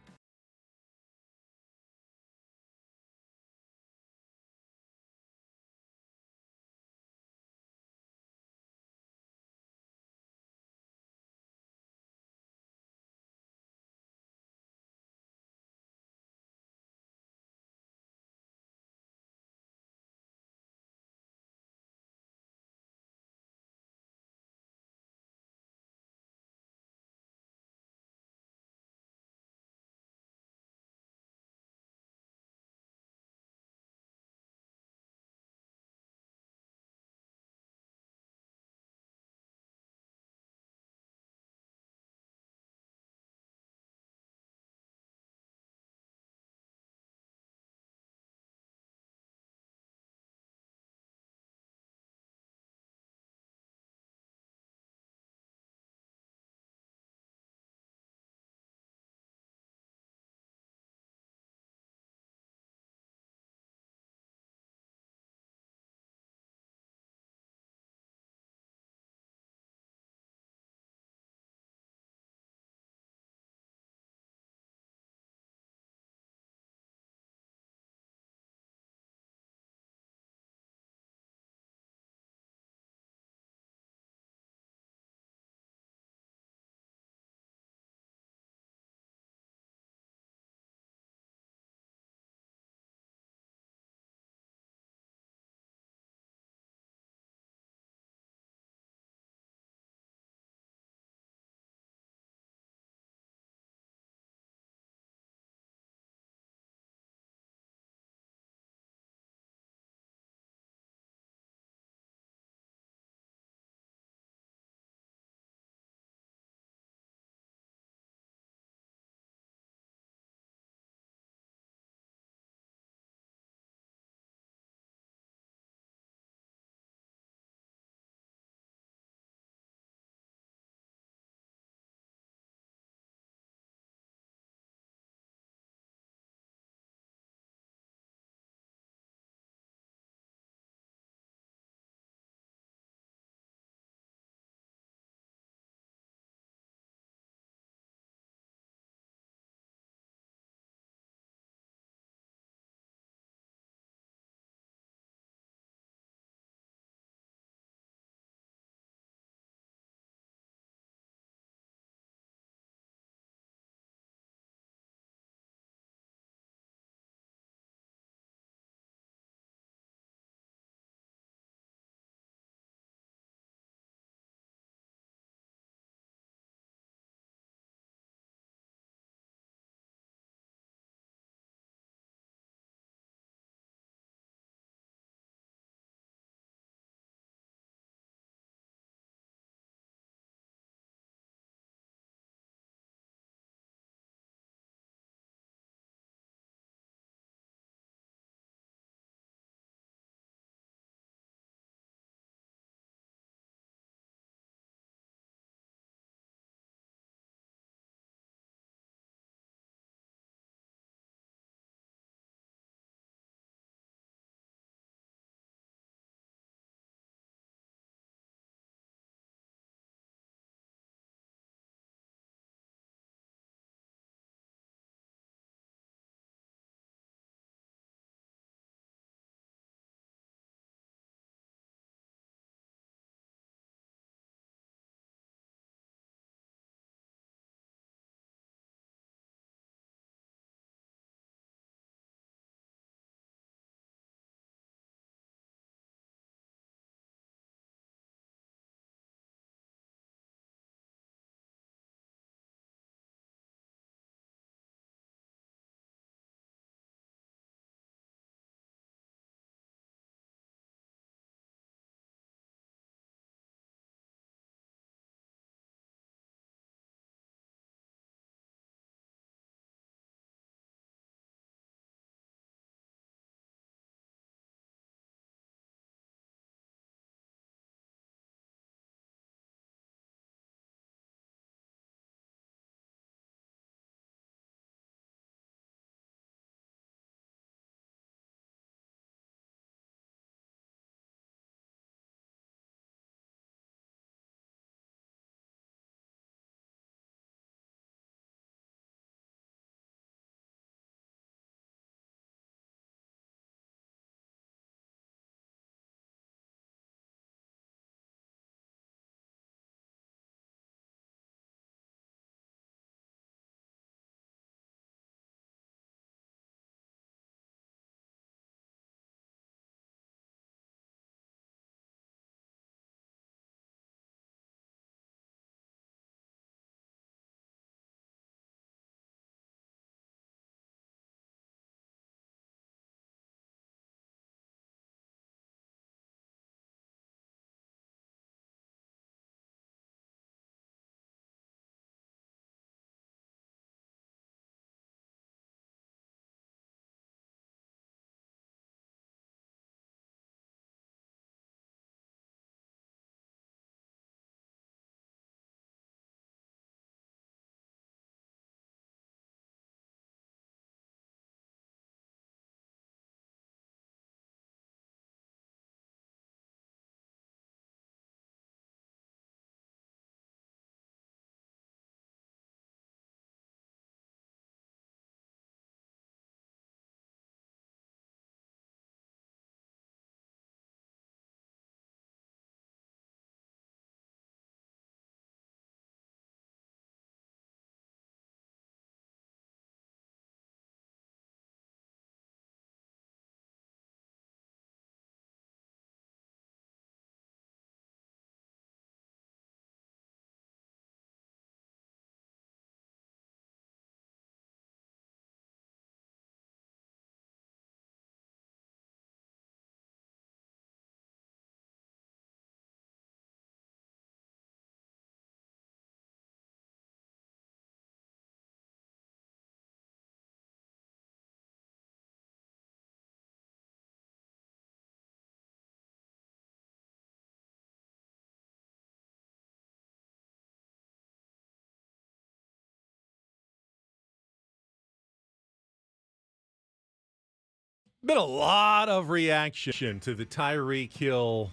Been a lot of reaction to the Tyreek Hill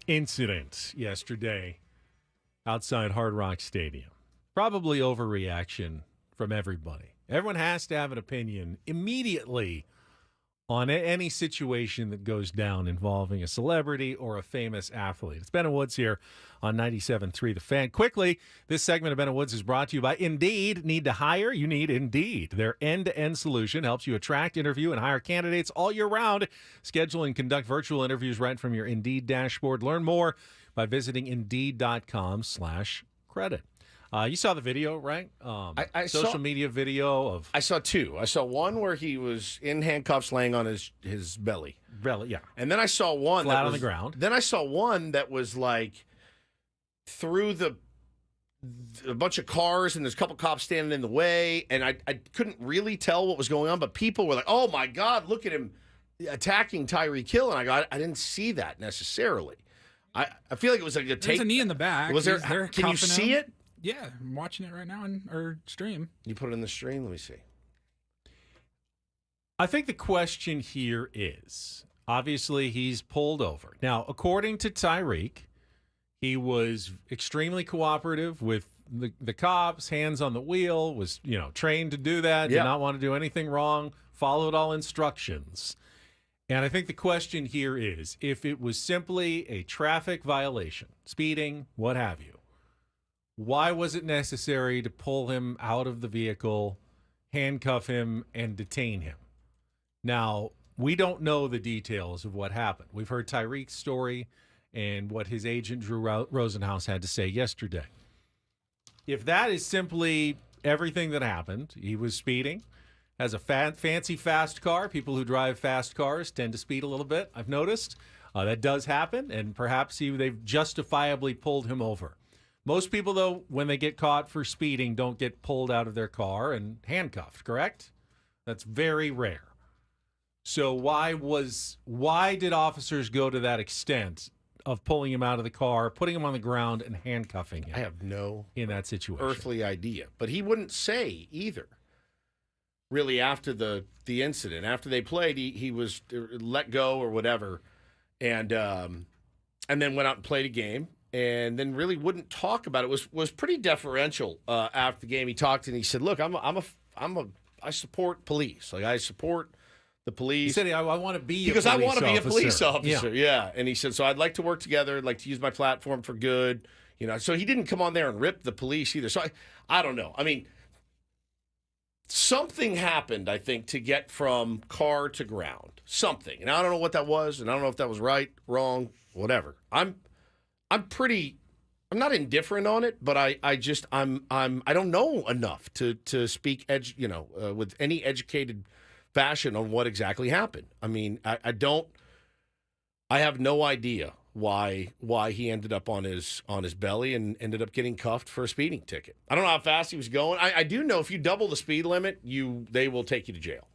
incident yesterday outside Hard Rock Stadium. Probably overreaction from everybody. Everyone has to have an opinion immediately on any situation that goes down involving a celebrity or a famous athlete. It's Ben and Woods here on 97.3 The Fan. Quickly, this segment of Ben and Woods is brought to you by Indeed. Need to hire? You need Indeed. Their end-to-end solution helps you attract, interview, and hire candidates all year round. Schedule and conduct virtual interviews right from your Indeed dashboard. Learn more by visiting Indeed.com/credit. You saw the video, right? I social saw, media video of. I saw two. I saw one where he was in handcuffs, laying on his belly. Belly, yeah. And then I saw one Flat that on was, the ground. Then I saw one that was like through a bunch of cars, and there's a couple cops standing in the way, and I couldn't really tell what was going on, but people were like, "Oh my God, look at him attacking Tyreek Hill," and I didn't see that necessarily. I feel like it was like a take. There's a knee in the back. Was there? They're Can you cuffing see him. it? Yeah, I'm watching it right now in our stream. You put it in the stream. Let me see. I think the question here is, obviously he's pulled over. Now, according to Tyreek, he was extremely cooperative with the cops, hands on the wheel, was, trained to do that, did not want to do anything wrong, followed all instructions. And I think the question here is, if it was simply a traffic violation, speeding, what have you, why was it necessary to pull him out of the vehicle, handcuff him, and detain him? Now, we don't know the details of what happened. We've heard Tyreek's story and what his agent, Drew Rosenhaus, had to say yesterday. If that is simply everything that happened, he was speeding, has a fancy fast car. People who drive fast cars tend to speed a little bit, I've noticed. That does happen, and perhaps they've justifiably pulled him over. Most people, though, when they get caught for speeding, don't get pulled out of their car and handcuffed, correct? That's very rare. So why did officers go to that extent of pulling him out of the car, putting him on the ground, and handcuffing him? I have no in that situation earthly idea. But he wouldn't say either. Really, after the incident, after they played, he was let go or whatever, and then went out and played a game. And then really wouldn't talk about it. Was pretty deferential after the game. He talked and he said, "Look, I support police. Like I support the police." He said, "I want to be because I want to be a police officer." Yeah. And he said, "So I'd like to work together. I'd like to use my platform for good." So he didn't come on there and rip the police either. So I don't know. I mean, something happened, I think, to get from car to ground. Something, and I don't know what that was, and I don't know if that was right, wrong, whatever. I'm not indifferent on it, but I don't know enough to speak with any educated fashion on what exactly happened. I mean, I have no idea why he ended up on his belly and ended up getting cuffed for a speeding ticket. I don't know how fast he was going. I do know if you double the speed limit, they will take you to jail.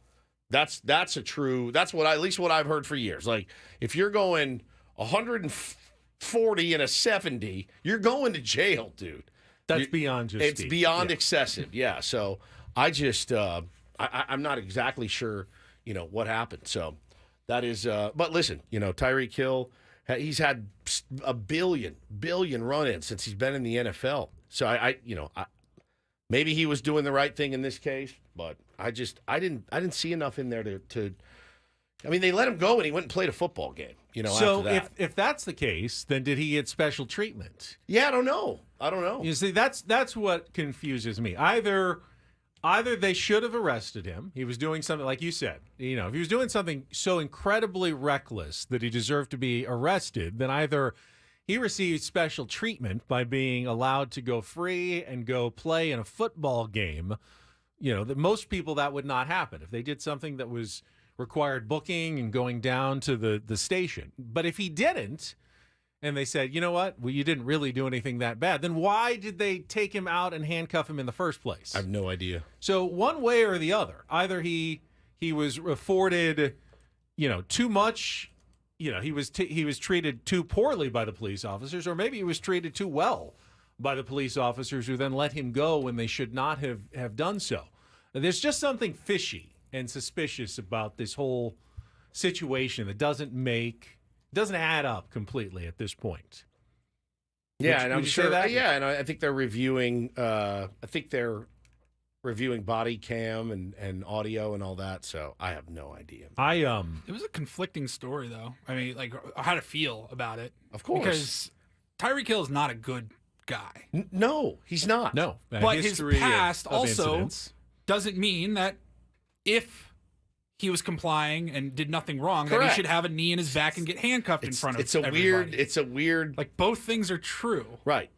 That's what at least what I've heard for years. Like if you're going 140 and a 70, you're going to jail, dude. That's beyond just it's speed. beyond excessive. Yeah. So I just I'm not exactly sure, what happened. So that is but listen, Tyreek Hill, he's had a billion run-ins since he's been in the NFL. So I maybe he was doing the right thing in this case, but I didn't see enough in there to I mean, they let him go and he went and played a football game, So after that. if that's the case, then did he get special treatment? Yeah, I don't know. You see, that's what confuses me. Either they should have arrested him. He was doing something, like you said, if he was doing something so incredibly reckless that he deserved to be arrested, then either he received special treatment by being allowed to go free and go play in a football game. That most people, that would not happen if they did something that was required booking and going down to the station. But if he didn't, and they said, you know what, well, you didn't really do anything that bad, then why did they take him out and handcuff him in the first place? I have no idea. So one way or the other, either he was afforded, too much, he was treated too poorly by the police officers, or maybe he was treated too well by the police officers who then let him go when they should not have done so. There's just something fishy and suspicious about this whole situation that doesn't add up completely at this point. Yeah, and I'm would you say sure. that? Yeah, and I think they're reviewing. Reviewing body cam and audio and all that. So I have no idea. It was a conflicting story, though. I mean, like how to feel about it. Of course, because Tyreek Hill is not a good guy. No, he's not. No, But his past of also incidents. doesn't mean that if he was complying and did nothing wrong, that he Correct. should have a knee in his back and get handcuffed in front of everybody. It's a weird. Like both things are true. Right.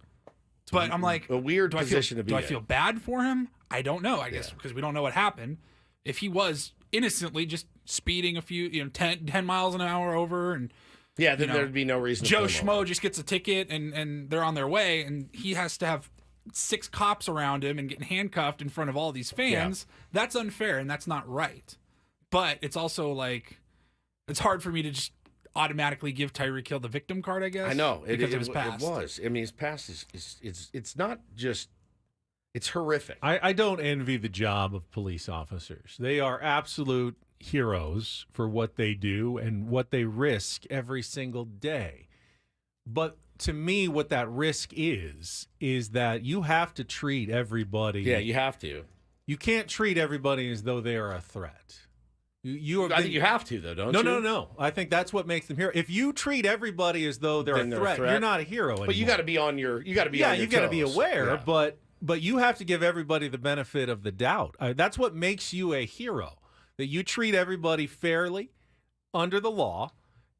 But I'm like, a weird do I position feel, to be do I in. feel bad for him? I don't know. I guess because we don't know what happened. If he was innocently just speeding a few, 10 miles an hour over, and Yeah, then there'd be no reason. Joe to pull him over. Schmo just gets a ticket and they're on their way, and he has to have 6 cops around him and getting handcuffed in front of all these fans. That's unfair and that's not right. But it's also like it's hard for me to just automatically give Tyreek Hill the victim card, I guess. I know because of his past. It was. I mean, his past is it's not just. It's horrific. I don't envy the job of police officers. They are absolute heroes for what they do and what they risk every single day. But to me, what that risk is that you have to treat everybody. Yeah, you have to. You can't treat everybody as though they are a threat. I think you have to, though, don't no, you? No. I think that's what makes them hero. If you treat everybody as though they're, Then a, threat, you're not a hero anymore. But you got to be on your. You got to be. Yeah, on your you've got to be toes. aware, Yeah. but you have to give everybody the benefit of the doubt. That's what makes you a hero. That you treat everybody fairly under the law,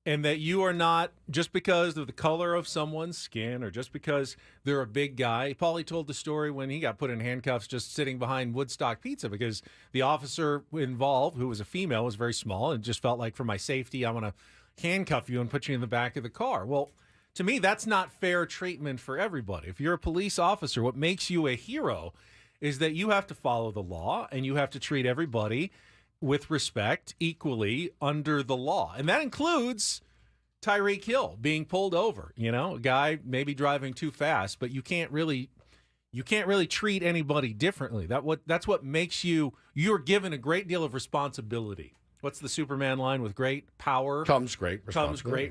and that you are not just because of the color of someone's skin or just because they're a big guy. Paulie told the story when he got put in handcuffs just sitting behind Woodstock Pizza because the officer involved, who was a female, was very small and just felt like, for my safety, I want to handcuff you and put you in the back of the car. Well, to me, that's not fair treatment for everybody. If you're a police officer, what makes you a hero is that you have to follow the law and you have to treat everybody with respect equally under the law. And that includes Tyreek Hill being pulled over, a guy maybe driving too fast, but you can't really treat anybody differently. That's what makes you're given a great deal of responsibility. What's the Superman line? With great power comes great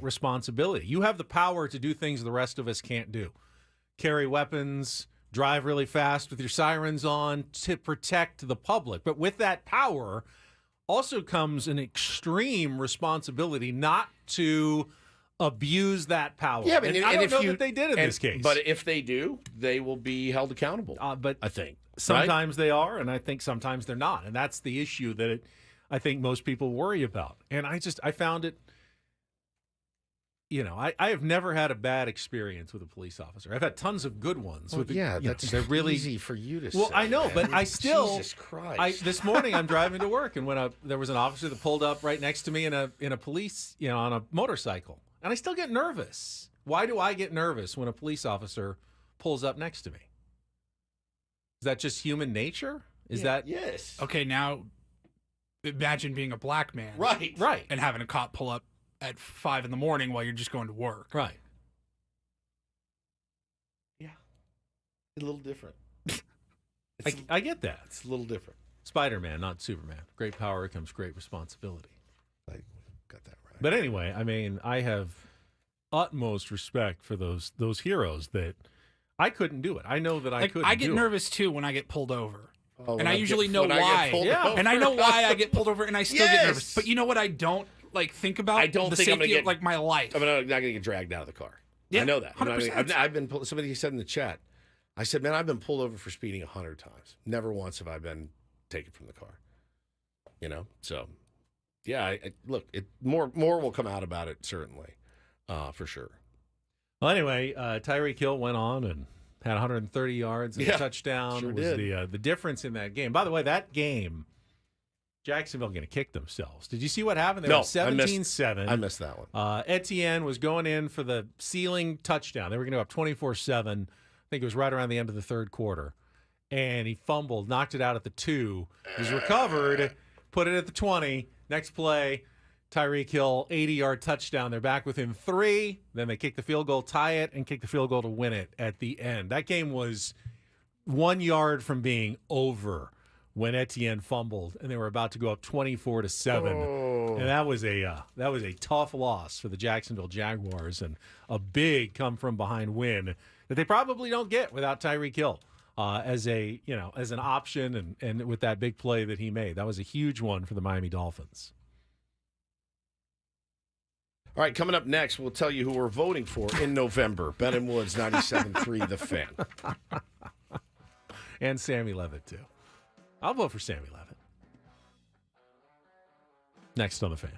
responsibility. You have the power to do things the rest of us can't do. Carry weapons, drive really fast with your sirens on to protect the public. But with that power also comes an extreme rescibility not to abuse that power. Yeah, but and I don't know that they did in this case. But if they do, they will be held accountable. But I think sometimes they are, and I think sometimes they're not, and that's the issue that I think most people worry about. And I found it. I have never had a bad experience with a police officer. I've had tons of good ones. Well, They're really easy for you to say. Well, I know, man. but I still. Jesus Christ. This morning I'm driving to work, and when there was an officer that pulled up right next to me in a police, on a motorcycle, and I still get nervous. Why do I get nervous when a police officer pulls up next to me? Is that just human nature? Is that yes? Okay, now imagine being a black man, right, and having a cop pull up at 5 a.m. while you're just going to work, right? Yeah, a little different. I get that. It's a little different. Spider-Man, not Superman. Great power comes great responsibility. I got that right. But anyway, I mean, I have utmost respect for those heroes that I couldn't do it. I know that I couldn't. I get do nervous too when I get pulled over. Oh, and I usually know why. And I know why I get pulled over, and I still get nervous. But you know what I don't think about? I don't the think I'm safety gonna get of my life. I'm not going to get dragged out of the car. Yeah, I know that. 100%. I've been. Somebody said in the chat. I said, man, I've been pulled over for speeding 100 times. Never once have I been taken from the car. So yeah. Look, more will come out about it certainly, for sure. Well, anyway, Tyreek Hill went on and had 130 yards and a touchdown. Sure was did. the difference in that game. By the way, that game, Jacksonville going to kick themselves. Did you see what happened? They were 17-7. I missed that one. Etienne was going in for the ceiling touchdown. They were going to go up 24-7. I think it was right around the end of the third quarter. And he fumbled, knocked it out at the 2. He was recovered, put it at the 20. Next play, Tyreek Hill, 80-yard touchdown. They're back within 3. Then they kick the field goal, tie it, and kick the field goal to win it at the end. That game was 1 yard from being over when Etienne fumbled, and they were about to go up 24-7 And that was a tough loss for the Jacksonville Jaguars and a big come from behind win that they probably don't get without Tyreek Hill as an option and with that big play that he made. That was a huge one for the Miami Dolphins. All right, coming up next, we'll tell you who we're voting for in November. Ben and Woods, 97.3 The Fan. And Sammy Levitt, too. I'll vote for Sammy Levitt. Next on The Fan.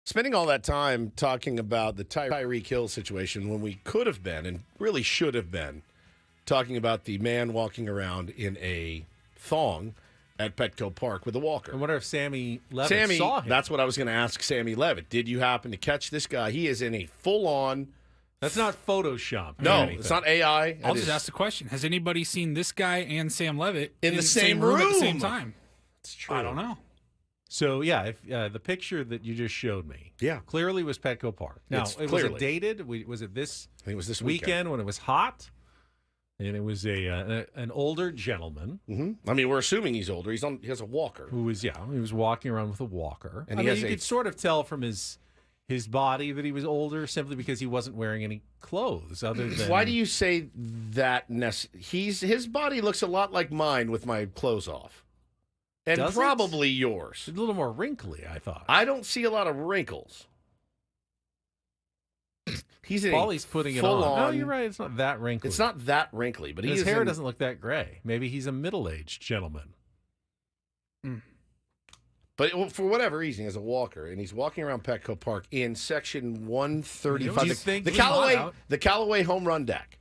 Spending all that time talking about the Tyreek Hill situation when we could have been and really should have been talking about the man walking around in a thong at Petco Park with a walker. I wonder if Sammy Levitt saw him. That's what I was going to ask Sammy Levitt. Did you happen to catch this guy? He is in a full-on... That's not Photoshop. No, it's not AI. I'll just ask the question. Has anybody seen this guy and Sam Levitt in the same room at the same time? It's true. I don't know. So, yeah, if, the picture that you just showed me clearly was Petco Park. Now, was it dated? Was it this I think it was this weekend when it was hot? And it was an older gentleman. Mm-hmm. I mean, we're assuming he's older. He has a walker. He was walking around with a walker. And you could sort of tell from his body that he was older simply because he wasn't wearing any clothes other than... Why do you say that? His body looks a lot like mine with my clothes off. And Does probably yours. It's a little more wrinkly, I thought. I don't see a lot of wrinkles. He's in Paulie's putting it on. No, you're right. It's not that wrinkly. It's not that wrinkly, but his hair doesn't look that gray. Maybe he's a middle-aged gentleman. But for whatever reason, he has a walker, and he's walking around Petco Park in section 135. Do you think the Callaway home run deck.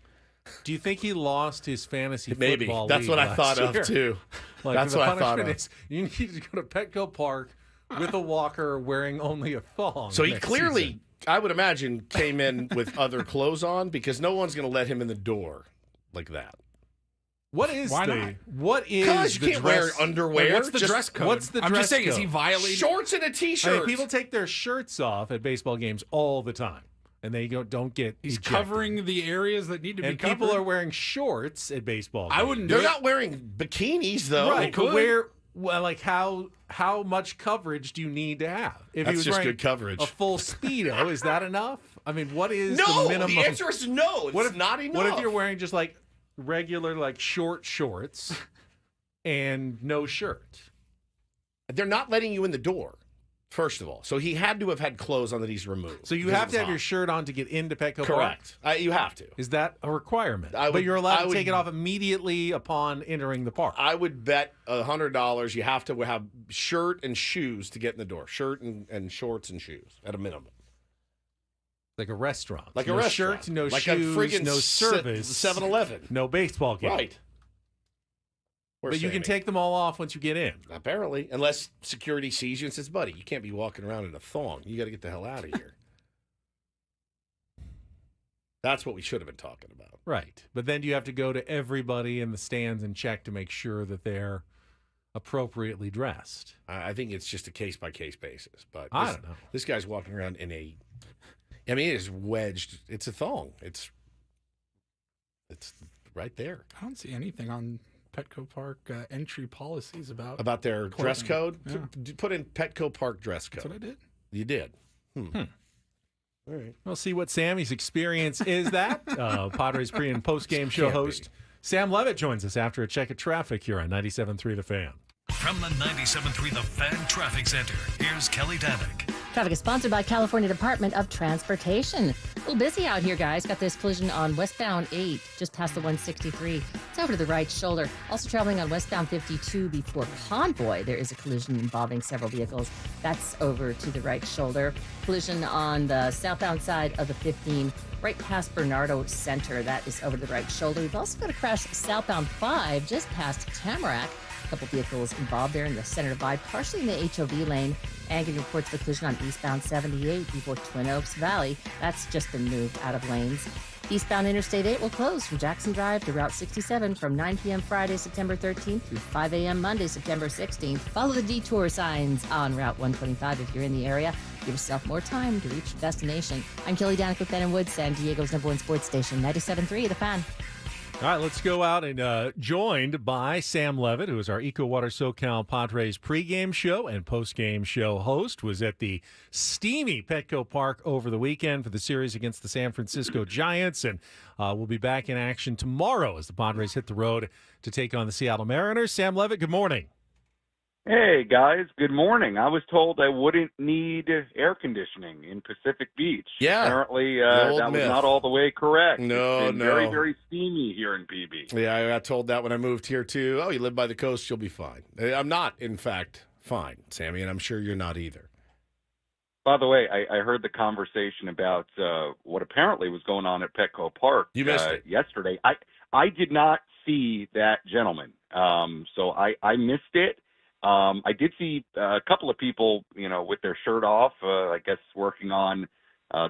Do you think he lost his fantasy Maybe. football That's league what I last thought year? of, too. Like, That's the what I thought punishment of. is you need to go to Petco Park with a walker wearing only a thong. So he next clearly, season. I would imagine, came in with other clothes on because no one's going to let him in the door like that. What is Why the not? what is Because the you can't dress, wear underwear. What's the dress code? What's the I'm dress just saying, code? is he violating Shorts and a T-shirt. I mean, people take their shirts off at baseball games all the time, and they don't get. He's ejected. covering the areas that need to be And covered. people are wearing shorts at baseball games. I wouldn't do They're it. not wearing bikinis, though. Right, could. but where? Well, like how much coverage do you need to have? If That's he was just wearing good coverage. a full speedo, is that enough? I mean, what is No, the minimum? the answer is no. It's not enough. What if you're wearing just like regular, like short shorts and no shirt? They're not letting you in the door, first of all. So he had to have had clothes on that he's removed. So you because have it to was have your hot. shirt on to get into Petco Park? Correct. You have to. Is that a requirement? I But would- you're allowed I to would- take it off immediately upon entering the park. I would bet $100 you have to have shirt and shoes to get in the door. Shirt and shorts and shoes at a minimum. Like a restaurant. Like a no restaurant. shirt, no Like shoes, a friggin' no service. 7-Eleven. No baseball game. Right. Or But you can Sammy. take them all off once you get in. Apparently, unless security sees you and says, buddy, you can't be walking around in a thong. You got to get the hell out of here. That's what we should have been talking about. Right. But then you have to go to everybody in the stands and check to make sure that they're appropriately dressed. I think it's just a case-by-case basis. But I don't know. This guy's walking around in a... I mean, it is wedged. It's a thong. It's right there. I don't see anything on Petco Park entry policies about Their dress code? Yeah. Put in Petco Park dress code. That's what I did. You did. All right. We'll see what Sammy's experience is that. Padres pre- and post-game show Can't host Sam Levitt joins us after a check of traffic here on 97.3 The Fan. From the 97.3 The Fan Traffic Center, here's Kelly Danick. Traffic is sponsored by California Department of Transportation. A little busy out here, guys. Got this collision on westbound 8, just past the 163. It's over to the right shoulder. Also traveling on westbound 52 before Convoy. There is a collision involving several vehicles. That's over to the right shoulder. Collision on the southbound side of the 15, right past Bernardo Center. That is over to the right shoulder. We've also got a crash southbound 5, just past Tamarack. A couple vehicles involved there in the center divide, partially in the HOV lane. And getting reports of a collision on eastbound 78 before Twin Oaks Valley. That's just been moved out of lanes. Eastbound Interstate 8 will close from Jackson Drive to Route 67 from 9 p.m. Friday, September 13th through 5 a.m. Monday, September 16th. Follow the detour signs on Route 125 if you're in the area. Give yourself more time to reach your destination. I'm Kelly Danick with Ben and Woods, San Diego's #1 sports station, 97.3 The Fan. All right, let's go out and joined by Sam Levitt, who is our EcoWater SoCal Padres pregame show and postgame show host, was at the steamy Petco Park over the weekend for the series against the San Francisco Giants, and we'll be back in action tomorrow as the Padres hit the road to take on the Seattle Mariners. Sam Levitt, good morning. Hey, guys. Good morning. I was told I wouldn't need air conditioning in Pacific Beach. Yeah. Apparently, The old that was myth. not all the way correct. No, It's been no. very, very steamy here in PB. Yeah, I got told that when I moved here, too. Oh, you live by the coast, you'll be fine. I'm not, in fact, fine, Sammy, and I'm sure you're not either. By the way, I heard the conversation about what apparently was going on at Petco Park You missed it. yesterday. I did not see that gentleman, so I missed it. I did see a couple of people, with their shirt off, I guess working on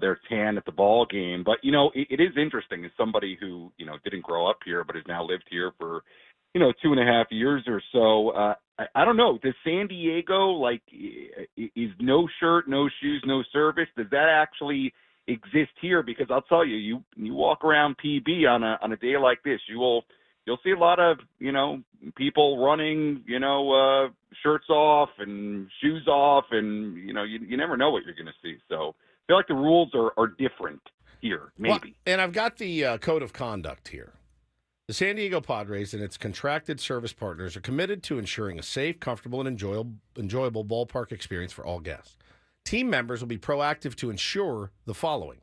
their tan at the ball game. But, it is interesting as somebody who, didn't grow up here but has now lived here for, 2.5 years or so. I don't know. Does San Diego, is no shirt, no shoes, no service? Does that actually exist here? Because I'll tell you, you walk around PB on a day like this, you'll see a lot of, people running, shirts off and shoes off, and, you never know what you're going to see. So I feel like the rules are different here, maybe. Well, and I've got the code of conduct here. The San Diego Padres and its contracted service partners are committed to ensuring a safe, comfortable, and enjoyable ballpark experience for all guests. Team members will be proactive to ensure the following.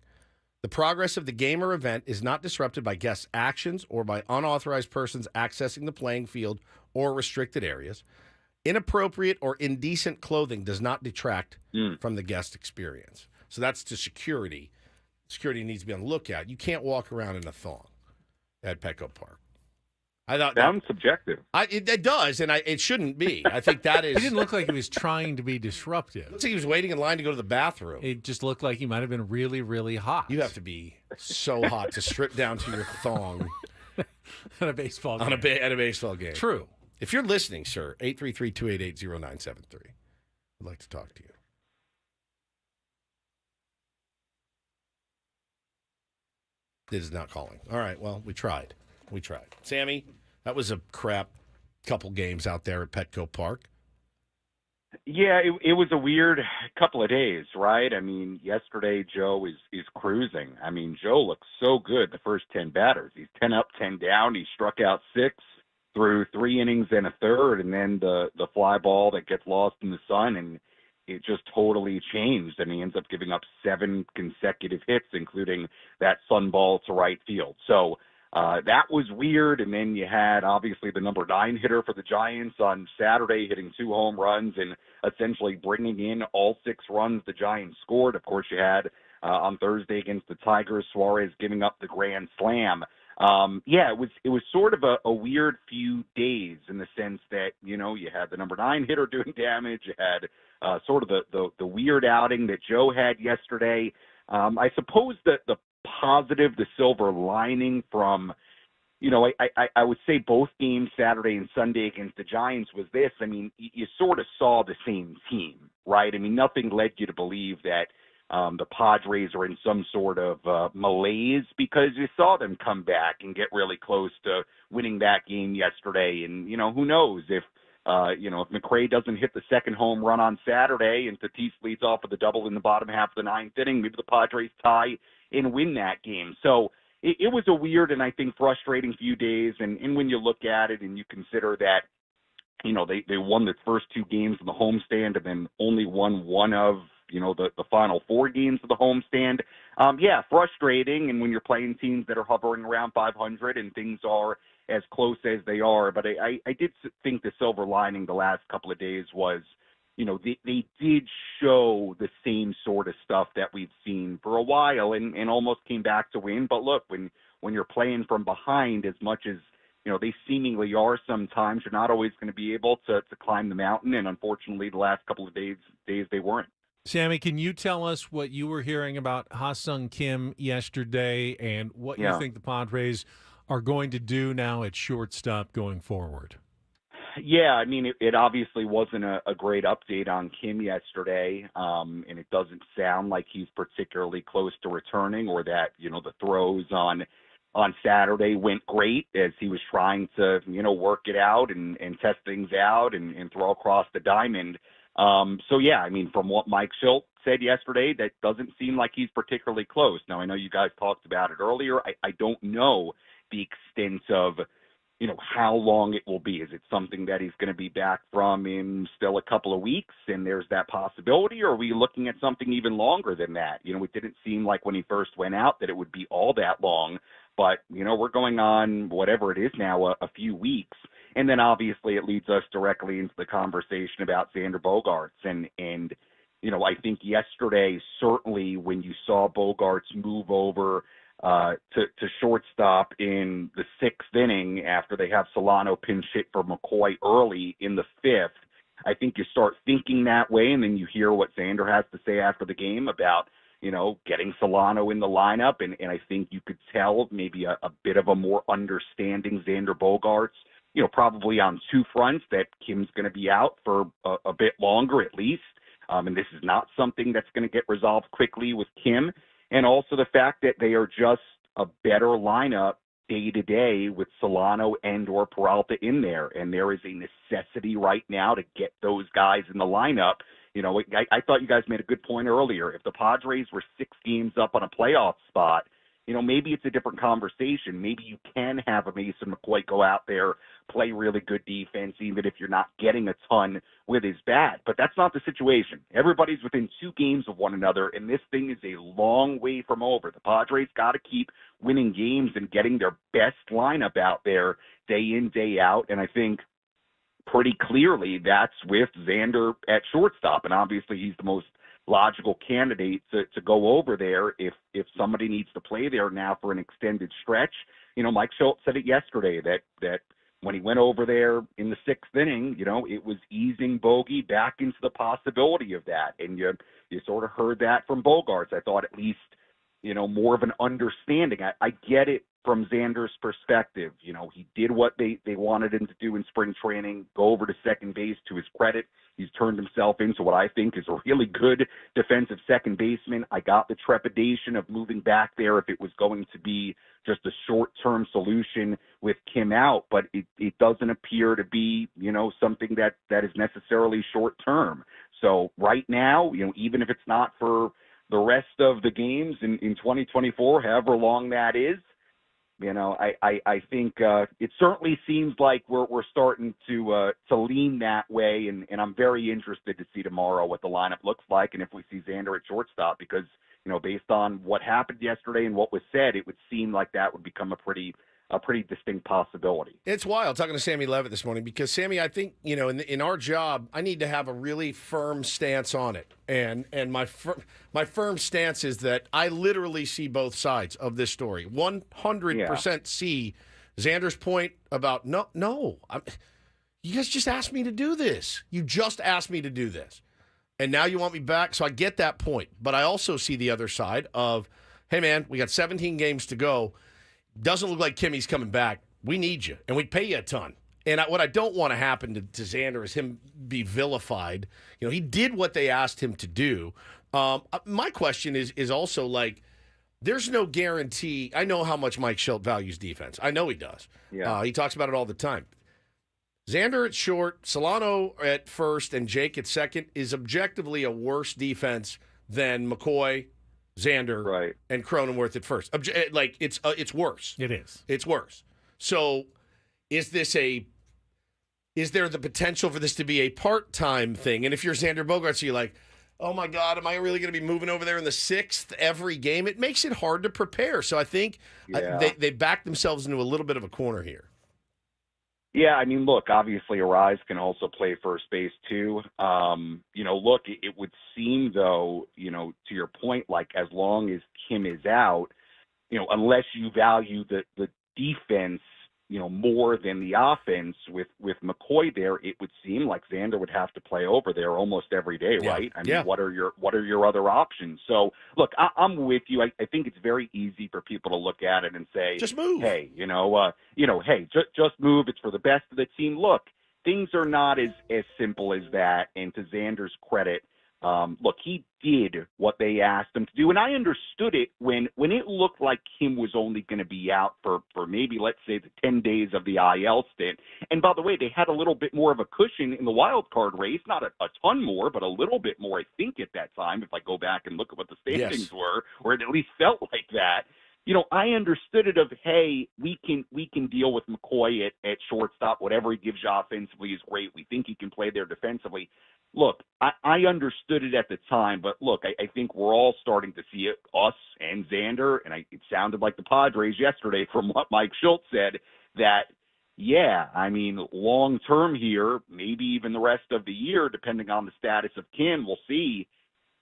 The progress of the game or event is not disrupted by guests' actions or by unauthorized persons accessing the playing field or restricted areas. Inappropriate or indecent clothing does not detract from the guest experience. So that's to security. Security needs to be on the lookout. You can't walk around in a thong at Petco Park. I thought sounds subjective. It does, and it shouldn't be. I think that is. He didn't look like he was trying to be disruptive. Looks like he was waiting in line to go to the bathroom. It just looked like he might have been really, really hot. You have to be so hot to strip down to your thong at a baseball game. At a baseball game. True. If you're listening, sir, 833-288-0973. I'd like to talk to you. It is not calling. All right, well, we tried. Sammy, that was a crap couple games out there at Petco Park. Yeah, it was a weird couple of days, right? I mean, yesterday Joe is cruising. I mean, Joe looks so good the first 10 batters. He's 10 up, 10 down. He struck out 6 through 3 innings and a third, and then the fly ball that gets lost in the sun, and it just totally changed. And he ends up giving up 7 consecutive hits, including that sun ball to right field. So that was weird. And then you had, obviously, the number 9 hitter for the Giants on Saturday hitting 2 home runs and essentially bringing in all 6 runs the Giants scored. Of course, you had on Thursday against the Tigers, Suarez giving up the grand slam. It was sort of a weird few days in the sense that, you had the number 9 hitter doing damage. You had sort of the weird outing that Joe had yesterday. I suppose that the positive, the silver lining from, I would say both games Saturday and Sunday against the Giants was this. I mean, you sort of saw the same team, right? I mean, nothing led you to believe that the Padres are in some sort of malaise because you saw them come back and get really close to winning that game yesterday. And, who knows if McRae doesn't hit the second home run on Saturday and Tatis leads off with a double in the bottom half of the 9th inning, maybe the Padres tie and win that game. So it was a weird and I think frustrating few days. And when you look at it and you consider that, they won the first 2 games of the homestand and then only won one of, the final 4 games of the homestand. Frustrating. And when you're playing teams that are hovering around 500 and things are as close as they are. But I did think the silver lining the last couple of days was, they did show the same sort of stuff that we've seen for a while and almost came back to win. But look, when you're playing from behind as much as, they seemingly are sometimes, you're not always going to be able to climb the mountain. And unfortunately, the last couple of days they weren't. Sammy, can you tell us what you were hearing about Ha-Sung Kim yesterday and what you think the Padres are going to do now at shortstop going forward? Yeah, I mean, it obviously wasn't a great update on Kim yesterday, and it doesn't sound like he's particularly close to returning or that, the throws on Saturday went great as he was trying to, work it out and test things out and throw across the diamond. I mean, from what Mike Schilt said yesterday, that doesn't seem like he's particularly close. Now, I know you guys talked about it earlier. I don't know the extent of, how long it will be. Is it something that he's going to be back from in still a couple of weeks and there's that possibility, or are we looking at something even longer than that? It didn't seem like when he first went out that it would be all that long, but, we're going on whatever it is now, a few weeks. And then obviously it leads us directly into the conversation about Xander Bogaerts and I think yesterday, certainly when you saw Bogarts move over to shortstop in the 6th inning after they have Solano pinch hit for McCoy early in the 5th, I think you start thinking that way, and then you hear what Xander has to say after the game about, getting Solano in the lineup, and I think you could tell maybe a bit of a more understanding Xander Bogaerts, probably on 2 fronts, that Kim's going to be out for a bit longer at least, and this is not something that's going to get resolved quickly with Kim, and also the fact that they are just a better lineup day to day with Solano and or Peralta in there, and there is a necessity right now to get those guys in the lineup. I thought you guys made a good point earlier. If the Padres were 6 games up on a playoff spot, maybe it's a different conversation. Maybe you can have a Mason McCoy go out there, play really good defense, even if you're not getting a ton with his bat. But that's not the situation. Everybody's within 2 games of one another, and this thing is a long way from over. The Padres got to keep winning games and getting their best lineup out there day in, day out, and I think pretty clearly that's with Xander at shortstop, and obviously he's the most logical candidate to go over there if somebody needs to play there now for an extended stretch. Mike Schultz said it yesterday that when he went over there in the 6th inning, it was easing Bogey back into the possibility of that, and you sort of heard that from Bogaerts. I thought at least more of an understanding. I get it from Xander's perspective. He did what they wanted him to do in spring training, go over to second base. To his credit, he's turned himself into what I think is a really good defensive second baseman. I got the trepidation of moving back there if it was going to be just a short-term solution with Kim out, but it doesn't appear to be, something that is necessarily short-term. So right now, even if it's not for the rest of the games in 2024, however long that is, I think it certainly seems like we're starting to lean that way, and I'm very interested to see tomorrow what the lineup looks like, and if we see Xander at shortstop, because based on what happened yesterday and what was said, it would seem like that would become a pretty distinct possibility. It's wild talking to Sammy Levitt this morning because, Sammy, I think, in our job, I need to have a really firm stance on it. And my firm stance is that I literally see both sides of this story. 100% see Xander's point about, no, you guys just asked me to do this. You just asked me to do this. And now you want me back? So I get that point. But I also see the other side of, hey, man, we got 17 games to go. Doesn't look like Kimmy's coming back. We need you, and we pay you a ton. And what I don't want to happen to Xander is him be vilified. He did what they asked him to do. My question is also like, there's no guarantee. I know how much Mike Schultz values defense. I know he does. Yeah. He talks about it all the time. Xander at short, Solano at first, and Jake at second is objectively a worse defense than McCoy, Xander, and Cronenworth at first. It's worse. It is. It's worse. So is there the potential for this to be a part-time thing? And if you're Xander Bogaerts, you're like, oh my God, am I really going to be moving over there in the 6th every game? It makes it hard to prepare. So I think they backed themselves into a little bit of a corner here. Yeah, I mean, look, obviously Arise can also play first base too. Look, it would seem though, to your point, like as long as Kim is out, unless you value the defense, more than the offense with McCoy there, it would seem like Xander would have to play over there almost every day, right? I mean, what are your other options? So, look, I'm with you. I think it's very easy for people to look at it and say, just move. Hey, hey, just move. It's for the best of the team. Look, things are not as simple as that. And to Xander's credit, look, he did what they asked him to do, and I understood it when it looked like Kim was only going to be out for maybe, let's say, the 10 days of the IL stint. And by the way, they had a little bit more of a cushion in the wild card race, not a ton more, but a little bit more, I think, at that time, if I go back and look at what the standings were, or it at least felt like that. I understood it of, hey, we can deal with McCoy at shortstop. Whatever he gives you offensively is great. We think he can play there defensively. Look, I understood it at the time, but look, I think we're all starting to see it, us and Xander, and it sounded like the Padres yesterday from what Mike Schultz said, that, yeah, I mean, long term here, maybe even the rest of the year, depending on the status of Kim, we'll see,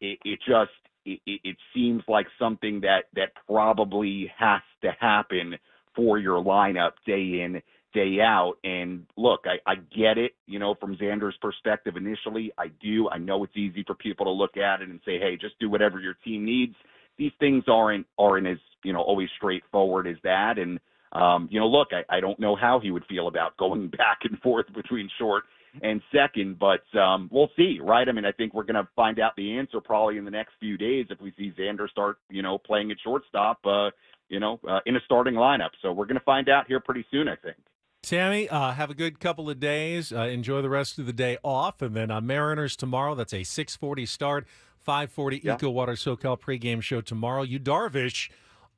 it seems like something that probably has to happen for your lineup day in, day out. And look, I get it, from Xander's perspective initially. I do. I know it's easy for people to look at it and say, hey, just do whatever your team needs. These things aren't as, always straightforward as that. And, look, I don't know how he would feel about going back and forth between short and second, but we'll see, right? I mean, I think we're going to find out the answer probably in the next few days if we see Xander start, playing at shortstop, in a starting lineup. So we're going to find out here pretty soon, I think. Sammy, have a good couple of days. Enjoy the rest of the day off. And then Mariners tomorrow. That's a 6:40 start, 5:40 Eco Water SoCal pregame show tomorrow. Yu Darvish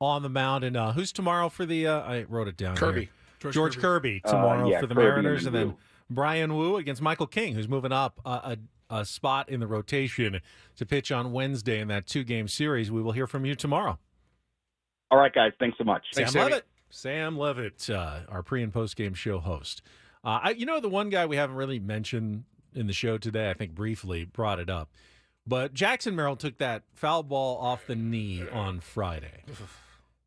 on the mound. And who's tomorrow for the I wrote it down Kirby. here. George Kirby tomorrow for the Kirby Mariners. And then Wu. Brian Wu against Michael King, who's moving up a spot in the rotation to pitch on Wednesday in that 2-game series. We will hear from you tomorrow. All right, guys. Thanks so much. Sam Levitt. Sam Levitt, our pre- and post-game show host. The one guy we haven't really mentioned in the show today, I think briefly brought it up, but Jackson Merrill took that foul ball off the knee on Friday.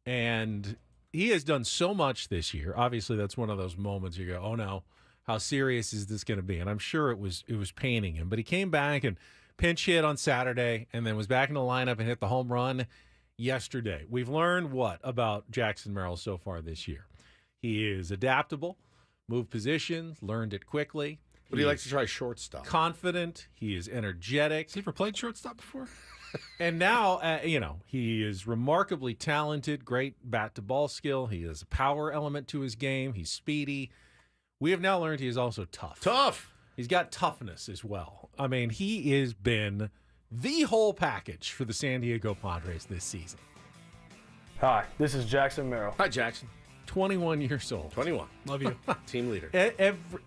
And he has done so much this year. Obviously, that's one of those moments you go, oh, no, how serious is this going to be? And I'm sure it was paining him. But he came back and pinch hit on Saturday and then was back in the lineup and hit the home run yesterday. We've learned what about Jackson Merrill so far this year? He is adaptable, moved positions, learned it quickly. But he likes to try shortstop. Confident. He is energetic. Has he ever played shortstop before? And now, he is remarkably talented, great bat-to-ball skill. He has a power element to his game. He's speedy. We have now learned he is also tough. Tough. He's got toughness as well. I mean, he has been the whole package for the San Diego Padres this season. Hi, this is Jackson Merrill. Hi, Jackson. 21 years old. 21. Love you. Team leader.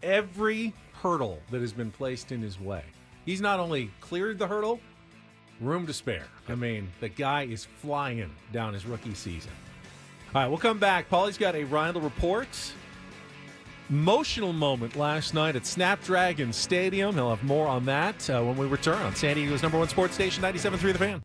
Every hurdle that has been placed in his way, he's not only cleared the hurdle, room to spare. I mean, the guy is flying down his rookie season. All right, we'll come back. Paulie's got a Rindle report. Emotional moment last night at Snapdragon Stadium. He'll have more on that when we return on San Diego's #1 sports station, 97.3 The Fan.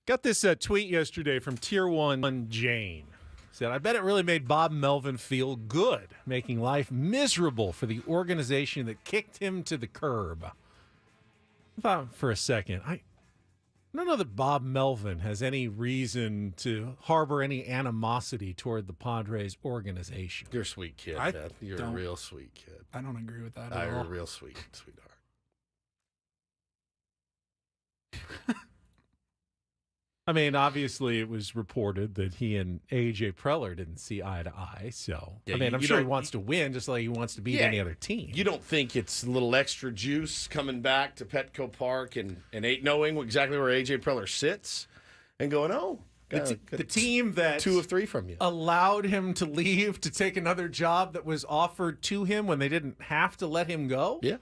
Got this tweet yesterday from Tier 1 Jane. Said, I bet it really made Bob Melvin feel good, making life miserable for the organization that kicked him to the curb. I thought for a second, I don't know that Bob Melvin has any reason to harbor any animosity toward the Padres organization. You're a sweet kid, man. You're a real sweet kid. I don't agree with that at You're all. a real sweetheart. I mean, obviously, it was reported that he and A.J. Preller didn't see eye to eye. So, Yeah, I mean, I'm you sure he don't- wants to win just like he wants to beat any other team. You don't think it's a little extra juice coming back to Petco Park and knowing exactly where A.J. Preller sits and going, the team that 2 of 3 from you allowed him to leave to take another job that was offered to him when they didn't have to let him go? Yeah.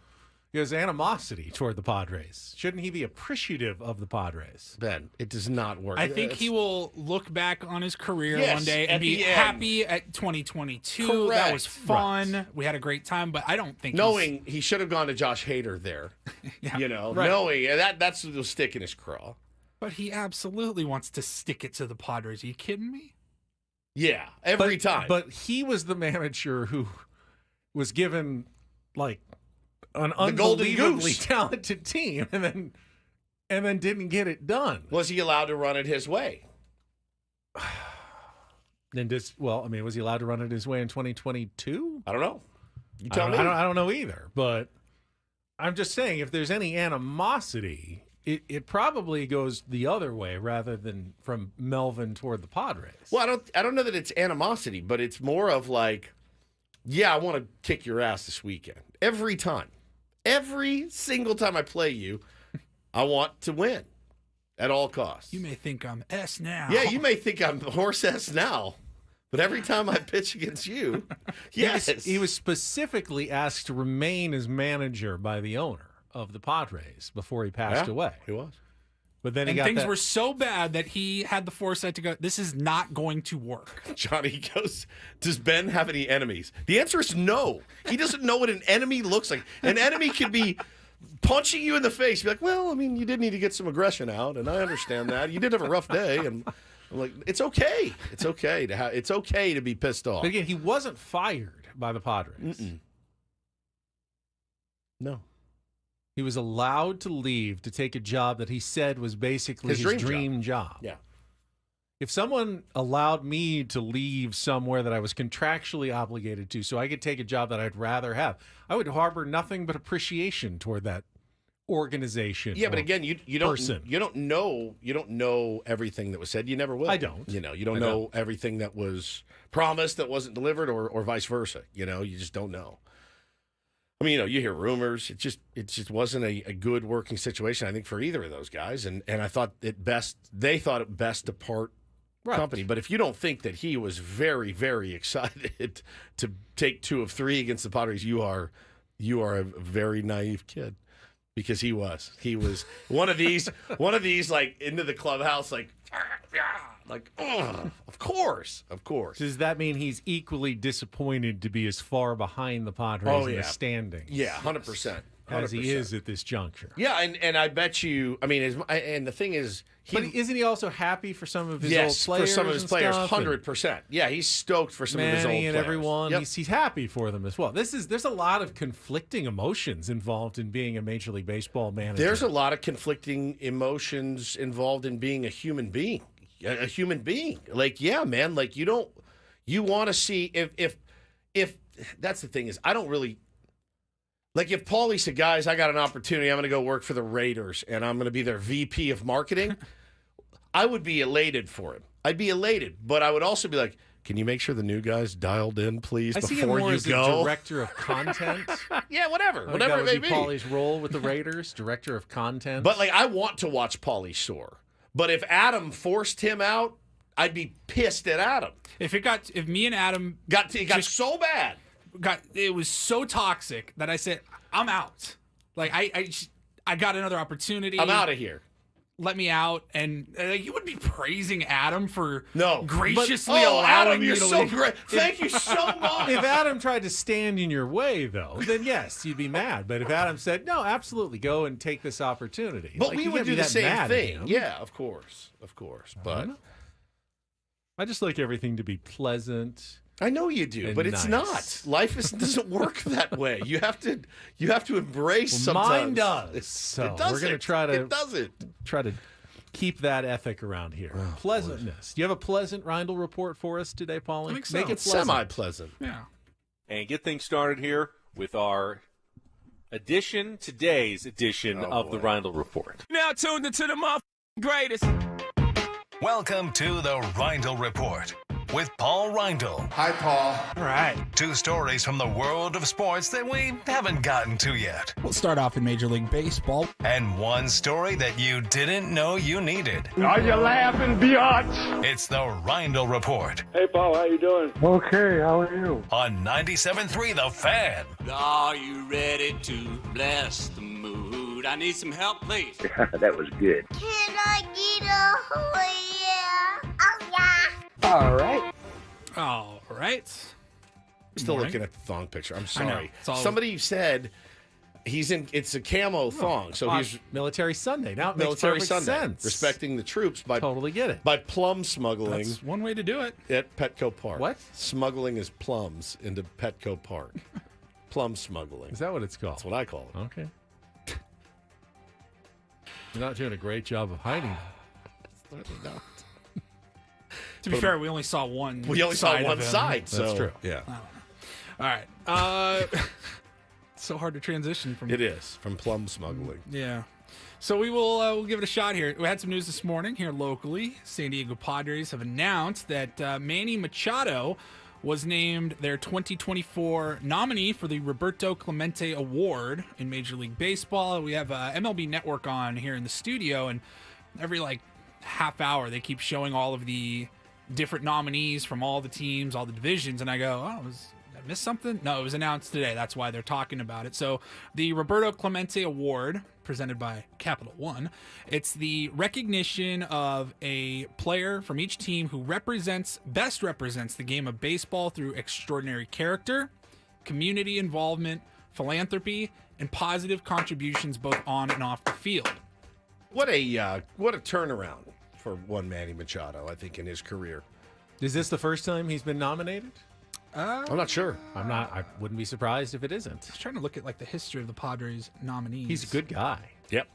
There's animosity toward the Padres. Shouldn't he be appreciative of the Padres? Ben, it does not work. I think he will look back on his career Yes, one day at and be the end. happy at 2022. That was Correct. fun. We had a great time, but I don't think knowing he should have gone to Josh Hader there. Knowing that's the stick in his craw. But he absolutely wants to stick it to the Padres. Are you kidding me? Yeah, every time. But he was the manager who was given like an The golden unbelievably goose. talented team and then didn't get it done. Was he allowed to run it his way? Was he allowed to run it his way in 2022? I don't know. You tell me. I don't know either. But I'm just saying, if there's any animosity, it probably goes the other way rather than from Melvin toward the Padres. Well, I don't know that it's animosity, but it's more of like, yeah, I want to kick your ass this weekend. Every time. Every single time I play you, I want to win at all costs. You may think I'm S now. Yeah, you may think I'm horse S now, but every time I pitch against you, yes. He was specifically asked to remain as manager by the owner of the Padres before he passed away. He was. But then he And got things that- were so bad that he had the foresight to go, this is not going to work. Johnny goes, does Ben have any enemies? The answer is no. He doesn't know what an enemy looks like. An enemy could be punching you in the face. Be like, well, I mean, you did need to get some aggression out, and I understand that. You did have a rough day, and I'm like, it's okay. It's okay to be pissed off. But again, he wasn't fired by the Padres. Mm-mm. No. He was allowed to leave to take a job that he said was basically his dream job. Yeah. If someone allowed me to leave somewhere that I was contractually obligated to so I could take a job that I'd rather have, I would harbor nothing but appreciation toward that organization. Yeah, but or again, you don't know everything that was said. You never will. I don't. You don't know everything that was promised that wasn't delivered, or vice versa. You just don't know. I mean, you hear rumors. It just wasn't a good working situation, I think, for either of those guys. And I thought they thought it best to part company. But if you don't think that he was very, very excited to take 2 of 3 against the Padres, you are a very naive kid. Because he was one of these like into the clubhouse like of course. Does that mean he's equally disappointed to be as far behind the Padres in the standings? Yeah, 100%. As he is at this juncture. Yeah, and I bet you. I mean, and the thing is, but isn't he also happy for some of his old players? for some of his players, stuff? 100%. Yeah, he's stoked for some of his old Manny players. and everyone. Yep. He's happy for them as well. There's a lot of conflicting emotions involved in being a Major League Baseball manager. There's a lot of conflicting emotions involved in being a human being. A human being. Like, yeah, man. Like, you want to see if that's the thing is, I don't really. Like, if Paulie said, guys, I got an opportunity, I'm going to go work for the Raiders, and I'm going to be their VP of marketing, I would be elated for him. I'd be elated, but I would also be like, can you make sure the new guy's dialed in, please, I before see him more you as go? a director of content. Yeah, whatever That it would may be be. Paulie's role with the Raiders, director of content. But, like, I want to watch Paulie soar. But if Adam forced him out, I'd be pissed at Adam. If me and Adam it got so bad. It was so toxic that I said, I'm out. Like, I got another opportunity. I'm out of here. let me out, and you would be praising Adam for No. graciously Oh, allowing Adam, you you're to so leave. great. Thank you so much. If Adam tried to stand in your way, though, then yes, you'd be mad. But if Adam said, "No, absolutely, go and take this opportunity," But like, we you would can't be do the that same mad at thing. him. Yeah, of course. But I just like everything to be pleasant. I know you do, and but it's nice. not. Life doesn't work that way. You have to embrace sometimes. Mine does. It So doesn't. we're going to It doesn't. try to keep that ethic around here. Pleasantness. Do you have a pleasant Reindl report for us today, Paulie? I think so. Make it pleasant. Semi-pleasant. Yeah. And get things started here with our today's edition of the Reindl Report. Now tuned into the greatest. Welcome to the Reindl Report with Paul Reindl. Hi, Paul. All right. 2 stories from the world of sports that we haven't gotten to yet. We'll start off in Major League Baseball. And 1 story that you didn't know you needed. Are you laughing, biatch? It's the Reindl Report Hey, Paul, how you doing? Okay, how are you? on 97.3 The Fan. Are you ready to bless the mood? I need some help, please. That was good. Can I get a oh yeah? Oh yeah. All right. All right. I'm still Morning. looking at the thong picture. I'm I know. sorry. It's all- Somebody said it's a camo thong, so On he's Military Sunday. Now it military makes perfect Sunday, sense. respecting the troops by Totally get it. by plum smuggling That's one way to do it. at Petco Park. What? Smuggling his plums into Petco Park. Plum smuggling. Is that what it's called? That's what I call it. Okay. You're not doing a great job of hiding. To be fair, we only saw one. We only saw side one of him. side, so That's true. yeah, All right. It's so hard to transition from. it is from plum smuggling. Yeah. So we'll give it a shot here. We had some news this morning here locally. San Diego Padres have announced that Manny Machado was named their 2024 nominee for the Roberto Clemente Award in Major League Baseball. We have MLB Network on here in the studio, and every half hour they keep showing all of the different nominees from all the teams, all the divisions, and I go, did I miss something? No, it was announced today. That's why they're talking about it. So the Roberto Clemente Award, presented by Capital One, it's the recognition of a player from each team who best represents the game of baseball through extraordinary character, community involvement, philanthropy, and positive contributions both on and off the field. What a turnaround for one Manny Machado, I think, in his career. Is this the first time he's been nominated? I'm not sure. I wouldn't be surprised if it isn't. I was trying to look at the history of the Padres nominees. He's a good guy. Yep.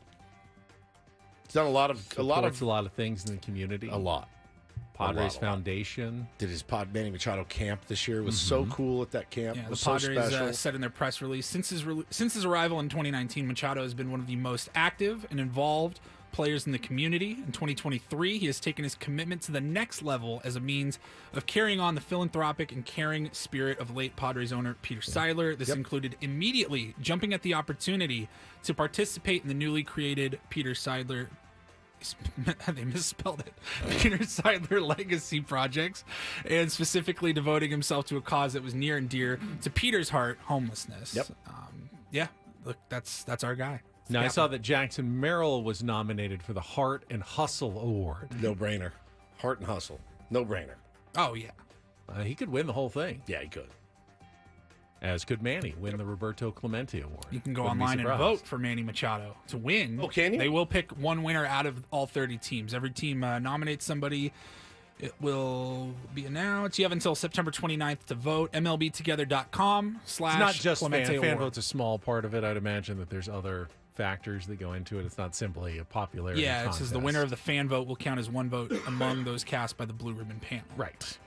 He's done a lot of things in the community. A lot. Padres A lot. Foundation. Did his Manny Machado camp this year. It was so cool at that camp. Yeah, It the was so Padres special. said in their press release, since his arrival in 2019, Machado has been one of the most active and involved players in the community. In 2023, he has taken his commitment to the next level as a means of carrying on the philanthropic and caring spirit of late Padres owner Peter Seidler. This included immediately jumping at the opportunity to participate in the newly created Peter Seidler they misspelled it. Peter Seidler Legacy Projects, and specifically devoting himself to a cause that was near and dear to Peter's heart: homelessness. Yep. Yeah. Look, that's our guy. Now, I saw that Jackson Merrill was nominated for the Heart and Hustle Award. No brainer. Heart and hustle. No brainer. Oh yeah. He could win the whole thing. Yeah, he could. As could Manny win the Roberto Clemente Award. You can go Wouldn't be online and surprised. vote for Manny Machado to win. Oh, can you? They will pick one winner out of all 30 teams. Every team nominates somebody. It will be announced. You have until September 29th to vote. MLBtogether.com/ It's not just Clemente fan Award. vote's a small part of it. I'd imagine that there's other factors that go into it. It's not simply a popularity Yeah, it contest. says the winner of the fan vote will count as one vote among those cast by the Blue Ribbon panel. Right.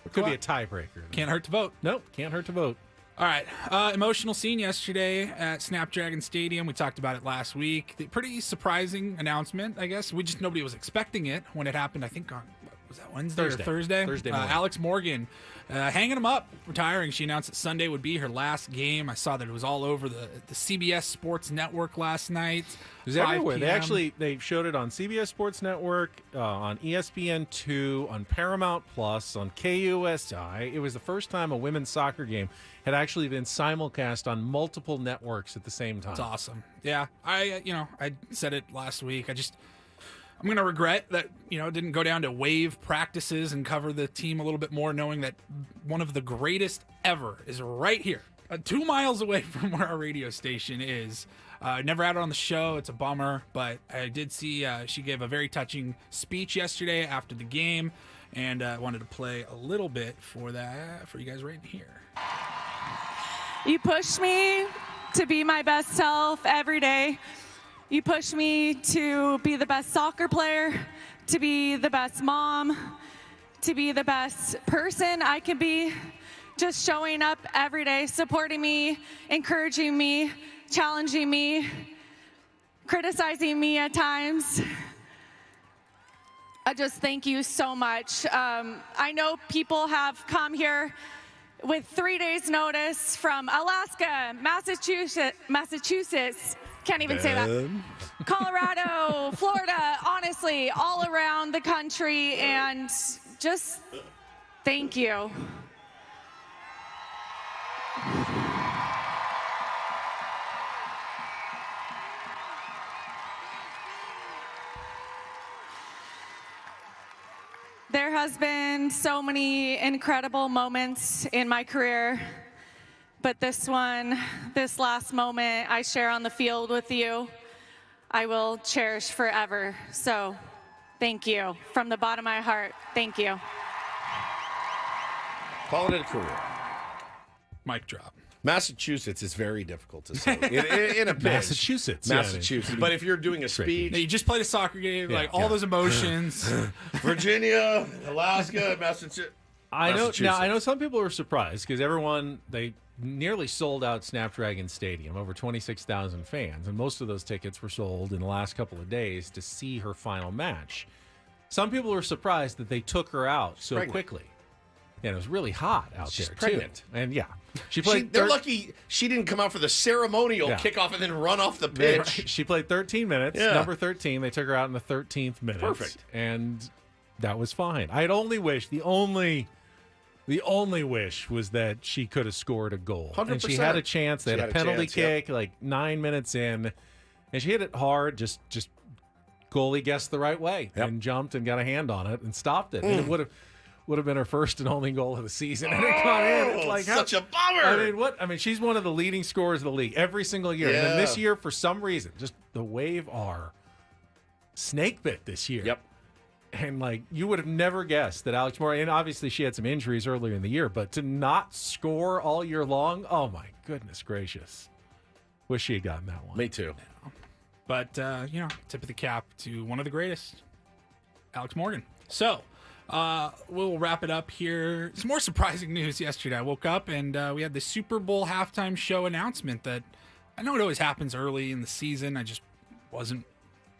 It could be a tiebreaker. Can't hurt to vote. Nope, can't hurt to vote. All right. Emotional scene yesterday at Snapdragon Stadium. We talked about it last week. The pretty surprising announcement, I guess. Nobody was expecting it when it happened, I think on, was that Wednesday or Thursday? Thursday morning. Alex Morgan hanging him up, retiring. She announced that Sunday would be her last game. I saw that it was all over the CBS Sports Network last night. It was 5 everywhere. p.m. They showed it on CBS Sports Network, on ESPN2, on Paramount Plus, on KUSI. It was the first time a women's soccer game had actually been simulcast on multiple networks at the same time. It's awesome. Yeah, I said it last week. I'm going to regret that, didn't go down to wave practices and cover the team a little bit more, knowing that one of the greatest ever is right here, 2 miles away from where our radio station is. Never had it on the show. It's a bummer, but I did see she gave a very touching speech yesterday after the game, and I wanted to play a little bit for you guys right here. You push me to be my best self every day. You push me to be the best soccer player, to be the best mom, to be the best person I can be. Just showing up every day, supporting me, encouraging me, challenging me, criticizing me at times. I just thank you so much. I know people have come here with 3 days notice from Alaska, Massachusetts, can't even say that, Colorado, Florida, honestly, all around the country, and just thank you. There has been so many incredible moments in my career, but this last moment I share on the field with you, I will cherish forever. So thank you. From the bottom of my heart, thank you. Calling it a career. Mic drop. Massachusetts is very difficult to say in a pinch. Massachusetts. But if you're doing a speech, you just played a soccer game, all those emotions. Virginia, Alaska, Massachusetts. I know some people were surprised because they nearly sold out Snapdragon Stadium, over 26,000 fans, and most of those tickets were sold in the last couple of days to see her final match. Some people were surprised that they took her out so quickly. And it was really hot out there, pregnant. too. And she played. They're lucky she didn't come out for the ceremonial kickoff and then run off the pitch. She played 13 minutes. Yeah. Number 13. They took her out in the 13th minute. Perfect. And that was fine. I'd only wish the only wish was that she could have scored a goal. 100%. And she had a chance. They had a penalty kick like 9 minutes in, and she hit it hard. Just goalie guessed the right way and jumped and got a hand on it and stopped it. And it would have been her first and only goal of the season, and it got in. It's like such a bummer. I mean, she's one of the leading scorers of the league every single year. Yeah. And then this year, for some reason, just the Wave are snake bit this year. Yep. And you would have never guessed that Alex Morgan, and obviously she had some injuries earlier in the year, but to not score all year long, oh my goodness gracious. Wish she had gotten that one. Me too. But, tip of the cap to one of the greatest, Alex Morgan. So, we'll wrap it up here. Some more surprising news yesterday. I woke up and we had the Super Bowl halftime show announcement that I know it always happens early in the season. I just wasn't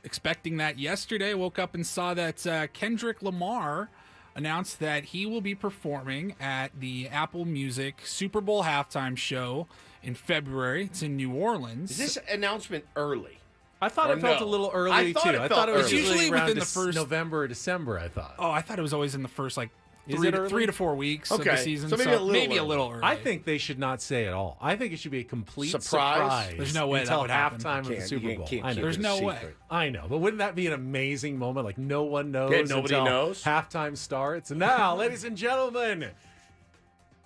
expecting that yesterday. I woke up and saw that Kendrick Lamar announced that he will be performing at the Apple Music Super Bowl halftime show in February. It's in New Orleans. Is this announcement early? I thought it felt a little early, too. I thought it was usually around within the first November or December, I thought. Oh, I thought it was always in the first, Is 3 it to, early? 3 to 4 weeks of the season. So maybe a little early. I think they should not say it all. I think it should be a complete Surprise? surprise. There's no way that until would happen. halftime of the Can't- Super you Bowl. can't I know. keep There's it a no secret. way. I know, but wouldn't that be an amazing moment? Like no one knows. Yeah, nobody until knows. Halftime starts. And now, ladies and gentlemen,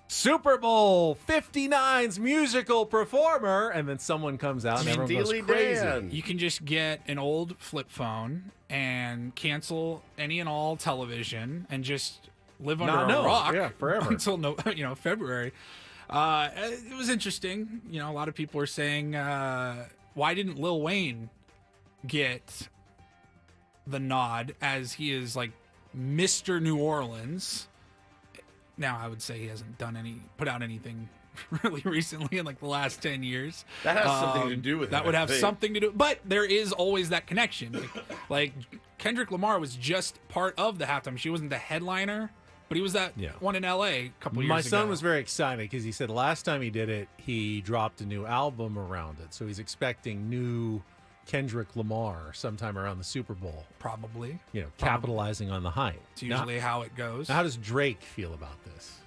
Super Bowl 59's musical performer, and then someone comes out and everyone goes crazy. You can just get an old flip phone and cancel any and all television and just live under a rock forever until February. It was interesting. A lot of people are saying, why didn't Lil Wayne get the nod as he is Mr. New Orleans? Now, I would say he hasn't put out anything really recently in the last 10 years. That has something to do with it. That would I have think. something to do. But there is always that connection. Like Kendrick Lamar was just part of the halftime. She wasn't the headliner, but he was that one in LA a couple years ago. My son was very excited because he said last time he did it, he dropped a new album around it. So he's expecting new Kendrick Lamar sometime around the Super Bowl. Probably. Capitalizing on the hype. It's usually how it goes. Now, how does Drake feel about this?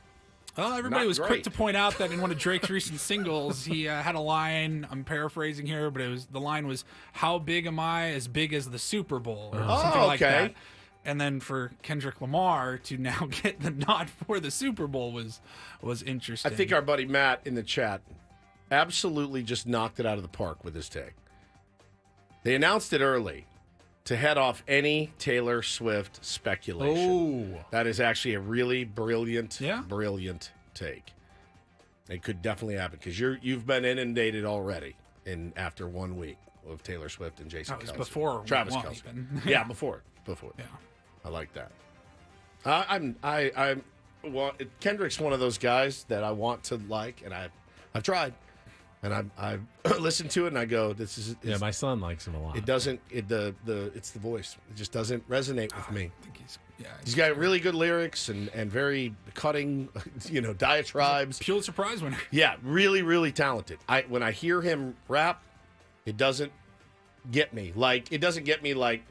Well, everybody Not was quick great. to point out that in one of Drake's recent singles, he had a line. I'm paraphrasing here, but the line was, "How big am I? As big as the Super Bowl," or something like okay. that. And then for Kendrick Lamar to now get the nod for the Super Bowl was interesting. I think our buddy Matt in the chat absolutely just knocked it out of the park with his take. They announced it early to head off any Taylor Swift speculation. Oh. That is actually a really brilliant take. It could definitely happen because you've been inundated already after 1 week of Taylor Swift and Jason That was Kelce. before Travis week one, Kelce. even. Yeah, before. Yeah. I like that. Kendrick's one of those guys that I want to like, and I've tried, and I've listened to it, and I go, "This is." Yeah, my son likes him a lot. It doesn't. It's the voice. It just doesn't resonate with me. I think He's got really good lyrics and very cutting, diatribes. Pulitzer Prize winner. Yeah, really, really talented. When I hear him rap, it doesn't get me. It doesn't get me like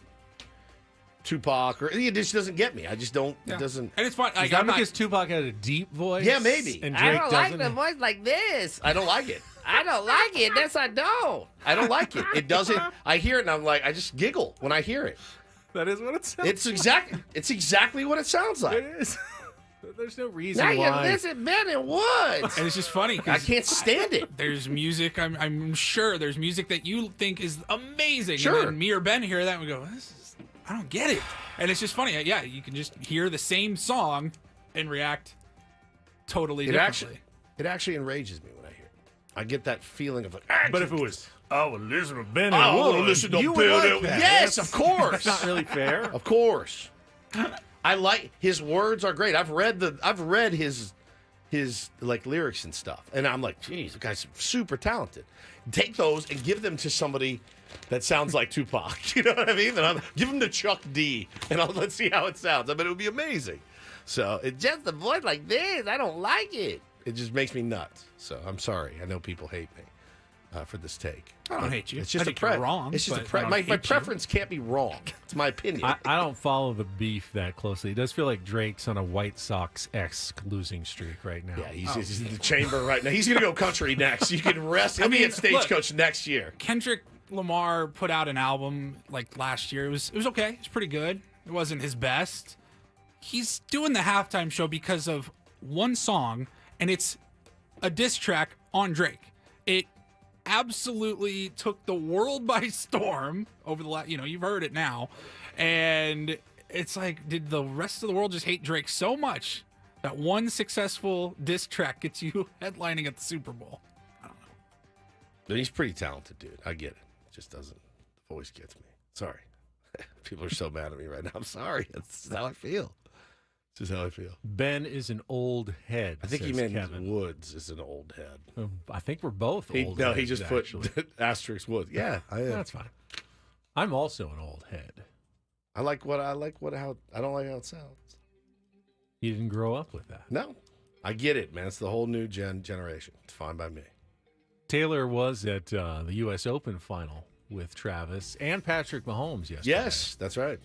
Tupac, or it just doesn't get me. I just don't. Yeah. It doesn't. And it's fun. Is that because Tupac had a deep voice? Yeah, maybe. And I Drake don't like doesn't? the voice like this. I don't like it. I don't like it. Yes, I don't. I don't like it. It doesn't. I hear it and I'm like, I just giggle when I hear it. That is what it sounds. It's exactly what it sounds like. It is. There's no reason Now why. you listen, Ben and Woods. And it's just funny. I can't stand it. There's music. I'm sure there's music that you think is amazing. Sure. And then me or Ben hear that and we go, I don't get it. And it's just funny. Yeah, you can just hear the same song and react totally differently. It actually enrages me when I hear it. I get that feeling of like. But if it was, I would listen to Ben. I want to listen to you Ben. would like that. Yes, of course. That's not really fair. Of course. I like his words are great. I've read his lyrics and stuff, and I'm like, geez, the guy's super talented. Take those and give them to somebody that sounds like Tupac. You know what I mean? And give them to Chuck D, and let's see how it sounds. I bet it would be amazing. So it's just the voice like this. I don't like it. It just makes me nuts. So I'm sorry. I know people hate me for this take. I don't hate you. It's just I think a you're wrong. It's just but I don't my hate you. preference can't be wrong. It's my opinion. I don't follow the beef that closely. It does feel like Drake's on a White Sox-esque losing streak right now. Yeah, he's in the chamber right now. He's going to go country next. You can rest. He'll be at Stagecoach next year. Kendrick Lamar put out an album like last year. It was okay. It was pretty good. It wasn't his best. He's doing the halftime show because of one song, and it's a diss track on Drake. It absolutely took the world by storm over the last, you've heard it now. And it's like, did the rest of the world just hate Drake so much that one successful diss track gets you headlining at the Super Bowl? I don't know. But he's pretty talented, dude. I get it. Just doesn't. The voice gets me. Sorry. People are so mad at me right now. I'm sorry. That's how I feel. It's just how I feel. Ben is an old head. I think he says meant Kevin. Woods is an old head. I think we're both old. No, he heads, just actually. put asterisk Woods. Yeah, I am. That's fine. I'm also an old head. I don't like how it sounds. You didn't grow up with that. No, I get it, man. It's the whole new generation. It's fine by me. Taylor was at the U.S. Open final with Travis and Patrick Mahomes yesterday. Yes, that's right.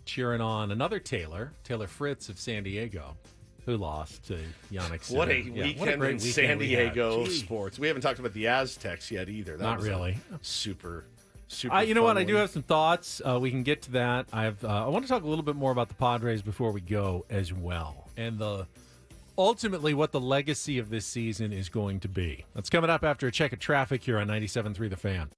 Cheering on another Taylor Fritz of San Diego, who lost to Yannick Sinner. What a Yeah, weekend what a great in weekend San we had. Diego Gee. sports. We haven't talked about the Aztecs yet either. That Not was a really. Super. You know what? fun I do one. have some thoughts. We can get to that. I want to talk a little bit more about the Padres before we go as well, and ultimately what the legacy of this season is going to be. That's coming up after a check of traffic here on 97.3 The Fan.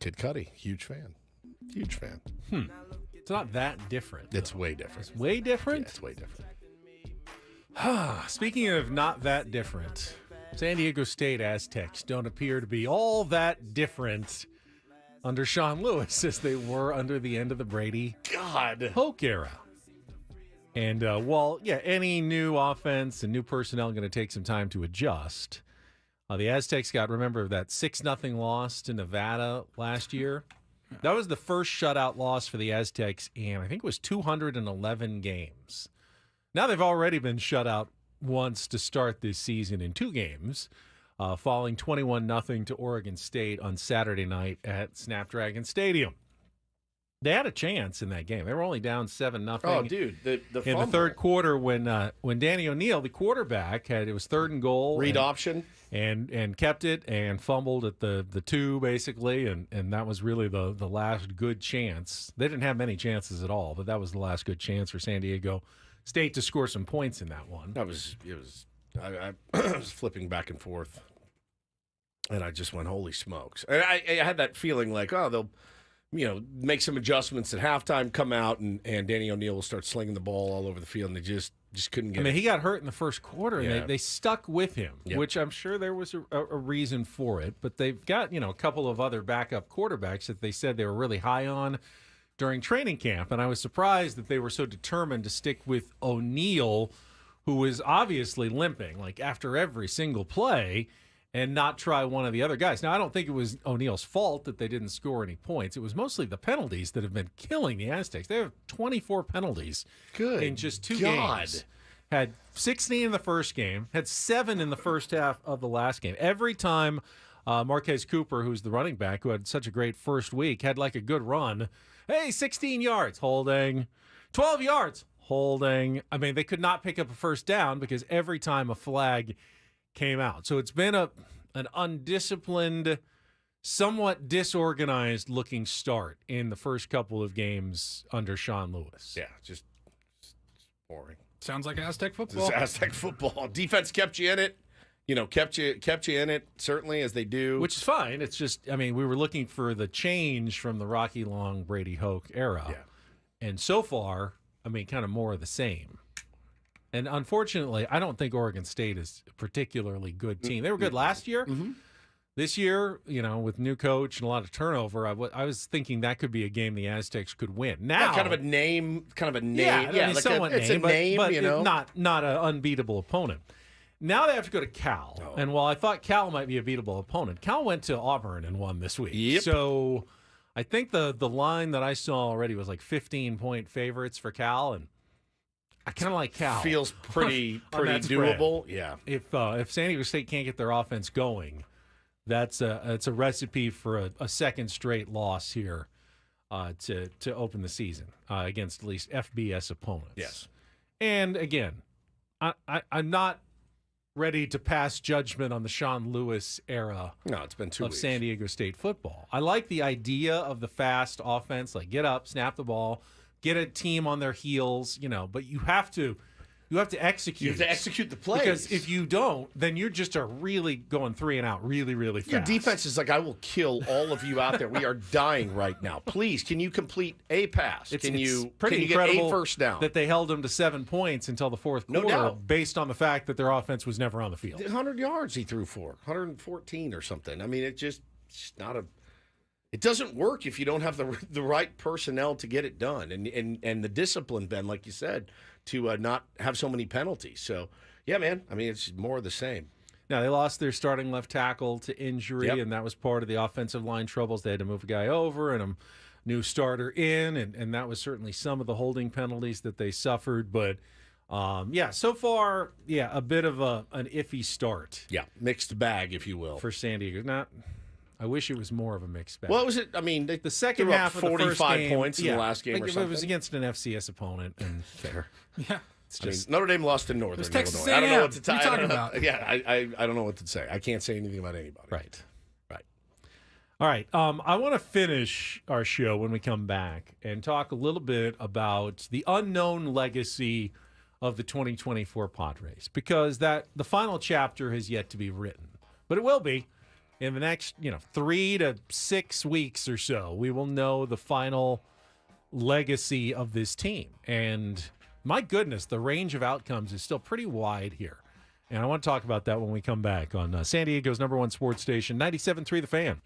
Kid Cudi, huge fan. Huge fan. It's not that different. It's way different. It's way different? Yeah, it's way different. Speaking of not that different, San Diego State Aztecs don't appear to be all that different under Sean Lewis as they were under the end of the Brady Hoke era. And while, any new offense and new personnel going to take some time to adjust, the Aztecs remember that 6-0 loss to Nevada last year? That was the first shutout loss for the Aztecs in, I think it was 211 games. Now they've already been shut out once to start this season in 2 games, falling 21-0 to Oregon State on Saturday night at Snapdragon Stadium. They had a chance in that game. They were only down 7-0. Oh, dude, the in the third quarter when Danny O'Neal, the quarterback, it was 3rd and goal, read option, and kept it and fumbled at the 2 basically, and that was really the last good chance. They didn't have many chances at all, but that was the last good chance for San Diego State to score some points in that one. I was flipping back and forth, and I just went, holy smokes. And I had that feeling like, they'll make some adjustments at halftime, come out, and Danny O'Neal will start slinging the ball all over the field, and they just couldn't get it. He got hurt in the first quarter, and they stuck with him, Yep. which I'm sure there was a reason for it. But they've got, a couple of other backup quarterbacks that they said they were really high on during training camp, and I was surprised that they were so determined to stick with O'Neal, who was obviously limping, like after every single play, and not try one of the other guys. Now, I don't think it was O'Neal's fault that they didn't score any points. It was mostly the penalties that have been killing the Aztecs. They have 24 penalties in just 2 games. Had 16 in the first game, had 7 in the first half of the last game. Every time Marquez Cooper, who's the running back, who had such a great first week, had like a good run, 16 yards, holding, 12 yards, holding. They could not pick up a first down because every time a flag came out. So it's been an undisciplined, somewhat disorganized looking start in the first couple of games under Sean Lewis. Yeah, just boring. Sounds like Aztec football. It's Aztec football. Defense kept you in it. Kept you in it, certainly, as they do. Which is fine. It's just, we were looking for the change from the Rocky Long, Brady Hoke era. Yeah. And so far, kind of more of the same. And unfortunately, I don't think Oregon State is a particularly good team. They were good last year. Mm-hmm. This year, with new coach and a lot of turnover, I was thinking that could be a game the Aztecs could win. Now, kind of a name. Yeah, somewhat it's name, a name, but not an unbeatable opponent. Now they have to go to Cal. Oh. And while I thought Cal might be a beatable opponent, Cal went to Auburn and won this week. Yep. So I think the line that I saw already was like 15-point favorites for Cal, and I kind of like Cal. Feels pretty doable. Yeah. If San Diego State can't get their offense going, it's a recipe for a second straight loss here to open the season against at least FBS opponents. Yes. And again, I'm not ready to pass judgment on the Sean Lewis era. No, it's been 2 of weeks. San Diego State football. I like the idea of the fast offense, like get up, snap the ball, get a team on their heels, but you have to execute. You have to execute the plays. Because if you don't, then you're just really going 3 and out really, really fast. Your defense is like, I will kill all of you out there. We are dying right now. Please, can you complete a pass? It's can you pretty get incredible a first down? that they held them to 7 points until the fourth No quarter doubt. based on the fact that their offense was never on the field. 100 yards he threw for, 114 or something. It's not a. It doesn't work if you don't have the right personnel to get it done, and the discipline, Ben, like you said, to not have so many penalties. So, yeah, man, it's more of the same. Now, they lost their starting left tackle to injury, Yep. and that was part of the offensive line troubles. They had to move a guy over and a new starter in, and that was certainly some of the holding penalties that they suffered. But, so far, a bit of an iffy start. Yeah, mixed bag, if you will. For San Diego. I wish it was more of a mixed bag. What was it? The second threw up half of the first 45 game, points in the last game or It something. was against an FCS opponent, and fair. Yeah. It's just Notre Dame lost to Northern It's Texas Illinois. I don't know A&M. what to tell What are you talking about? Yeah, I don't know what to say. I can't say anything about anybody. Right. All right. I want to finish our show when we come back and talk a little bit about the unknown legacy of the 2024 Padres, because the final chapter has yet to be written, but it will be. in the next 3 to 6 weeks or so, we will know the final legacy of this team. And my goodness, the range of outcomes is still pretty wide here. And I want to talk about that when we come back on San Diego's #1 sports station, 97.3 The Fan.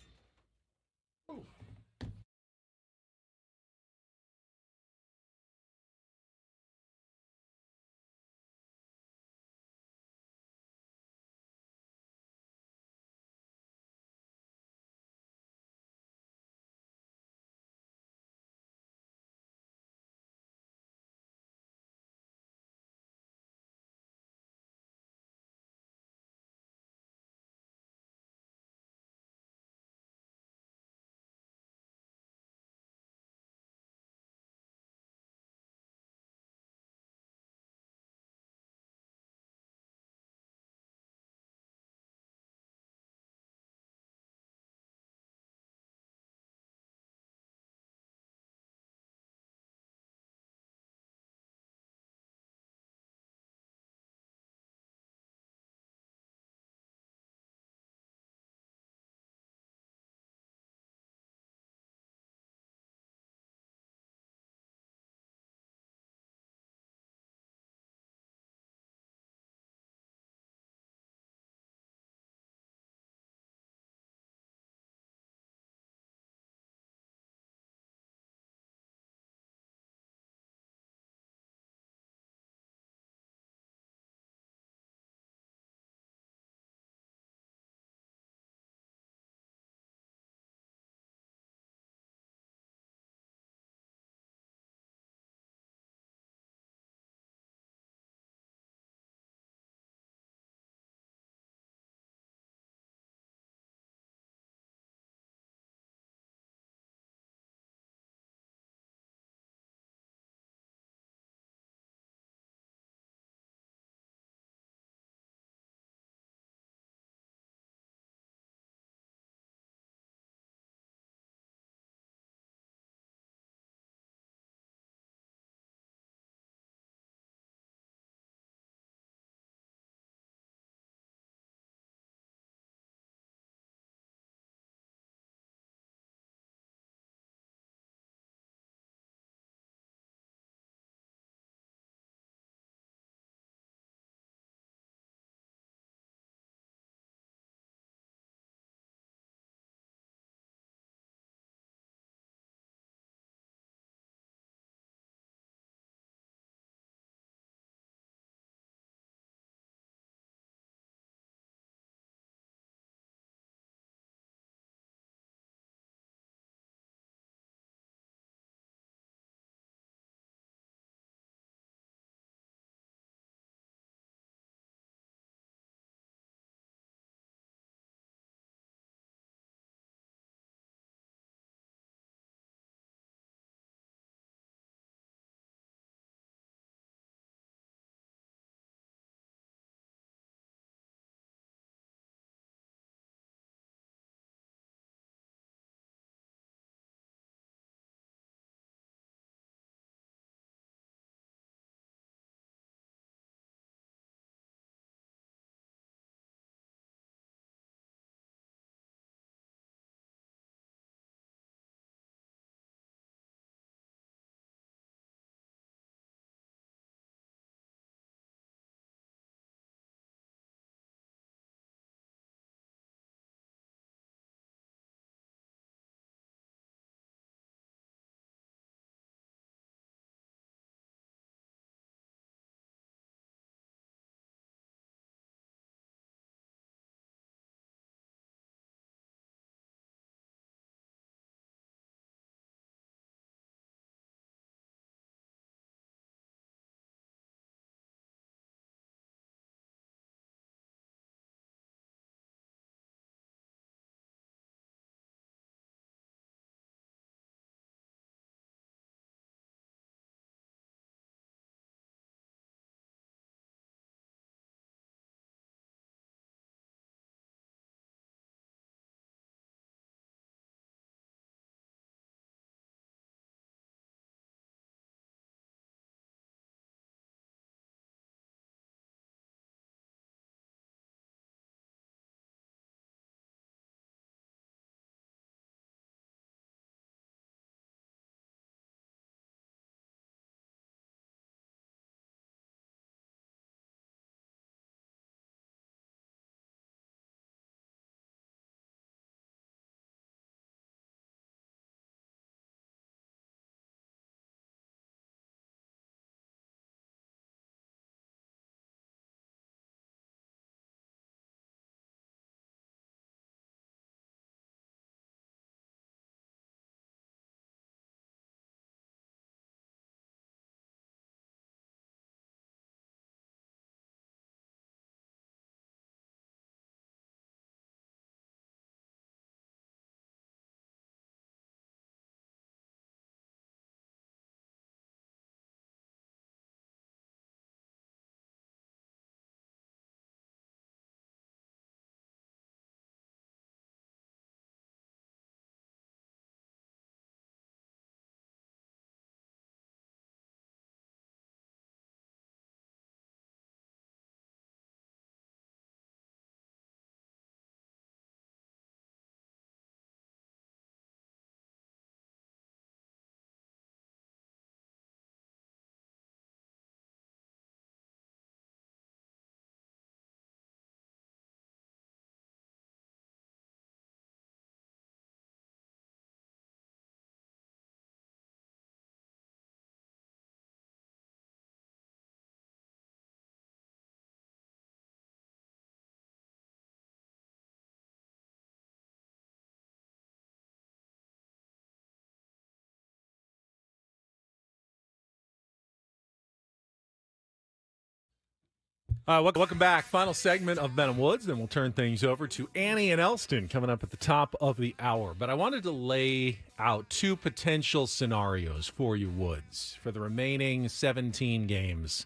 Welcome back. Final segment of Benham Woods. Then we'll turn things over to Annie and Elston coming up at the top of the hour. But I wanted to lay out 2 potential scenarios for you, Woods, for the remaining 17 games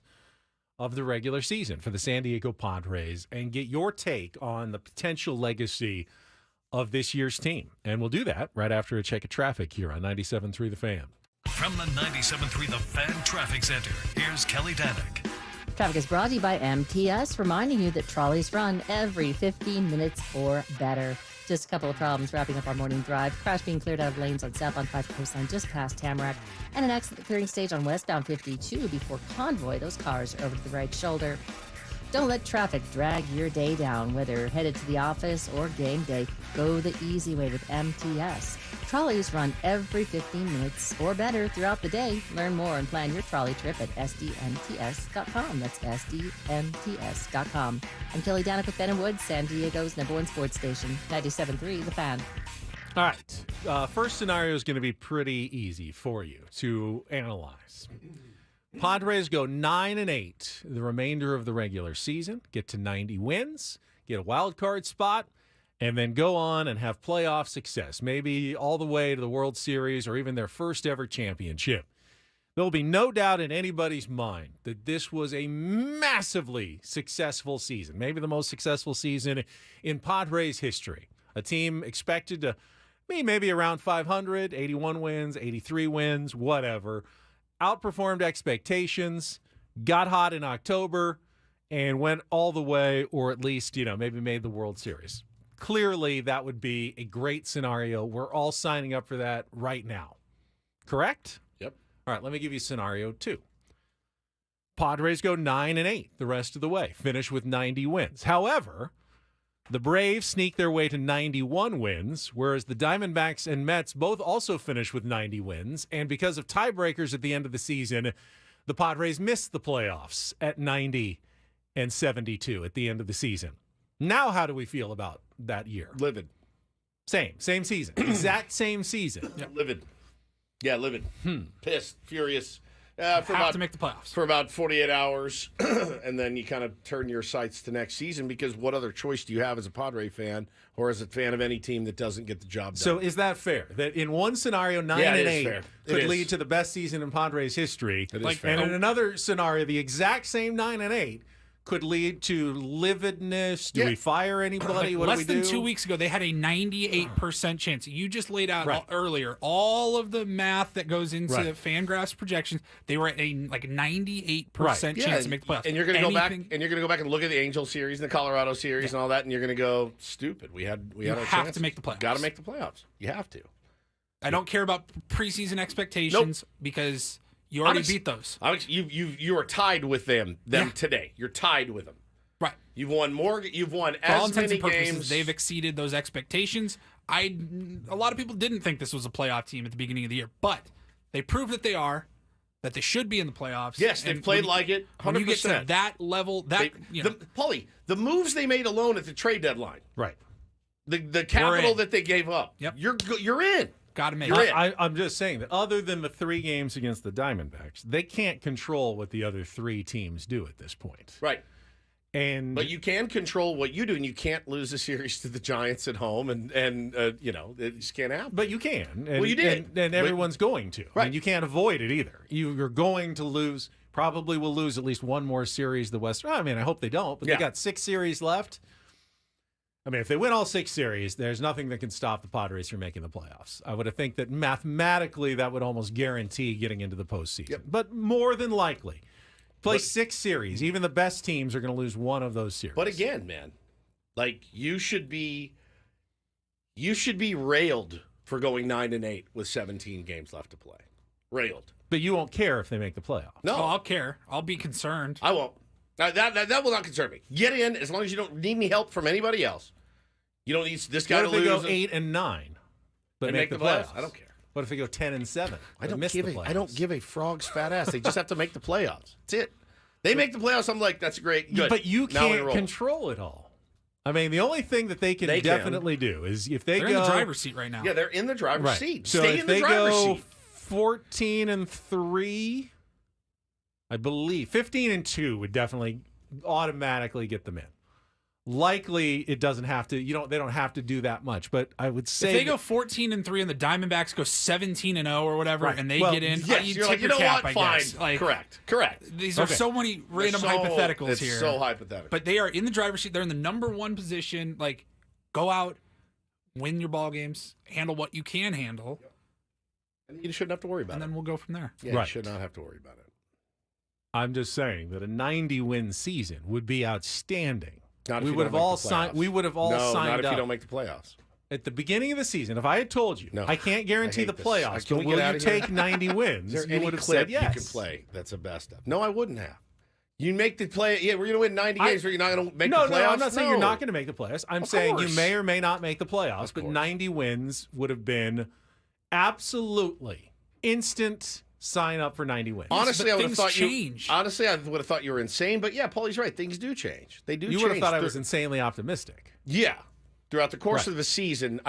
of the regular season for the San Diego Padres and get your take on the potential legacy of this year's team. And we'll do that right after a check of traffic here on 97.3 The Fan. From the 97.3 The Fan Traffic Center, here's Kelly Danick. Traffic is brought to you by MTS, reminding you that trolleys run every 15 minutes or better. Just a couple of problems wrapping up our morning drive. Crash being cleared out of lanes on southbound 5 Coastline just past Tamarack. And an accident clearing stage on westbound 52 before Convoy. Those cars are over to the right shoulder. Don't let traffic drag your day down, whether headed to the office or game day. Go the easy way with MTS. Trolleys run every 15 minutes or better throughout the day. Learn more and plan your trolley trip at sdmts.com. That's sdmts.com. I'm Kelly Danick with Ben & Woods, San Diego's #1 sports station, 97.3 The Fan. All right. First scenario is going to be pretty easy for you to analyze. Padres go 9-8 the remainder of the regular season, get to 90 wins, get a wild card spot, and then go on and have playoff success, maybe all the way to the World Series or even their first ever championship. There will be no doubt in anybody's mind that this was a massively successful season, maybe the most successful season in Padres history. A team expected to be maybe around 500, 81 wins, 83 wins, whatever. Outperformed expectations, got hot in October, and went all the way, or at least, maybe made the World Series. Clearly, that would be a great scenario. We're all signing up for that right now. Correct? Yep. All right, let me give you scenario 2. Padres go 9-8 the rest of the way, finish with 90 wins. However, the Braves sneak their way to 91 wins, whereas the Diamondbacks and Mets both also finish with 90 wins. And because of tiebreakers at the end of the season, the Padres missed the playoffs at 90 and 72 at the end of the season. Now, how do we feel about that year? Livid. Same season. Exact same season. Yeah, livid. Yeah, livid. Pissed, furious. To make the playoffs for about 48 hours, and then you kind of turn your sights to next season, because what other choice do you have as a Padre fan or as a fan of any team that doesn't get the job done? So is that fair? That in one scenario, 9-8 could lead to the best season in Padres history, and in another scenario, the exact same 9-8 could lead to lividness. Do we fire anybody? What do we do? Less than 2 weeks ago, they had a 98% chance. You just laid out earlier all of the math that goes into Fangraphs projections. They were at a 98% chance to make the playoffs. And you're going to go back, and you're going to go back and look at the Angel series and the Colorado series and all that, and you're going to go, stupid. We had our chance. You have to make the playoffs. Got to make the playoffs. You have to. I don't care about preseason expectations because you already beat those. You are tied with them today. You're tied with them. Right. You've won more. You've won For all as intents many and purposes, games. they've exceeded those expectations. A lot of people didn't think this was a playoff team at the beginning of the year, but they proved that they are, that they should be in the playoffs. Yes, they've played like it. 100%. When you get to that level, Paulie, the moves they made alone at the trade deadline. Right. The capital that they gave up. Yep. You're in. Got to make it. I'm just saying that other than the 3 games against the Diamondbacks, they can't control what the other 3 teams do at this point. Right. But you can control what you do, and you can't lose a series to the Giants at home, and it just can't happen. But you can. Well, you did. And everyone's going to. Right. I mean, you can't avoid it either. You're going to lose. Probably will lose at least one more series. The West. I mean, I hope they don't. But they got 6 series left. I mean, if they win all 6 series, there's nothing that can stop the Padres from making the playoffs. I would think that mathematically that would almost guarantee getting into the postseason. Yep. But more than likely, play 6 series. Even the best teams are going to lose one of those series. But again, man, you should be railed for going 9-8 with 17 games left to play. Railed. But you won't care if they make the playoffs. No, I'll care. I'll be concerned. I won't. That will not concern me. Get in as long as you don't need any help from anybody else. You don't need this guy to lose. What if they go 8-9, but make the playoffs? I don't care. What if they go 10-7? I don't give a frog's fat ass. They just have to make the playoffs. That's it. They make the playoffs. I'm like, that's great. Good. But you can't control it all. I mean, the only thing that they can definitely do is if they're in the driver's seat right now. Yeah, they're in the driver's seat. So Stay if in the they driver's go seat. 14-3, I believe 15-2 would definitely automatically get them in. Likely, it doesn't have to. They don't have to do that much. But I would say if they go 14-3 and the Diamondbacks go 17-0 or whatever, Right. and they Well, get in, yes, you you're tip like, you your know cap, what? I Fine. guess. Like, Correct. These are so many random hypotheticals it's here. so hypothetical. But they are in the driver's seat. They're in the number one position. Like, go out, win your ball games, handle what you can handle. And you shouldn't have to worry about it. And then we'll go from there. Yeah, Right. you should not have to worry about it. I'm just saying that a 90-win season would be outstanding. Not if we you would don't have all make the signed. playoffs. We would have all No, signed not if up you don't make the playoffs. at the beginning of the season. If I had told you, No. I can't guarantee I hate the this. playoffs, Can but we will get you out of here? take 90 wins? Is there You any would have clip said yes. you can play that's the best of? No, I wouldn't have. You make the play. Yeah, we're going to win 90 games, but you're not going to make the playoffs? No, I'm not saying you're not going to make the playoffs. I'm Of saying you course. may or may not make the playoffs, Of but course. 90 wins would have been absolutely instant sign up for 90 wins. Honestly, I would have thought change. Honestly, I would have thought you were insane. But yeah, Paulie's right. Things do change. They do. You change. would have thought I They're- was insanely optimistic. Yeah, throughout the course Right. of the season,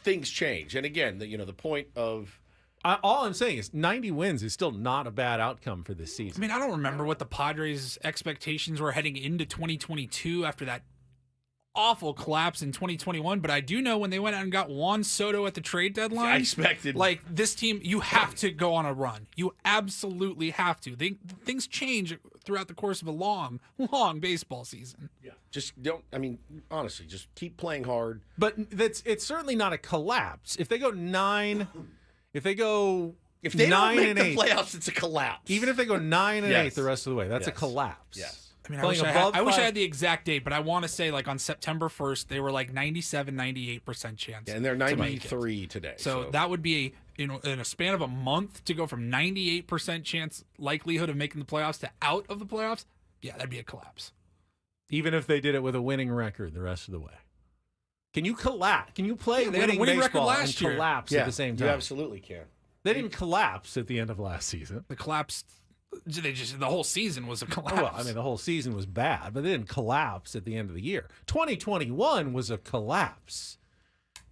things change. And again, the point of All I'm saying is 90 wins is still not a bad outcome for this I season. mean, I don't remember what the Padres' expectations were heading into 2022 after that awful collapse in 2021, but I do know when they went out and got Juan Soto at the trade deadline, I expected like this team, you have to go on a run. You absolutely have to. Things change throughout the course of a long baseball season. Yeah. Just don't. I mean, honestly, just keep playing hard. But it's certainly not a collapse. If they go 9, if they go If they 9 don't make and the 8, playoffs, it's a collapse. even if they go 9 and Yes. 8 the rest of the way, that's a Yes. collapse. Yes. I mean, Playing I above wish I 5 had the exact date, but I want to say like on September 1st, they were like 97-98% chance. Yeah, and they're to make it. 93 today. So that would be in a span of a month to go from 98% chance likelihood of making the playoffs to out of the playoffs. Yeah, that'd be a collapse. Even if they did it with a winning record the rest of the way. Can you collapse? Can you play Yeah, they had a winning winning record baseball last and year. collapse yeah, at the same time? You absolutely can. They didn't collapse at the end of last season. The collapse, the whole season was a collapse. Oh, well, I mean, the whole season was bad, but they didn't collapse at the end of the year. 2021 was a collapse.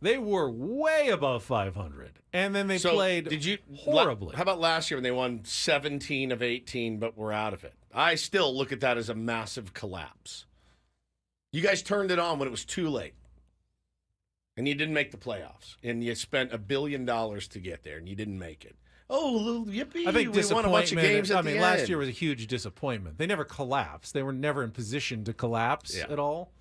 They were way above 500, and then they played horribly. How about last year when they won 17 of 18, but were out of it? I still look at that as a massive collapse. You guys turned it on when it was too late, and you didn't make the playoffs, and you spent $1 billion to get there, and you didn't make it. Oh, little yippee! I think we won a bunch of games at the end. last year was a huge disappointment. They never collapsed. They were never in position to collapse at all.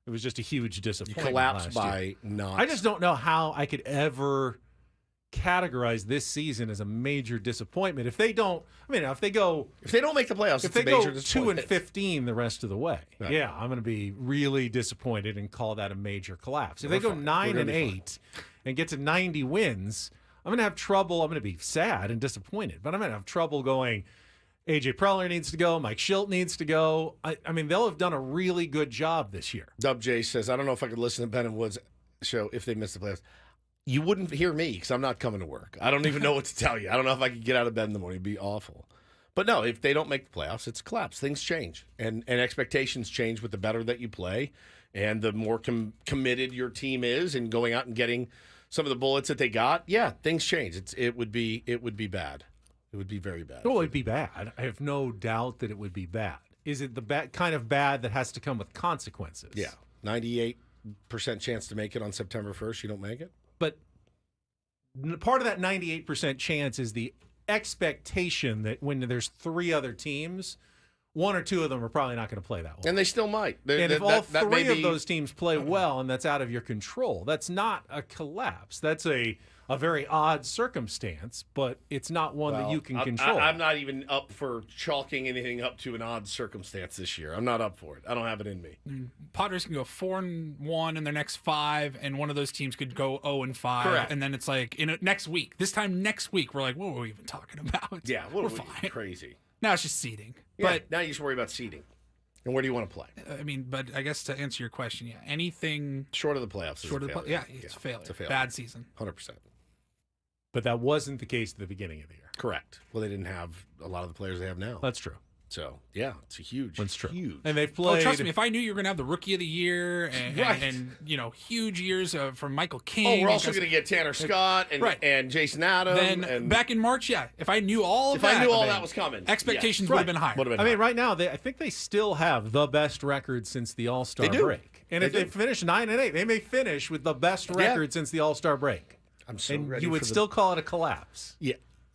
It was just a huge You disappointment. collapsed last by year. not. I just don't know how I could ever categorize this season as a major disappointment. If they don't, if they don't make the playoffs, if it's they a major go 2 disappointment. and 15 the rest of the way, Right. yeah, I'm going to be really disappointed and call that a major collapse. If We're they go fine. 9 We're and gonna be 8 and get to 90 wins, I'm going to have trouble. I'm going to be sad and disappointed, but I'm going to have trouble going. AJ Preller needs to go. Mike Schilt needs to go. I mean, they'll have done a really good job this year. Dub J says, I don't know if I could listen to Ben and Wood's show if they miss the playoffs. You wouldn't hear me because I'm not coming to work. I don't even know what to tell you. I don't know if I could get out of bed in the morning. It'd be awful. But no, if they don't make the playoffs, it's a collapse. Things change. And expectations change with the better that you play and the more committed your team is and going out and getting some of the bullets that they got. Yeah, things change. It would be bad. It would be very bad. Oh, it'd be bad. I have no doubt that it would be bad. Is it the kind of bad that has to come with consequences? Yeah. 98% chance to make it on September 1st. You don't make it? But part of that 98% chance is the expectation that when there's 3 other teams, 1 or 2 of them are probably not going to play that well. And they still might. And if all that may 3 of be- those teams play well and that's out of your control, that's not a collapse. That's a very odd circumstance, but it's not one that you can control. I'm not even up for chalking anything up to an odd circumstance this year. I'm not up for it. I don't have it in me. Padres can go 4-1 in their next 5, and one of those teams could go 0-5. Correct. And then it's like next week. This time next week, we're like, what were we even talking about? Yeah, we're we're fine. crazy. Now it's just seeding. Yeah, But now you just worry about seeding. And where do you want to play? I mean, but I guess to answer your question, yeah, anything short of the playoffs. short of the failure. it's a failure. It's a failure. Bad season. 100%. But that wasn't the case at the beginning of the year. Correct. Well, they didn't have a lot of the players they have now. That's true. So, yeah, it's a huge, That's true. huge. And they've Oh, played. trust me, if I knew you were going to have the Rookie of the Year and, Right. and huge years from Michael King. Oh, we're and also guys- going to get Tanner Scott and Jason Adams. Then and back in March, if I knew all of if that. I knew all that was coming, expectations yes. would have been higher. Would have been I mean, higher. right now, I think they still have the best record since the All-Star They do. break. And They if they do. finish 9-8, they may finish with the best record since the All-Star break. I'm so and ready you would for the- still call it a collapse.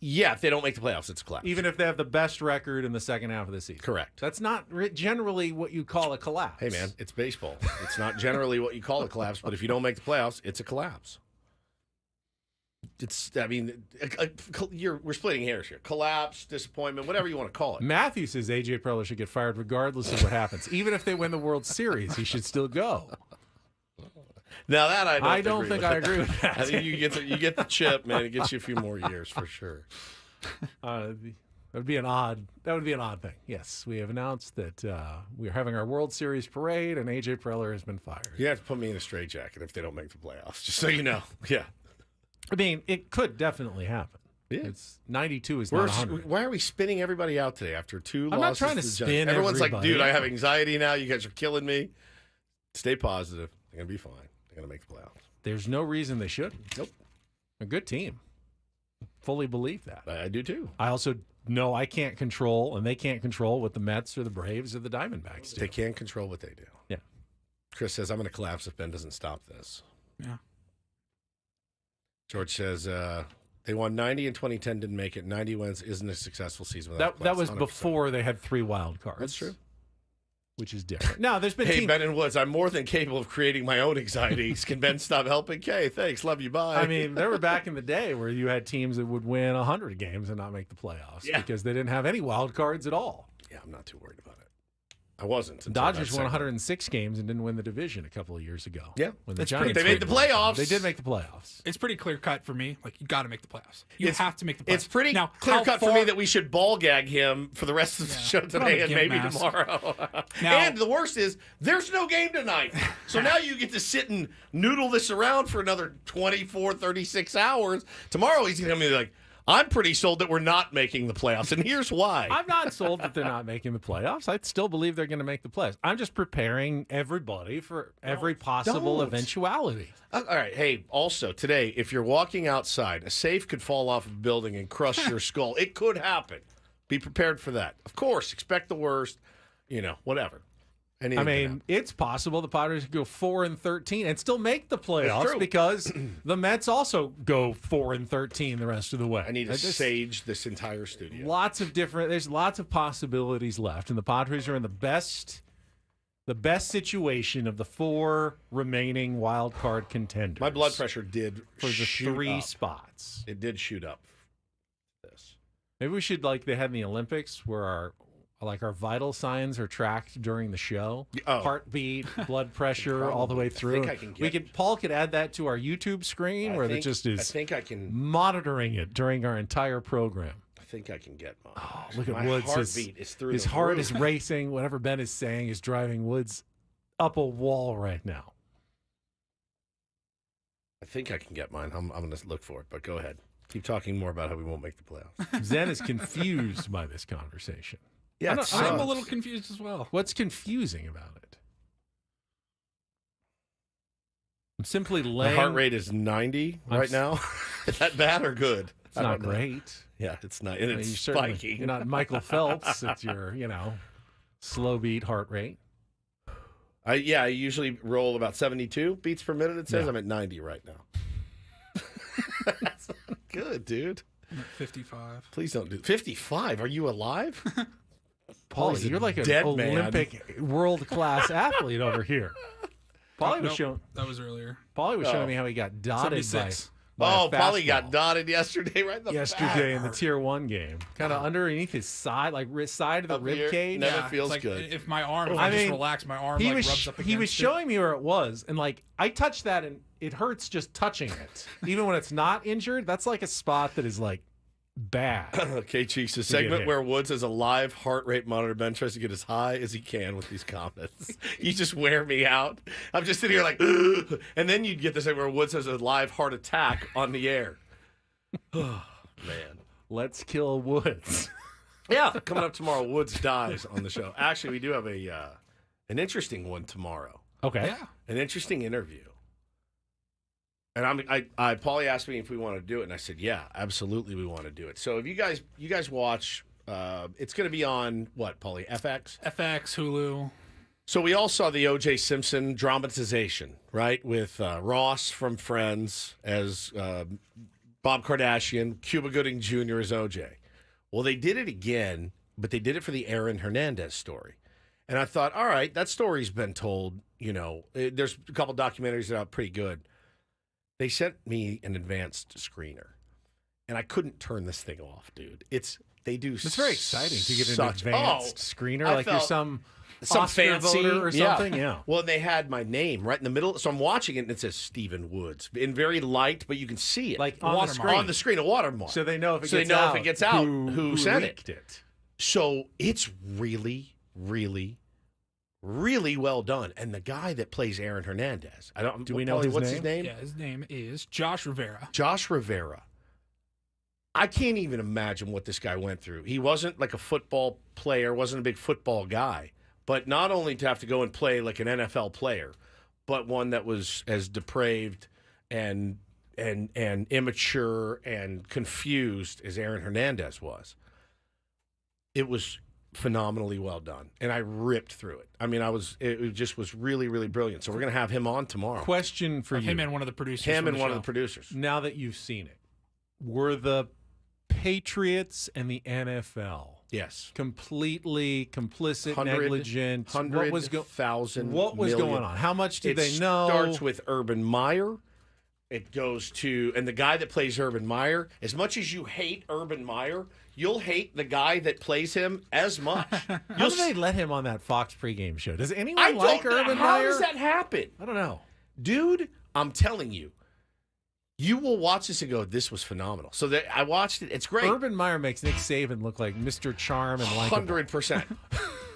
Yeah, if they don't make the playoffs, it's a collapse. Even if they have the best record in the second half of the season. Correct. That's not generally what you call a collapse. Hey, man, it's baseball. It's not generally what you call a collapse, but if you don't make the playoffs, it's a collapse. We're splitting hairs here. Collapse, disappointment, whatever you want to call it. Matthew says A.J. Preller should get fired regardless of what happens. Even if they win the World Series, he should still go. Now that I don't think I agree with that. I think you get the chip, man. It gets you a few more years for sure. That would be an odd thing. Yes, we have announced that we are having our World Series parade, and A.J. Preller has been fired. You have to put me in a straitjacket if they don't make the playoffs, just so you know. Yeah. I mean, it could definitely happen. Yeah. It's 92 is not 100. Why are we spinning everybody out today after two I'm losses? not trying to the Giants? spin Everyone's like, everybody dude, I have out. anxiety now. You guys are killing me. Stay positive. They're going to be fine. They're going to make the playoffs. There's no reason they shouldn't. Nope. A good team. Fully believe that. I do too. I also know I can't control, and they can't control what the Mets or the Braves or the Diamondbacks do. They can't control what they do. Yeah. Chris says, I'm going to collapse if Ben doesn't stop this. Yeah. George says, they won 90 in 2010, didn't make it. 90 wins isn't a successful season without That was 100%. before they had 3 wild cards. That's true. Which is different. Now, there's been Hey, teams. Ben and Woods, I'm more than capable of creating my own anxieties. Can Ben stop helping? Okay, thanks. Love you. Bye. I mean, there were back in the day where you had teams that would win 100 games and not make the playoffs because they didn't have any wild cards at all. Yeah, I'm not too worried about it. I wasn't. The until Dodgers that won segment. 106 games and didn't win the division a couple of years ago. Yeah, when the that's Giants pretty- they made the playoffs. They did make the playoffs. It's pretty clear cut for me. Like, you got to make the playoffs. You It's- have to make the playoffs. It's pretty now, clear how cut for far- me that we should ball gag him for the rest of the show Put on today the and gimp maybe mask. tomorrow. Now- and the worst is, there's no game tonight. So now you get to sit and noodle this around for another 24, 36 hours. Tomorrow he's going to be like, I'm pretty sold that we're not making the playoffs, and here's why. I'm not sold that they're not making the playoffs. I still believe they're going to make the playoffs. I'm just preparing everybody for every possible Don't. eventuality. All right. Hey, also today, if you're walking outside, a safe could fall off of a building and crush your skull. It could happen. Be prepared for that. Of course, expect the worst. Whatever. Anything I can mean, happen. it's possible the Padres could go 4-13 and still make the It's playoffs true. because the Mets also go 4-13 the rest of the way. I need to sage this entire studio. There's lots of possibilities left, and the Padres are in the best situation of the 4 remaining wild card contenders. My blood pressure did for the shoot 3 up. spots. It did shoot up. Maybe we should, like they had in the Olympics, where our vital signs are tracked during the show. Oh. Heartbeat, blood pressure, all the way through. think I can get- Paul could add that to our YouTube screen where it just is I think I can. monitoring it during our entire program. I think I can get mine. Oh, look at My Woods. heartbeat is through his the heart roof. is racing. Whatever Ben is saying is driving Woods up a wall right now. I think I can get mine. I'm going to look for it, but go ahead. Keep talking more about how we won't make the playoffs. Zen is confused by this conversation. Yeah, I'm a little confused as well. What's confusing about it? I'm simply My laying. heart rate is 90 right now. Is that bad or good? It's not great. Yeah, it's not. And it's You certainly- spiking. You're not Michael Phelps. It's your, slow beat heart rate. I usually roll about 72 beats per minute. It says Yeah. I'm at 90 right now. That's good, dude. I'm at 55. Please don't do 55. Are you alive? Paulie, you're like an dead man. Olympic world class athlete over here. Paulie was Nope, showing. that was earlier. Paulie was Oh. showing me how he got dotted by 76. a Paulie got fastball dotted yesterday, right in the yesterday in the back. Tier 1 game. Kind of underneath his side, like side of the Up rib here, cage. never Yeah, feels it's like good. If my arm, if I I just mean, relax, my arm he like was rubs up against he was it. showing me where it was, and like I touched that, and it hurts just touching it. Even when it's not injured, that's like a spot that is like bad. Okay, Cheeks, a get segment hit. where Woods has a live heart rate monitor. Ben tries to get as high as he can with these comments. You just wear me out. I'm just sitting here like, "Ugh," and then you get this thing where Woods has a live heart attack on the air. Oh, man. Let's kill Woods. Yeah, coming up tomorrow, Woods dies on the show. Actually, we do have an interesting one tomorrow. Okay. Yeah. An interesting interview. And Paulie asked me if we want to do it, and I said, yeah, absolutely, we want to do it. So if you guys watch, it's going to be on what, Paulie? FX, Hulu. So we all saw the O.J. Simpson dramatization, right, with Ross from Friends as Bob Kardashian, Cuba Gooding Jr. as O.J. Well, they did it again, but they did it for the Aaron Hernandez story. And I thought, all right, that story's been told. There's a couple documentaries that are pretty good. They sent me an advanced screener, and I couldn't turn this thing off, dude. It's very exciting to get an advanced screener, like you're some fancy voter or something. Yeah. Well, they had my name right in the middle, so I'm watching it, and it says Stephen Woods in very light, but you can see it Like on the screen, a watermark. So they know if it gets out, who sent leaked it. So it's really, really, really well done. And the guy that plays Aaron Hernandez, Do we know what's his his name? Yeah, his name is Josh Rivera. Josh Rivera. I can't even imagine what this guy went through. He wasn't like a football player, wasn't a big football guy. But not only to have to go and play like an NFL player, but one that was as depraved and immature and confused as Aaron Hernandez was. It was phenomenally well done, and I ripped through it. I mean, it just was really, really brilliant. So we're going to have him on tomorrow. Question for you. Him and one of the producers. Him and the one show. of the producers. Now that you've seen it, were the Patriots and the NFL completely complicit, negligent? What was going on? How much did they know? It starts with Urban Meyer. It goes to, and the guy that plays Urban Meyer, as much as you hate Urban Meyer, you'll hate the guy that plays him as much. How do they let him on that Fox pregame show? Does anyone like Urban Meyer? How does that happen? I don't know. Dude, I'm telling you. You will watch this and go, this was phenomenal. So I watched it. It's great. Urban Meyer makes Nick Saban look like Mr. Charm and likable. 100%.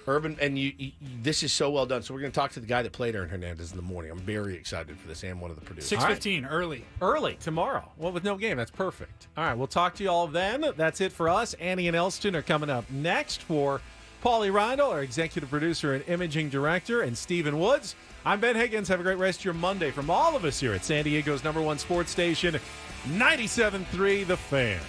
Urban, and this is so well done. So we're going to talk to the guy that played Aaron Hernandez in the morning. I'm very excited for this and one of the producers. 6:15, early tomorrow. Well, with no game, that's perfect. All right, we'll talk to you all then. That's it for us. Annie and Elston are coming up next for Paulie Reindl, our executive producer and imaging director, and Stephen Woods. I'm Ben Higgins. Have a great rest of your Monday from all of us here at San Diego's #1 sports station, 97.3 The Fan.